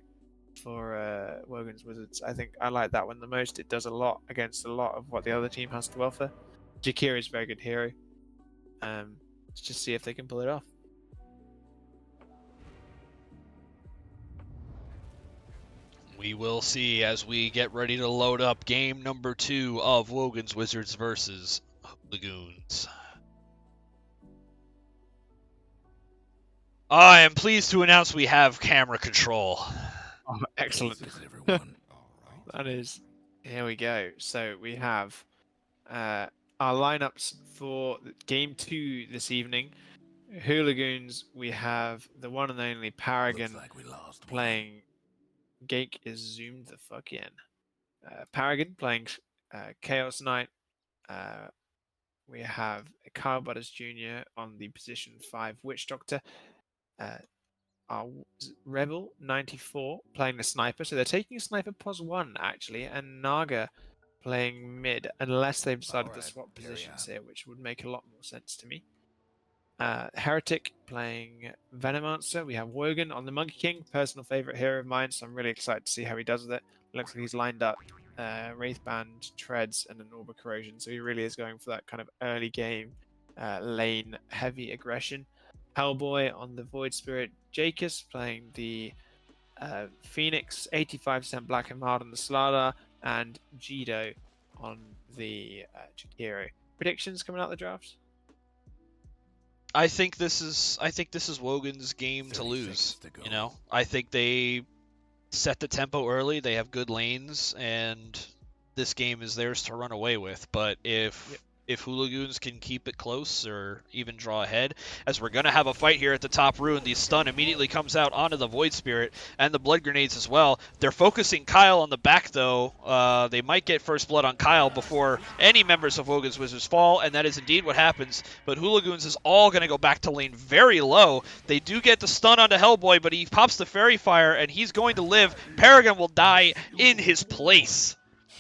[SPEAKER 2] for Wogan's Wizards. I think I like that one the most. It does a lot against a lot of what the other team has to offer. Jakiro is a very good hero. Let's just see if they can pull it off.
[SPEAKER 1] We will see as we get ready to load up game number 2 of Wogan's Wizards versus Hooligoons. I am pleased to announce we have camera control.
[SPEAKER 2] Oh, excellent.
[SPEAKER 4] Jesus, everyone. All right.
[SPEAKER 2] That is. Here we go. So we have our lineups for game 2 this evening. Hooligoons, we have the one and only Paragon
[SPEAKER 4] Looks like we lost one.
[SPEAKER 2] playing. Gake is zoomed the fuck in. Paragon playing Chaos Knight. We have KyleButtersJr on the position 5 Witch Doctor. Our Rebel 94 playing the Sniper. So they're taking Sniper +1 actually, and Naga playing mid, unless they've decided to
[SPEAKER 4] Alright,
[SPEAKER 2] swap
[SPEAKER 4] carry
[SPEAKER 2] positions
[SPEAKER 4] on.
[SPEAKER 2] here, which would make a lot more sense to me. Heretic playing Venomancer. We have Wogan on the Monkey King, personal favorite hero of mine, so I'm really excited to see how he does with it. Looks like he's lined up Wraithband, Treads, and an Orb of Corrosion, so he really is going for that kind of early game lane heavy aggression. Hellboy on the Void Spirit. Gakeus playing the Phoenix 85% black and mild on the Slardar, and Jido on the Jakiro. Predictions coming out of the draft?
[SPEAKER 1] I think this is Wogan's game to
[SPEAKER 4] 30
[SPEAKER 1] lose.
[SPEAKER 4] seconds to go.
[SPEAKER 1] You know, I think they set the tempo early. They have good lanes, and this game is theirs to run away with. But if Hooligoons can keep it close or even draw ahead, as we're going to have a fight here at the top rune, the stun immediately comes out onto the Void Spirit and the Blood Grenades as well. They're focusing Kyle on the back, though. They might get first blood on Kyle before any members of Wogan's Wizards fall, and that is indeed what happens. But Hooligoons is all going to go back to lane very low. They do get the stun onto Hellboy, but he pops the Fairy Fire, and he's going to live. Paragon will die in his place,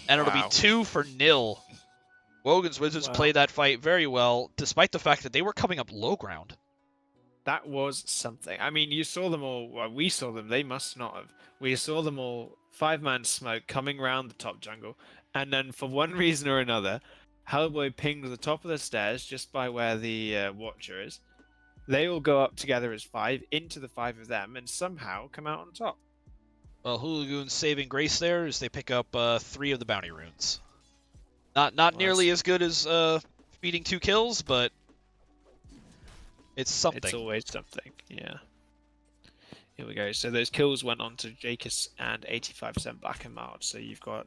[SPEAKER 1] and it'll be 2-0. Wogan's Wizards played that fight very well, despite the fact that they were coming up low ground.
[SPEAKER 2] That was something. I mean, you saw them all. Well, we saw them. They must not have. We saw them all, 5-man smoke coming round the top jungle. And then, for one reason or another, Hellboy pings the top of the stairs just by where the Watcher is. They all go up together as 5, into the 5 of them, and somehow come out on top.
[SPEAKER 1] Well, Hooligoons saving grace there as they pick up 3 of the bounty runes. Not nearly as good as beating 2 kills, but it's something.
[SPEAKER 2] It's always something, yeah. Here we go. So those kills went on to Gakeus and 85% black and mild. So you've got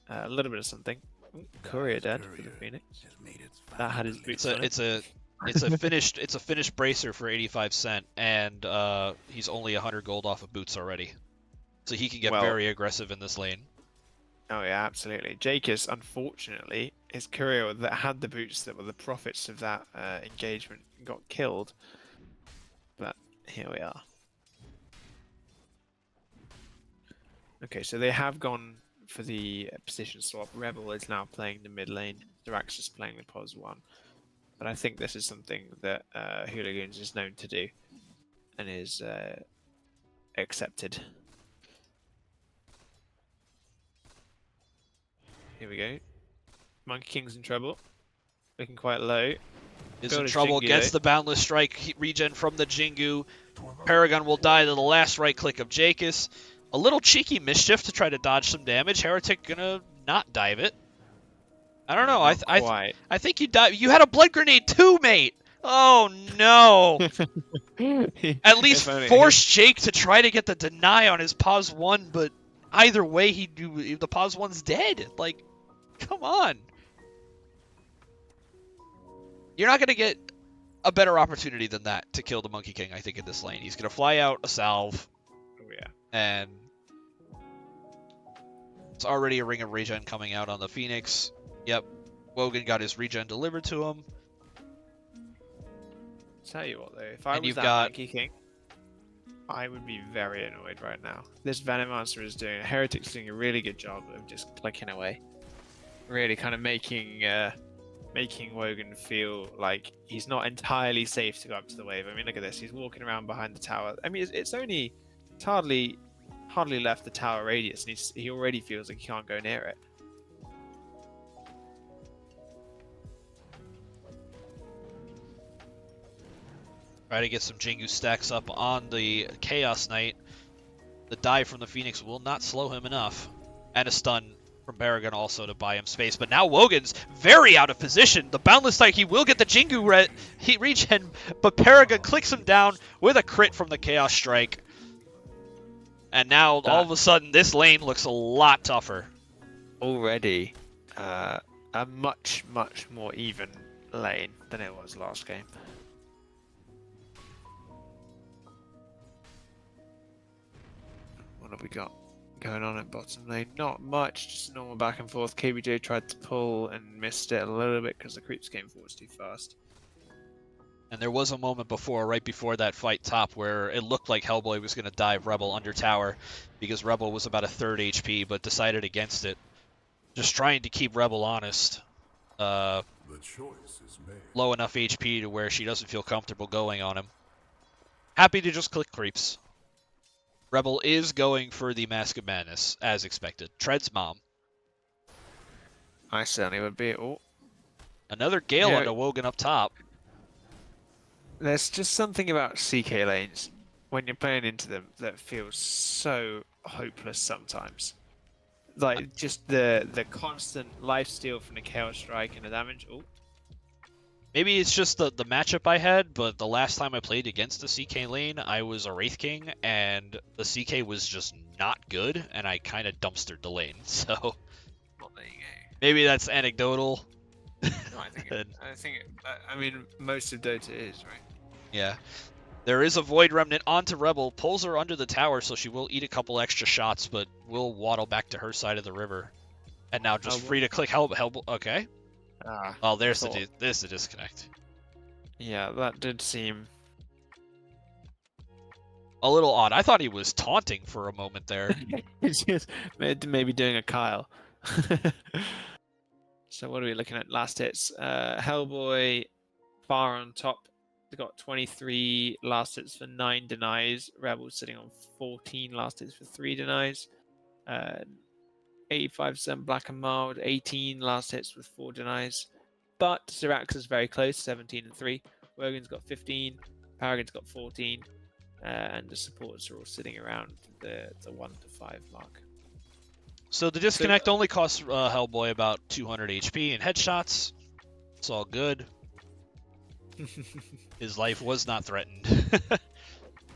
[SPEAKER 2] a little bit of something. Courier dead for the Phoenix. That had his boots on it.
[SPEAKER 1] It's a finished bracer for 85 cent, and he's only 100 gold off of boots already, so he can get very aggressive in this lane.
[SPEAKER 2] Oh yeah, absolutely. Gakeus, unfortunately, his courier that had the boots that were the profits of that engagement got killed. But here we are. Okay, so they have gone for the position swap. Rebel is now playing the mid lane. Zeraxsas playing the pos 1. But I think this is something that Hooligoons is known to do and is accepted. Here we go. Monkey King's in trouble. Looking quite low.
[SPEAKER 1] Is in trouble, gets the Boundless Strike regen from the Jingu. Paragon will die to the last right click of Gakeus. A little cheeky mischief to try to dodge some damage. Heretic gonna not dive it. I don't know. I think you dive. You had a blood grenade too, mate. Oh no! At least force Jake to try to get the deny on his pos 1, but either way, the pos 1's dead. Like, come on. You're not gonna get a better opportunity than that to kill the Monkey King, I think, in this lane. He's gonna fly out a salve.
[SPEAKER 2] Oh yeah.
[SPEAKER 1] And it's already a ring of regen coming out on the Phoenix. Yep. Wogan got his regen delivered to him.
[SPEAKER 2] Tell you what though, if I was that Monkey King, I would be very annoyed right now. This Venom Monster is doing, Heretic's doing a really good job of just clicking away. Really kind of making Wogan feel like he's not entirely safe to go up to the wave. I mean, look at this. He's walking around behind the tower. I mean, it's hardly left the tower radius, and he already feels like he can't go near it.
[SPEAKER 1] Try to get some Jingu stacks up on the Chaos Knight. The dive from the Phoenix will not slow him enough. And a stun from Paragon also to buy him space. But now Wogan's very out of position. The Boundless Strike, he will get the Jingu regen, but Paragon clicks him down with a crit from the Chaos Strike. And now, all of a sudden, this lane looks a lot tougher.
[SPEAKER 2] Already a much, much more even lane than it was last game. What have we got going on at bottom lane? Not much, just normal back and forth. KBJ tried to pull and missed it a little bit because the creeps came forwards too fast.
[SPEAKER 1] And there was a moment before, right before that fight top, where it looked like Hellboy was going to dive Rebel under tower because Rebel was about a 3rd HP, but decided against it. Just trying to keep Rebel honest.
[SPEAKER 4] The choice is made.
[SPEAKER 1] Low enough HP to where she doesn't feel comfortable going on him. Happy to just click creeps. Rebel is going for the Mask of Madness, as expected. Tread's mom.
[SPEAKER 2] I certainly would be. Oh.
[SPEAKER 1] Another Gale onto Wogan up top.
[SPEAKER 2] There's just something about CK lanes. when you're playing into them that feels so hopeless sometimes. Like just the constant lifesteal from the Chaos Strike and the damage. Oh,
[SPEAKER 1] Maybe it's just the matchup I had, but the last time I played against the CK lane, I was a Wraith King, and the CK was just not good, and I kind of dumpstered the lane. So
[SPEAKER 2] well, there you go.
[SPEAKER 1] maybe that's anecdotal.
[SPEAKER 2] No, I mean, most of Dota is, right?
[SPEAKER 1] Yeah. There is a Void Remnant onto Rebel, pulls her under the tower, so she will eat a couple extra shots, but will waddle back to her side of the river. And now just free to click help. Okay. Oh, there's the disconnect.
[SPEAKER 2] Yeah, that did seem
[SPEAKER 1] A little odd. I thought he was taunting for a moment there.
[SPEAKER 2] just maybe doing a Kyle. So what are we looking at? Last hits. Hellboy far on top. They got 23 last hits for 9 denies. Rebel sitting on 14 last hits for 3 denies. 85% black and mild. 18 last hits with 4 denies. But Zeraxsas is very close, 17 and 3. Wogan's got 15. Paragon's got 14. And the supporters are all sitting around the 1 to 5 mark.
[SPEAKER 1] So the disconnect only costs Hellboy about 200 HP and headshots. It's all good. His life was not threatened.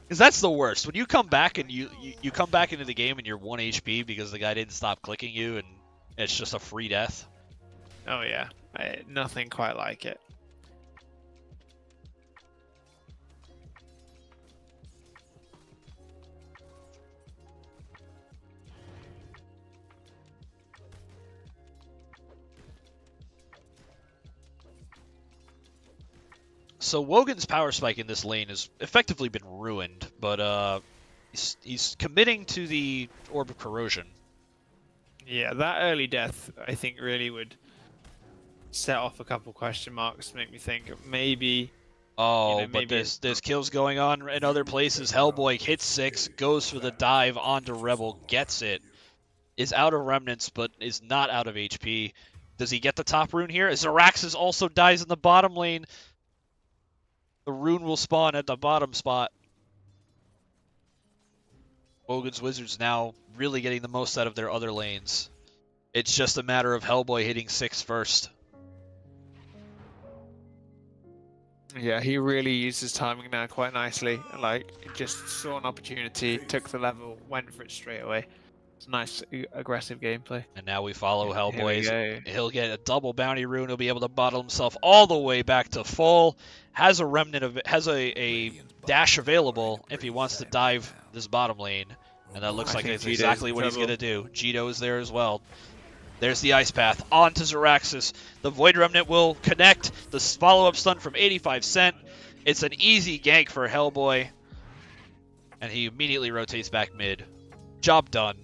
[SPEAKER 1] Because that's the worst. When you come back and you come back into the game and you're 1 HP because the guy didn't stop clicking you and it's just a free death.
[SPEAKER 2] Oh yeah, nothing quite like it.
[SPEAKER 1] So Wogan's power spike in this lane has effectively been ruined, but he's committing to the Orb of Corrosion.
[SPEAKER 2] Yeah, that early death I think really would set off a couple question marks, make me think maybe.
[SPEAKER 1] Oh, but there's kills going on in other places. Hellboy hits 6, goes for the dive onto Rebel, gets it, is out of remnants, but is not out of HP. Does he get the top rune here? Zeraxsas also dies in the bottom lane. The rune will spawn at the bottom spot. Wogan's Wizards now really getting the most out of their other lanes. It's just a matter of Hellboy hitting 6 first.
[SPEAKER 2] Yeah, he really used his timing now quite nicely. Like, just saw an opportunity, took the level, went for it straight away. It's nice, aggressive gameplay.
[SPEAKER 1] And now we follow Hellboy.
[SPEAKER 2] Here we go.
[SPEAKER 1] He'll get a double bounty rune. He'll be able to bottle himself all the way back to full. Has a remnant of has a dash available if he wants to dive this bottom lane. And that looks like it's exactly what he's going to do. Jito is there as well. There's the Ice Path. On to Zeraxsas. The Void Remnant will connect. The follow-up stun from 85 Cent. It's an easy gank for Hellboy. And he immediately rotates back mid. Job done.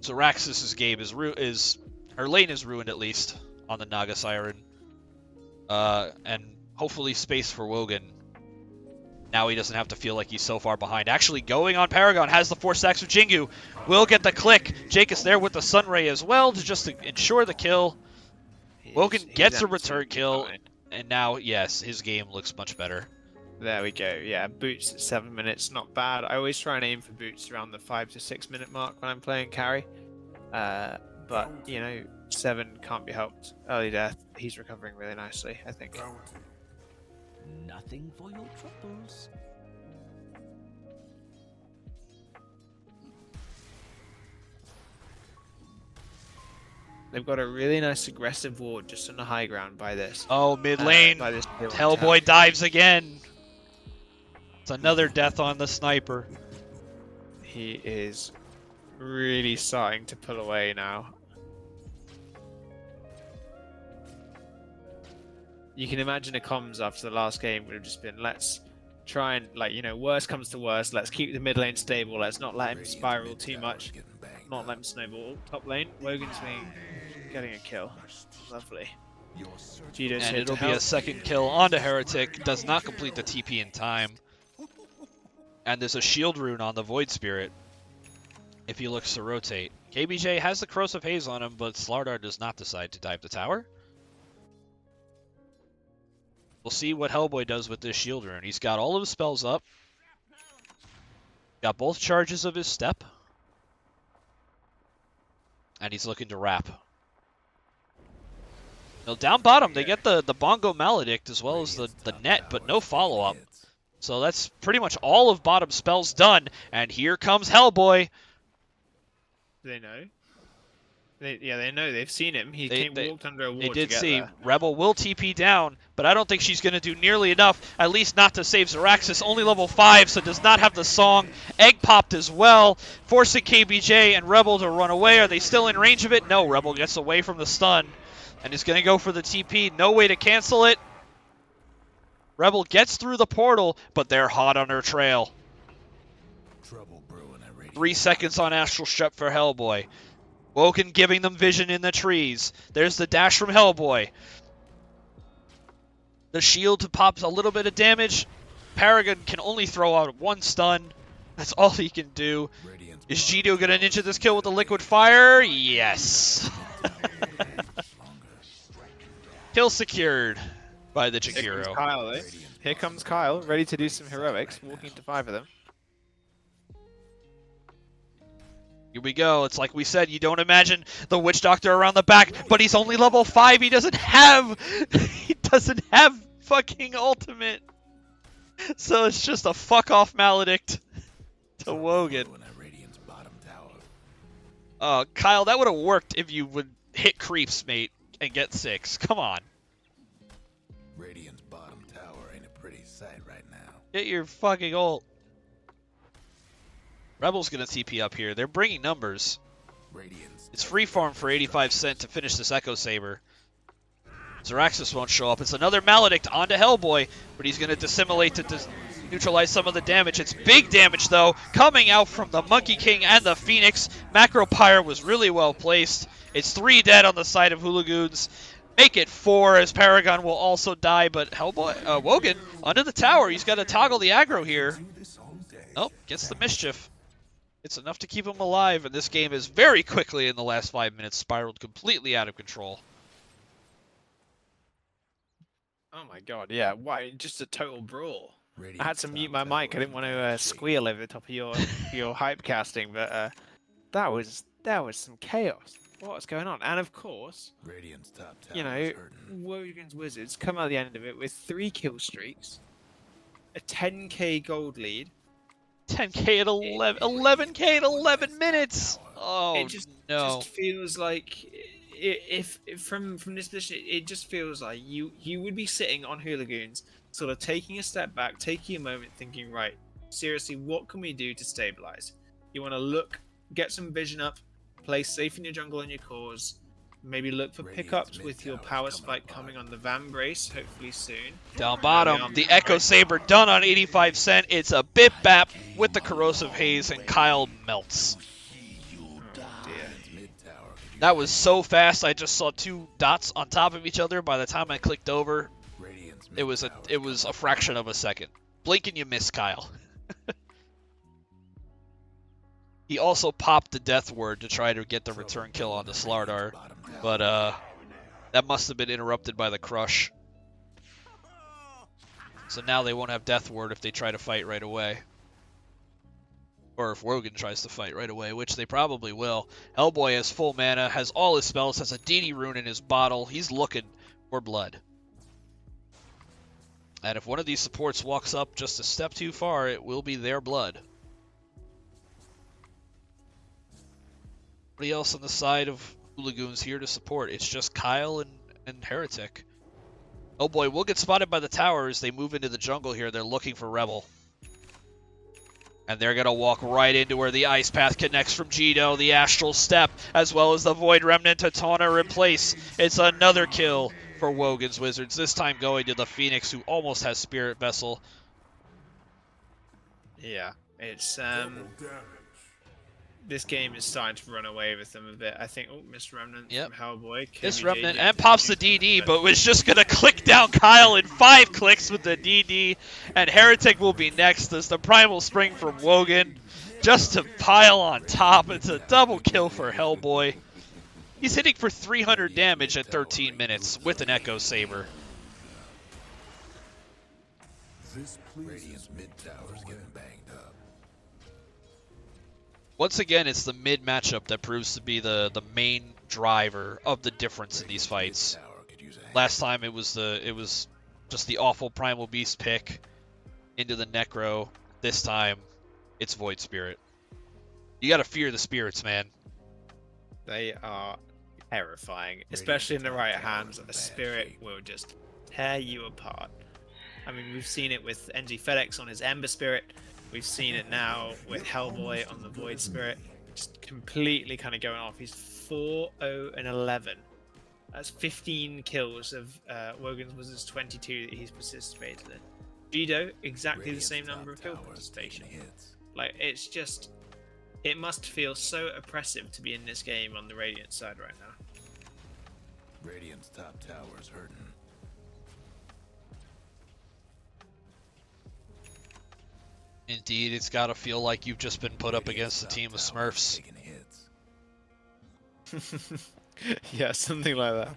[SPEAKER 1] Zeraxsas' game is her lane is ruined at least on the Naga Siren. And hopefully space for Wogan. Now he doesn't have to feel like he's so far behind. Actually going on Paragon, has the 4 stacks of Jingu. Will get the click. Gakeus there with the Sunray as well to ensure the kill. Wogan gets a return kill. And now, yes, his game looks much better.
[SPEAKER 2] There we go. Yeah, boots at 7 minutes, not bad. I always try and aim for boots around the 5 to 6 minute mark when I'm playing carry. But, you know, 7 can't be helped. Early death, he's recovering really nicely, I think.
[SPEAKER 6] Nothing for your troubles.
[SPEAKER 2] They've got a really nice aggressive ward just on the high ground by this.
[SPEAKER 1] Oh, mid lane.
[SPEAKER 2] By this
[SPEAKER 1] Hellboy dives again. It's another death on the sniper.
[SPEAKER 2] He is really starting to pull away now. You can imagine the comms after the last game would have just been, let's try and, like, you know, worst comes to worst, let's keep the mid lane stable, let's not let him spiral too much, not let him snowball. Top lane, Wogan's getting a kill. Lovely. Jito's
[SPEAKER 1] And
[SPEAKER 2] here
[SPEAKER 1] it'll
[SPEAKER 2] to
[SPEAKER 1] be a
[SPEAKER 2] help.
[SPEAKER 1] second kill onto Heretic. Does not complete the TP in time. And there's a shield rune on the Void Spirit if he looks to rotate. KBJ has the Corrosive Haze on him, but Slardar does not decide to dive the tower. We'll see what Hellboy does with this shield rune. He's got all of his spells up. Got both charges of his step. And he's looking to wrap. Now down bottom, they get the Bongo Maledict as well as the net, but no follow-up. So that's pretty much all of bottom spells done. And here comes Hellboy.
[SPEAKER 2] They know. They know. They've seen him. He walked under a wall.
[SPEAKER 1] They did
[SPEAKER 2] to get
[SPEAKER 1] see
[SPEAKER 2] there.
[SPEAKER 1] Rebel will TP down, but I don't think she's going to do nearly enough, at least not to save Zeraxsas. Only level 5, so does not have the song. Egg popped as well, forcing KBJ and Rebel to run away. Are they still in range of it? No, Rebel gets away from the stun and is going to go for the TP. No way to cancel it. Rebel gets through the portal, but they're hot on her trail. 3 seconds on Astral Strep for Hellboy. Wogan giving them vision in the trees. There's the dash from Hellboy. The shield pops a little bit of damage. Paragon can only throw out 1 stun. That's all he can do. Is Gito going to ninja this kill with the liquid fire? Yes. Kill secured by the
[SPEAKER 2] Here comes
[SPEAKER 1] Jakiro.
[SPEAKER 2] Kyle, eh? Here comes Kyle, ready to do some heroics, walking to 5 of them.
[SPEAKER 1] Here we go. It's like we said, you don't imagine the Witch Doctor around the back, but he's only level 5. He doesn't have fucking ultimate. So it's just a fuck off Maledict to Wogan. Kyle, that would have worked if you would hit creeps, mate, and get 6. Come on.
[SPEAKER 4] Radiant's bottom tower ain't a pretty sight right now.
[SPEAKER 1] Get your fucking ult. Rebel's gonna TP up here. They're bringing numbers. It's free farm for 85 cent to finish this Echo Saber. Zeraxsas won't show up. It's another Maledict onto Hellboy, but he's gonna dissimulate to neutralize some of the damage. It's big damage though, coming out from the Monkey King and the Phoenix. Macro Pyre was really well placed. It's 3 dead on the side of Hooligoons. Make it 4 as Paragon will also die, but Hellboy, Wogan under the tower. He's got to toggle the aggro here. Nope, gets the mischief. It's enough to keep him alive, and this game is very quickly in the last 5 minutes spiraled completely out of control.
[SPEAKER 2] Oh my god, yeah. Why? Just a total brawl. I had to mute my mic. I didn't want to squeal over the top of your hype casting, but that was some chaos. What's going on? And of course, you know, Wogan's Wizards come out the end of it with 3 kill streaks, a 10k gold lead.
[SPEAKER 1] 10k at 11, 11k at 11 minutes. Oh
[SPEAKER 2] It just feels like if from this position, it just feels like you would be sitting on Hooligoons, sort of taking a step back, taking a moment, thinking, right, seriously, what can we do to stabilize? You want to look, get some vision up, play safe in your jungle and your cores. Maybe look for pickups with your power spike coming on the Van Brace, hopefully soon.
[SPEAKER 1] Down bottom, the Echo Saber done on 85 cent. It's a bit bap with the Corrosive Haze, and Kyle melts.
[SPEAKER 2] Oh, dear.
[SPEAKER 1] That was so fast, I just saw 2 dots on top of each other. By the time I clicked over, it was a fraction of a second. Blink and you miss, Kyle. He also popped the Death Word to try to get the return kill on the Slardar, but that must have been interrupted by the Crush. So now they won't have Death Word if they try to fight right away. Or if Wogan tries to fight right away, which they probably will. Hellboy has full mana, has all his spells, has a DD rune in his bottle. He's looking for blood. And if one of these supports walks up just a step too far, it will be their blood. Anybody else on the side of Hooligoons here to support? It's just Kyle and Heretic. Oh boy, we'll get spotted by the tower as they move into the jungle here. They're looking for Rebel. And they're going to walk right into where the Ice Path connects from Gito, the Astral Step, as well as the Void Remnant to taunt her in place. It's another kill for Wogan's Wizards, this time going to the Phoenix, who almost has Spirit Vessel.
[SPEAKER 2] Yeah, it's this game is starting to run away with them a bit. I think, Miss Remnant from Hellboy.
[SPEAKER 1] Miss Remnant and pops the DD, but was just going to click down Kyle in 5 clicks with the DD. And Heretic will be next as the Primal Spring from Wogan. Just to pile on top. It's a double kill for Hellboy. He's hitting for 300 damage at 13 minutes with an Echo Saber.
[SPEAKER 4] Radiant's mid tower's getting banged up.
[SPEAKER 1] Once again, it's the mid matchup that proves to be the main driver of the difference in these fights. Last time it was just the awful Primal Beast pick into the Necro. This time, it's Void Spirit. You gotta fear the spirits, man.
[SPEAKER 2] They are terrifying, especially in the right hands. A spirit will just tear you apart. I mean, we've seen it with NG FedEx on his Ember Spirit. We've seen it now with Hellboy on the Void Spirit. Just completely kind of going off. He's 4-0-11. That's 15 kills of Wogan's was his 22 that he's participated in. Jido, exactly the same number of kill participation. Like, it's just... It must feel so oppressive to be in this game on the Radiant side right now.
[SPEAKER 4] Radiant's top tower's hurting.
[SPEAKER 1] Indeed, it's gotta feel like you've just been put up against a team of Smurfs.
[SPEAKER 2] Yeah, something like that.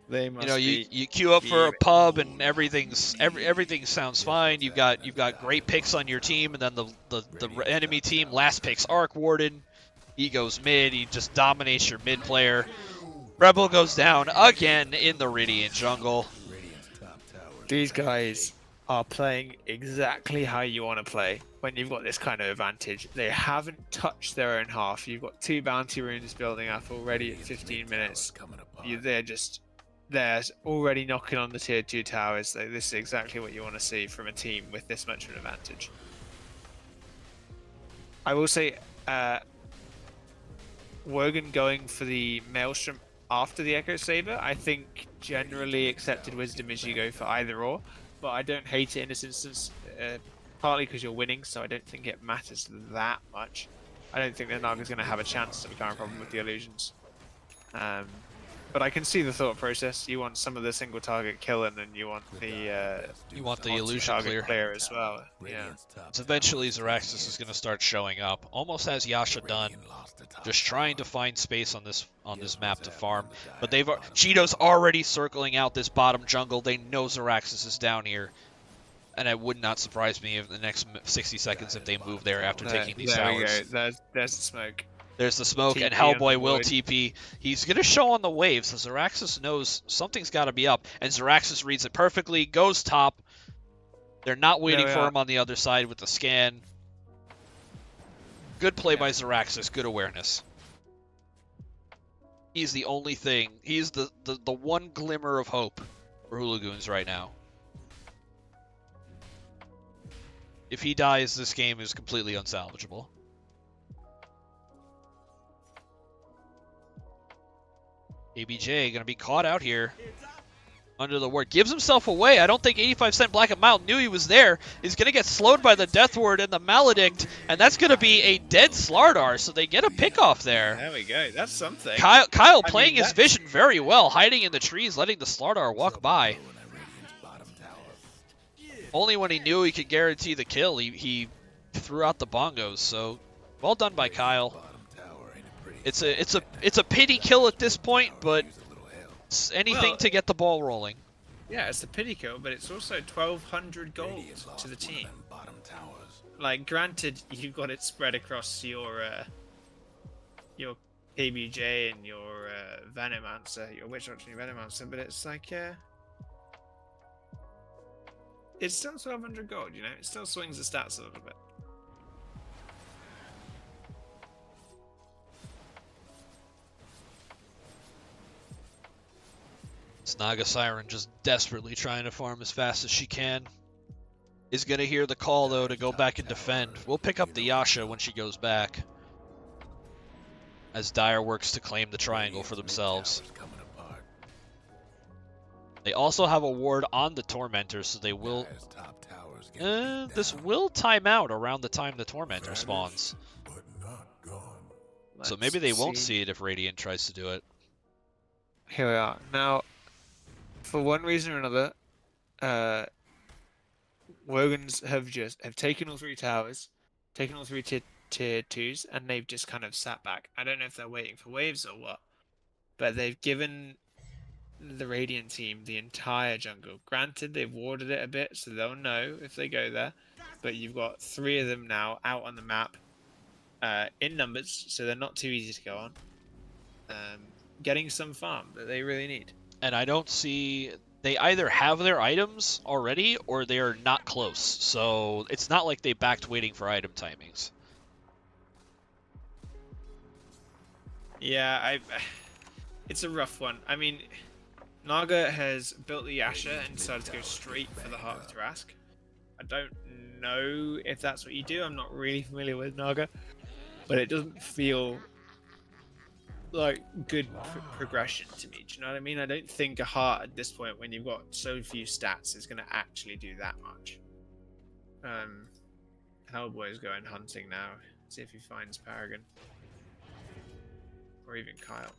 [SPEAKER 2] They must
[SPEAKER 1] you queue up for a pub and everything sounds fine. You've got great picks on your team, and then the enemy team last picks Arc Warden. He goes mid. He just dominates your mid player. Rebel goes down again in the Radiant jungle.
[SPEAKER 2] These guys are playing exactly how you want to play when you've got this kind of advantage. They haven't touched their own half. You've got 2 bounty runes building up already at 15 minutes. They're already knocking on the tier 2 towers. So this is exactly what you want to see from a team with this much of an advantage. I will say, Wogan going for the Maelstrom after the Echo Saber, I think generally accepted wisdom is you go for either or, but I don't hate it in this instance, partly because you're winning, so I don't think it matters that much. I don't think the Naga's going to have a chance to the current problem with the illusions. But I can see the thought process. You want some of the single target kill, and then you want the
[SPEAKER 1] illusion
[SPEAKER 2] clear as well. Yeah.
[SPEAKER 1] So eventually Zeraxsas is going to start showing up, almost as Yasha done, just trying to find space on this map to farm. But Cheeto's already circling out this bottom jungle. They know Zeraxsas is down here, and it would not surprise me if the next 60 seconds if they move there after taking these towers.
[SPEAKER 2] There's the smoke.
[SPEAKER 1] There's the smoke,
[SPEAKER 2] TP
[SPEAKER 1] and Hellboy will
[SPEAKER 2] void.
[SPEAKER 1] TP. He's going to show on the wave, so Zeraxsas knows something's got to be up. And Zeraxsas reads it perfectly, goes top. They're not waiting for him on the other side with the scan. Good play by Zeraxsas, good awareness. He's the only thing. He's the one glimmer of hope for Hooligoons right now. If he dies, this game is completely unsalvageable. ABJ gonna be caught out here under the ward. Gives himself away. I don't think 85% Black and Mild knew he was there. He's gonna get slowed by the Death Ward and the Maledict, and that's gonna be a dead Slardar, so they get a pick off there.
[SPEAKER 2] There we go. That's something.
[SPEAKER 1] Kyle playing his vision very well, hiding in the trees, letting the Slardar walk by. Only when he knew he could guarantee the kill, he threw out the bongos, so well done by Kyle. It's a pity kill at this point, but it's anything to get the ball rolling.
[SPEAKER 2] Yeah, it's a pity kill, but it's also 1,200 gold to the team. Like, granted, you've got it spread across your KBJ and your Venomancer, your Witch Watcher and your Venomancer, but it's like, it's still 1,200 gold, you know? It still swings the stats a little bit.
[SPEAKER 1] Naga Siren just desperately trying to farm as fast as she can. Is going to hear the call, though, to go back and defend. We'll pick up the Yasha when she goes back, as Dire works to claim the triangle for themselves. They also have a ward on the Tormentor, so they will... this will time out around the time the Tormentor spawns. So maybe they won't see it if Radiant tries to do it.
[SPEAKER 2] Here we are. Now, for one reason or another, Wogans have taken all 3 towers, taken all 3 tier 2s, and they've just kind of sat back. I don't know if they're waiting for waves or what, but they've given the Radiant team the entire jungle. Granted, they've warded it a bit, so they'll know if they go there, but you've got 3 of them now out on the map. in numbers, so they're not too easy to go on. Getting some farm that they really need.
[SPEAKER 1] And I don't see... They either have their items already, or they are not close. So it's not like they backed waiting for item timings.
[SPEAKER 2] Yeah, it's a rough one. I mean, Naga has built the Yasha and decided to go straight for the Heart of Tarask. I don't know if that's what you do. I'm not really familiar with Naga, but it doesn't feel like good progression to me. Do you know what I mean? I don't think a heart at this point, when you've got so few stats, is going to actually do that much. Hellboy's going hunting now. See if he finds Paragon. Or even Kyle.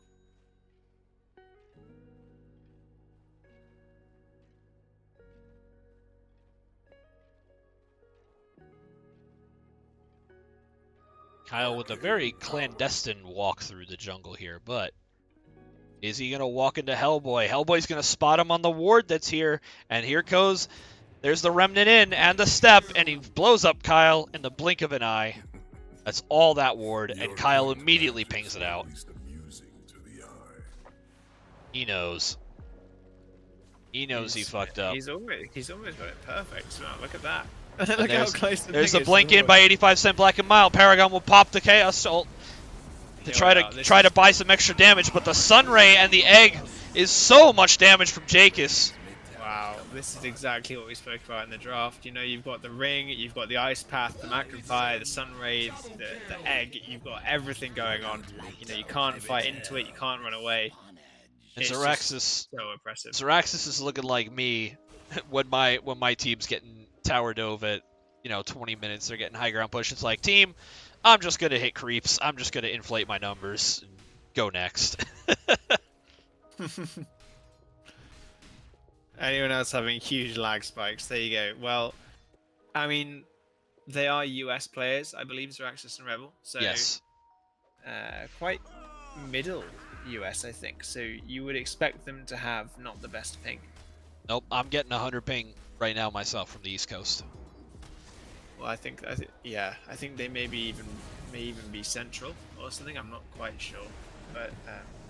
[SPEAKER 1] Kyle with a very clandestine walk through the jungle here, but is he going to walk into Hellboy? Hellboy's going to spot him on the ward that's here, and here goes, there's the Remnant in and the step, and he blows up Kyle in the blink of an eye. That's all that ward, and Kyle immediately pings it out. He knows. He knows he fucked up.
[SPEAKER 2] He's almost got it perfect. So look at that. Look how close the
[SPEAKER 1] there's
[SPEAKER 2] thing
[SPEAKER 1] the
[SPEAKER 2] is
[SPEAKER 1] blink in by 85% Black and Mild. Paragon will pop the Chaos ult to try to buy some extra damage, but the Sunray and the Egg is so much damage from Gakeus.
[SPEAKER 2] Wow, this is exactly what we spoke about in the draft. You know, you've got the Ring, you've got the Ice Path, the Magnifier, the Sunray, the Egg. You've got everything going on. You know, you can't fight into it, you can't run away.
[SPEAKER 1] And
[SPEAKER 2] It's
[SPEAKER 1] Zeraxsas,
[SPEAKER 2] so impressive.
[SPEAKER 1] Zeraxsas is looking like me when my team's getting tower dove at 20 minutes. They're getting high ground push. It's like, team, I'm just gonna hit creeps. I'm just gonna inflate my numbers and go next.
[SPEAKER 2] Anyone else having huge lag spikes? There you go. Well, I mean, they are US players, I believe, Zeraxsas and Rebel. So
[SPEAKER 1] Yes.
[SPEAKER 2] quite middle US, I think. So you would expect them to have not the best ping.
[SPEAKER 1] Nope, I'm getting 100 ping right now myself from the East Coast.
[SPEAKER 2] Well, I think they may even be central or something. I'm not quite sure, but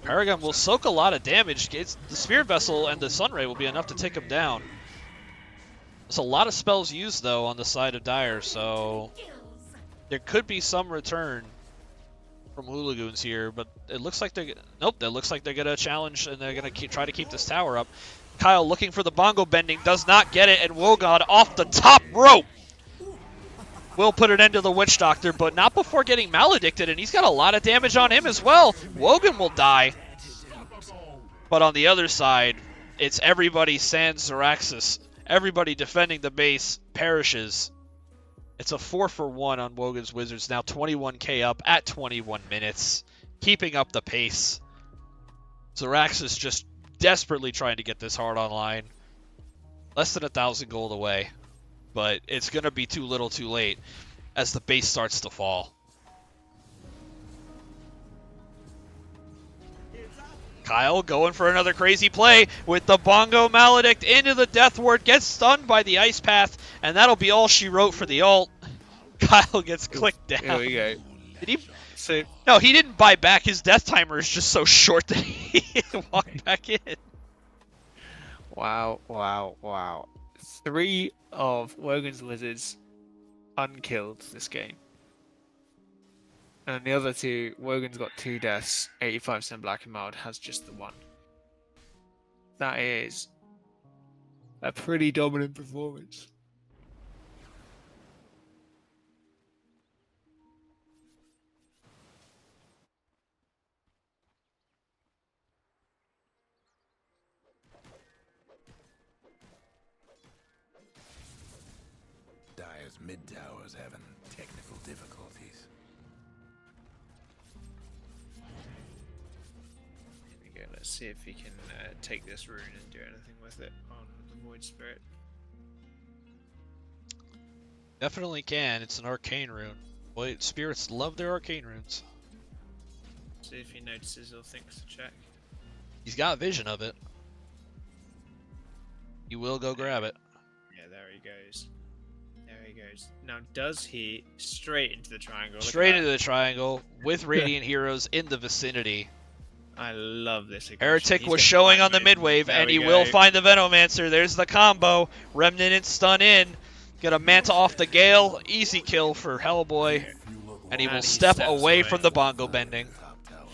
[SPEAKER 1] Paragon will soak a lot of damage. The Spear Vessel and the Sunray will be enough to take him down. There's a lot of spells used though on the side of Dire, so there could be some return from Hooligoons here, but it looks like they're gonna challenge and they're gonna try to keep this tower up. Kyle looking for the bongo bending, does not get it, and Wogan off the top rope will put an end to the Witch Doctor, but not before getting maledicted, and he's got a lot of damage on him as well. Wogan will die. But on the other side, it's everybody sans Zeraxsas. Everybody defending the base perishes. It's a 4-for-1 on Wogan's Wizards, now 21k up at 21 minutes, keeping up the pace. Zeraxsas just desperately trying to get this hard online. Less than 1,000 gold away. But it's going to be too little too late as the base starts to fall. Kyle going for another crazy play with the Bongo Maledict into the Death Ward, gets stunned by the Ice Path, and that'll be all she wrote for the ult. Kyle gets clicked down.
[SPEAKER 2] Here we go.
[SPEAKER 1] Did he?
[SPEAKER 2] So
[SPEAKER 1] No, he didn't buy back. His death timer is just so short that he walked back in.
[SPEAKER 2] Wow. 3 of Wogan's Wizards unkilled this game. And the other 2, Wogan's got 2 deaths, 85% Black and Mild has just the 1. That is a pretty dominant performance.
[SPEAKER 4] Dire's mid tower's having technical difficulties.
[SPEAKER 2] Here we go. Let's see if we can take this rune and do anything with it on the Void Spirit.
[SPEAKER 1] Definitely can. It's an arcane rune. Boy, spirits love their arcane runes.
[SPEAKER 2] See if he notices or thinks to check.
[SPEAKER 1] He's got vision of it. He will go grab it.
[SPEAKER 2] Yeah, there he goes. There he goes. Now, does he straight into the triangle? Look at
[SPEAKER 1] Straight
[SPEAKER 2] that.
[SPEAKER 1] into the triangle with Radiant heroes in the vicinity.
[SPEAKER 2] I love this. aggression.
[SPEAKER 1] Heretic
[SPEAKER 2] He's
[SPEAKER 1] was
[SPEAKER 2] gonna
[SPEAKER 1] showing
[SPEAKER 2] find
[SPEAKER 1] on the
[SPEAKER 2] it.
[SPEAKER 1] mid-wave,
[SPEAKER 2] There
[SPEAKER 1] and
[SPEAKER 2] we
[SPEAKER 1] he
[SPEAKER 2] go.
[SPEAKER 1] will find the Venomancer. There's the combo. Remnant and stun in. Get a Manta off the Gale. Easy kill for Hellboy. And he will
[SPEAKER 2] And he
[SPEAKER 1] step
[SPEAKER 2] steps
[SPEAKER 1] away
[SPEAKER 2] away.
[SPEAKER 1] from the bongo bending.
[SPEAKER 4] Top tower.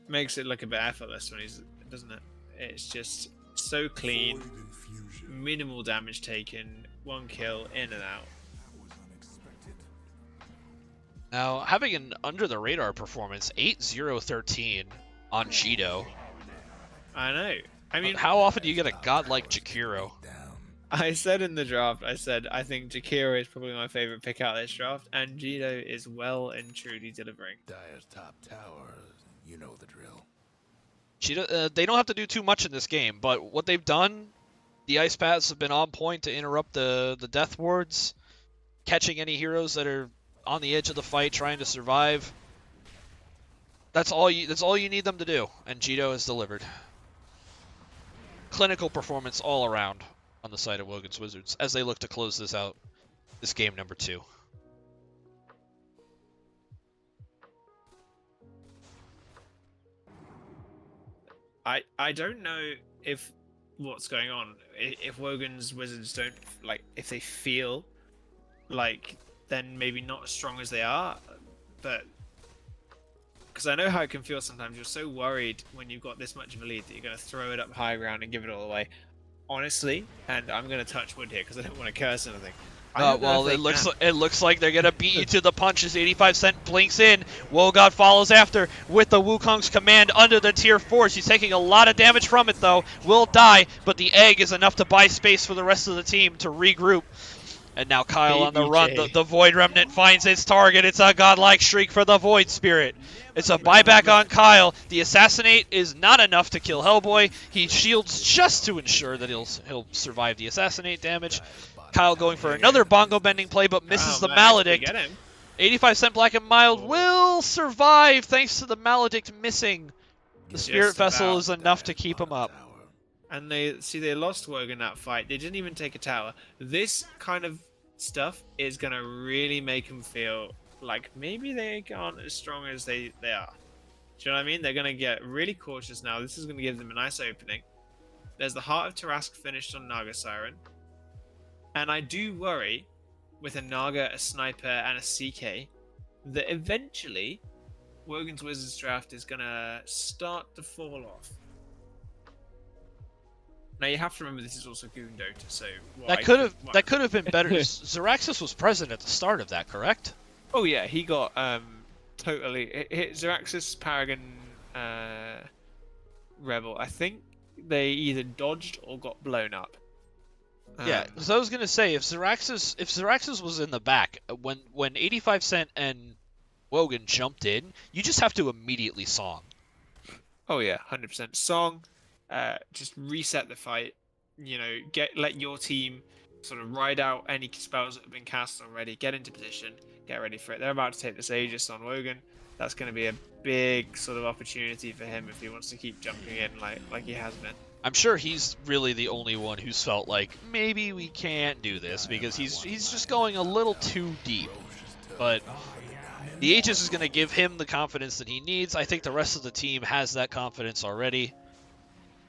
[SPEAKER 2] Makes it look a bit effortless when he's, doesn't it? It's just so clean, minimal damage taken, 1 kill, in and out.
[SPEAKER 1] Now, having an under-the-radar performance, 8-0-13 on Cheeto.
[SPEAKER 2] I know. I mean,
[SPEAKER 1] How often do you get a godlike Jakiro?
[SPEAKER 4] Down.
[SPEAKER 2] I said in the draft, I said I think Jakiro is probably my favorite pick out of this draft, and Gito is well and truly delivering.
[SPEAKER 4] Dire's top tower. You know the drill.
[SPEAKER 1] They don't have to do too much in this game, but what they've done, the ice paths have been on point to interrupt the death wards, catching any heroes that are on the edge of the fight trying to survive. That's all you need them to do, and Gito has delivered. Clinical performance all around on the side of Wogan's Wizards as they look to close this out, this game number 2.
[SPEAKER 2] I don't know if what's going on, if Wogan's Wizards don't, like, if they feel like then maybe not as strong as they are, but because I know how it can feel sometimes. You're so worried when you've got this much of a lead that you're going to throw it up high ground and give it all away. Honestly, and I'm going to touch wood here because I don't want to curse anything. I don't know
[SPEAKER 1] Well,
[SPEAKER 2] if
[SPEAKER 1] it
[SPEAKER 2] they
[SPEAKER 1] looks like they're gonna beat you to the punch as 85 Cent blinks in. Wogan follows after with the Wukong's command under the tier 4. She's taking a lot of damage from it though. Will die, but the egg is enough to buy space for the rest of the team to regroup. And now Kyle on the run. The Void Remnant finds its target. It's a godlike shriek for the Void Spirit. It's a buyback on Kyle. The Assassinate is not enough to kill Hellboy. He shields just to ensure that he'll survive the Assassinate damage. Kyle going for another bongo bending play, but misses the Maledict.
[SPEAKER 2] Get him.
[SPEAKER 1] 85 Cent Black and Mild will survive thanks to the Maledict missing. The Spirit
[SPEAKER 2] Just
[SPEAKER 1] Vessel
[SPEAKER 2] about.
[SPEAKER 1] is enough to keep him up.
[SPEAKER 2] And they lost Wogan that fight. They didn't even take a tower. This kind of stuff is gonna really make them feel like maybe they aren't as strong as they are. Do you know what I mean? They're gonna get really cautious now. This is gonna give them a nice opening. There's the Heart of Tarask finished on Naga Siren. And I do worry, with a Naga, a Sniper, and a CK, that eventually Wogan's Wizards draft is gonna start to fall off. Now you have to remember this is also Goon Dota, so
[SPEAKER 1] That could have been better. Zeraxsas was present at the start of that, correct?
[SPEAKER 2] Oh yeah, he got totally hit Zeraxsas, Paragon, Rebel. I think they either dodged or got blown up.
[SPEAKER 1] Yeah, so I was gonna say if Zeraxsas was in the back when 85 Cent and Wogan jumped in, you just have to immediately song.
[SPEAKER 2] Oh yeah, 100% song. Just reset the fight. You know, let your team sort of ride out any spells that have been cast already. Get into position. Get ready for it. They're about to take this Aegis on Wogan. That's going to be a big sort of opportunity for him if he wants to keep jumping in like he has been.
[SPEAKER 1] I'm sure he's really the only one who's felt like maybe we can't do this because he's just going a little too deep. But the Aegis is going to give him the confidence that he needs. I think the rest of the team has that confidence already.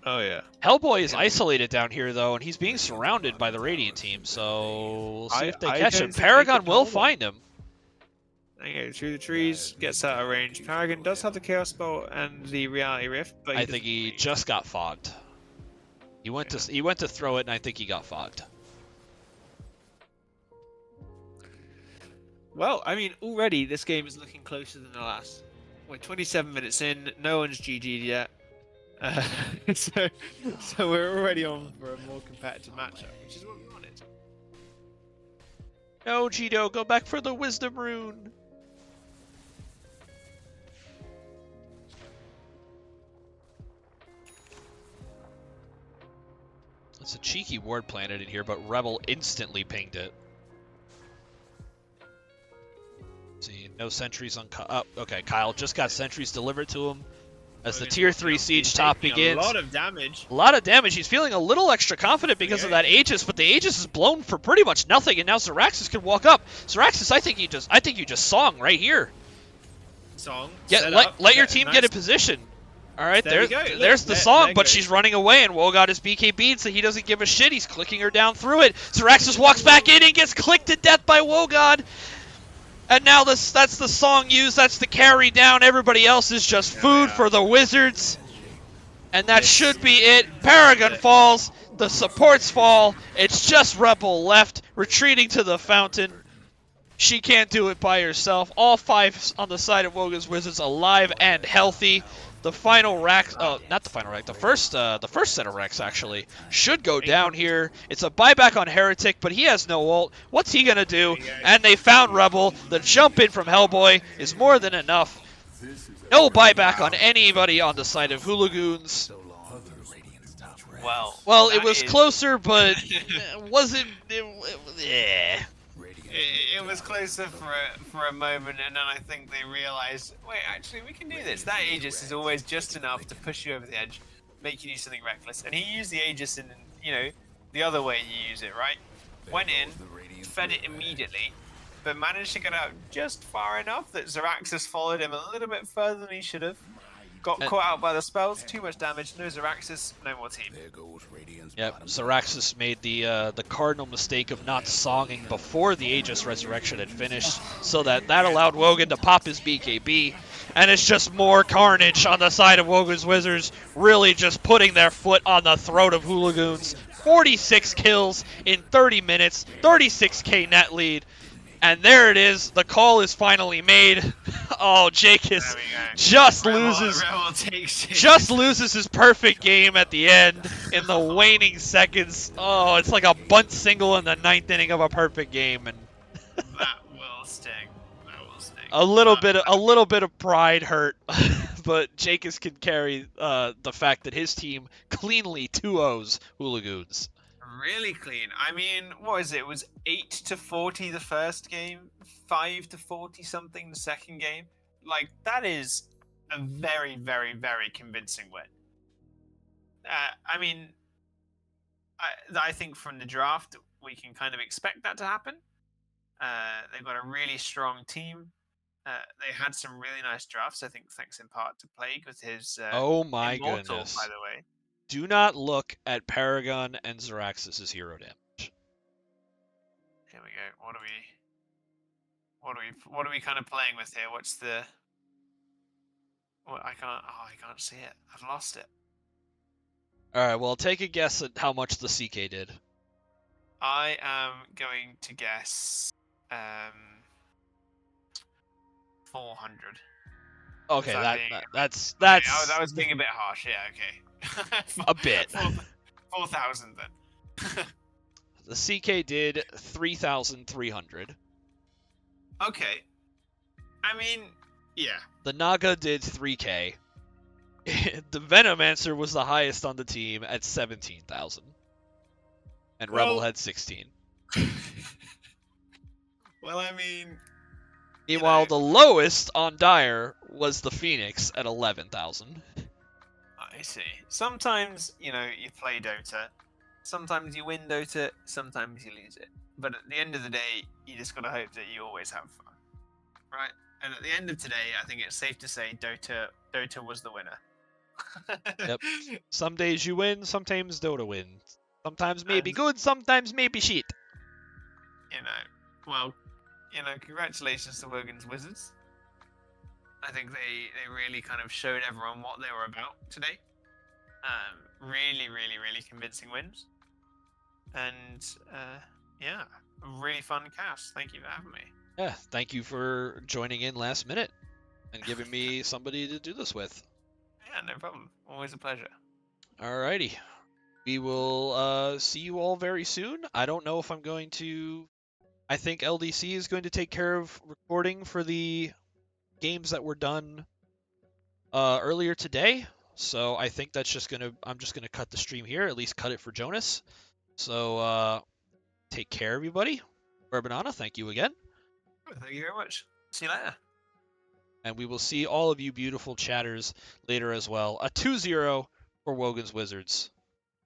[SPEAKER 2] Oh yeah.
[SPEAKER 1] Hellboy is isolated down here though, and he's being surrounded by the Radiant team. So we'll see if they catch him. Paragon will find him.
[SPEAKER 2] There you go, through the trees, gets out of range. Paragon does have the Chaos Bolt and the Reality Rift, but
[SPEAKER 1] I think he just got fogged. He went to throw it, and I think he got fogged.
[SPEAKER 2] Well, I mean, already this game is looking closer than the last. We're 27 minutes in, no one's GG'd yet. So we're already on for a more competitive matchup, which is what we wanted.
[SPEAKER 1] No, Gito, go back for the Wisdom Rune. It's a cheeky ward planted in here, but Rebel instantly pinged it. See, no sentries on Kyle. Oh, okay, Kyle just got sentries delivered to him. As the
[SPEAKER 2] Wogan's
[SPEAKER 1] tier
[SPEAKER 2] walking
[SPEAKER 1] 3
[SPEAKER 2] up,
[SPEAKER 1] siege
[SPEAKER 2] he's
[SPEAKER 1] top
[SPEAKER 2] taking
[SPEAKER 1] begins.
[SPEAKER 2] A lot of damage.
[SPEAKER 1] A lot of damage. He's feeling a little extra confident because of that Aegis, but the Aegis is blown for pretty much nothing, and now Zeraxsas can walk up. Zeraxsas, I think you just song right here.
[SPEAKER 2] Song.
[SPEAKER 1] Get
[SPEAKER 2] Set
[SPEAKER 1] let your
[SPEAKER 2] up,
[SPEAKER 1] team
[SPEAKER 2] nice.
[SPEAKER 1] get in position. All right,
[SPEAKER 2] There we go. Look,
[SPEAKER 1] there's the
[SPEAKER 2] there
[SPEAKER 1] song, but
[SPEAKER 2] goes.
[SPEAKER 1] she's running away, and Wogan is BKB'd, so he doesn't give a shit. He's clicking her down through it. Zeraxsas walks back in and gets clicked to death by Wogan. And now that's the song used, that's the carry down. Everybody else is just food for the Wizards. And that should be it. Paragon falls, the supports fall. It's just Rebel left, retreating to the fountain. She can't do it by herself. All 5 on the side of Wogan's Wizards alive and healthy. The final rack, not the final rack, the first set of racks actually should go down here. It's a buyback on Heretic, but he has no ult. What's he gonna do? And they found Rebel. The jump in from Hellboy is more than enough. No buyback on anybody on the side of Hooligoons. Well, it was closer, but it wasn't. Yeah.
[SPEAKER 2] It was closer for a moment, and then I think they realized, wait, actually, we can do this. That Aegis is always just enough to push you over the edge, make you do something reckless. And he used the Aegis in, the other way you use it, right? Went in, fed it immediately, but managed to get out just far enough that Zeraxsas followed him a little bit further than he should have. Got caught out by the spells, too much damage, no Zeraxsas, no more team.
[SPEAKER 1] Yep, Zeraxsas made the cardinal mistake of not songing before the Aegis Resurrection had finished, so that allowed Wogan to pop his BKB, and it's just more carnage on the side of Wogan's Wizards, really just putting their foot on the throat of Hooligoons. 46 kills in 30 minutes, 36k net lead. And there it is. The call is finally made. Oh, Gakeus just loses his perfect game at the end in the waning seconds. Oh, it's like a bunt single in the 9th inning of a perfect game, and
[SPEAKER 2] that will sting. That will sting.
[SPEAKER 1] a little bit of pride hurt, but Gakeus can carry the fact that his team cleanly 2-0s Hooligoons.
[SPEAKER 2] Really clean. I mean, what is it? It was 8-40 the first game, 5-40 something the second game. Like, that is a very, very, very convincing win. I mean, I think from the draft we can kind of expect that to happen. They've got a really strong team. They had some really nice drafts. I think thanks in part to Plague with his
[SPEAKER 1] oh my
[SPEAKER 2] Immortal,
[SPEAKER 1] goodness!
[SPEAKER 2] by the way.
[SPEAKER 1] Do not look at Paragon and Zeraxsas' hero damage.
[SPEAKER 2] Here we go. What are we kind of playing with here? What's the? What I can't see it. I've lost it.
[SPEAKER 1] All right. Well, take a guess at how much the CK did.
[SPEAKER 2] I am going to guess 400.
[SPEAKER 1] Okay, that's.
[SPEAKER 2] Okay, that was being a bit harsh. Yeah. Okay.
[SPEAKER 1] A bit.
[SPEAKER 2] 4,000 then.
[SPEAKER 1] The CK did 3,300.
[SPEAKER 2] Okay. I mean, yeah.
[SPEAKER 1] The Naga did 3k. The Venomancer was the highest on the team at 17,000. And Rebel had 16.
[SPEAKER 2] Well, I mean...
[SPEAKER 1] Meanwhile, the lowest on Dire was the Phoenix at 11,000.
[SPEAKER 2] I see. Sometimes, you play Dota. Sometimes you win Dota, sometimes you lose it. But at the end of the day, you just gotta hope that you always have fun. Right? And at the end of today, I think it's safe to say Dota was the winner.
[SPEAKER 1] Yep. Some days you win, sometimes Dota wins. Sometimes maybe good, sometimes maybe shit.
[SPEAKER 2] Congratulations to Wogan's Wizards. I think they really kind of showed everyone what they were about today. Really, really, really convincing wins. And, yeah, a really fun cast. Thank you for having me.
[SPEAKER 1] Yeah, thank you for joining in last minute and giving me somebody to do this with.
[SPEAKER 2] Yeah, no problem. Always a pleasure.
[SPEAKER 1] Alrighty. We will see you all very soon. I don't know if I'm going to... I think LDC is going to take care of recording for the games that were done earlier today. So I think that's I'm just gonna cut the stream here, at least cut it for Jonas. So take care, everybody. Urbanana, thank you again.
[SPEAKER 2] Thank you very much. See you later.
[SPEAKER 1] And we will see all of you beautiful chatters later as well. A 2-0 for Wogan's Wizards.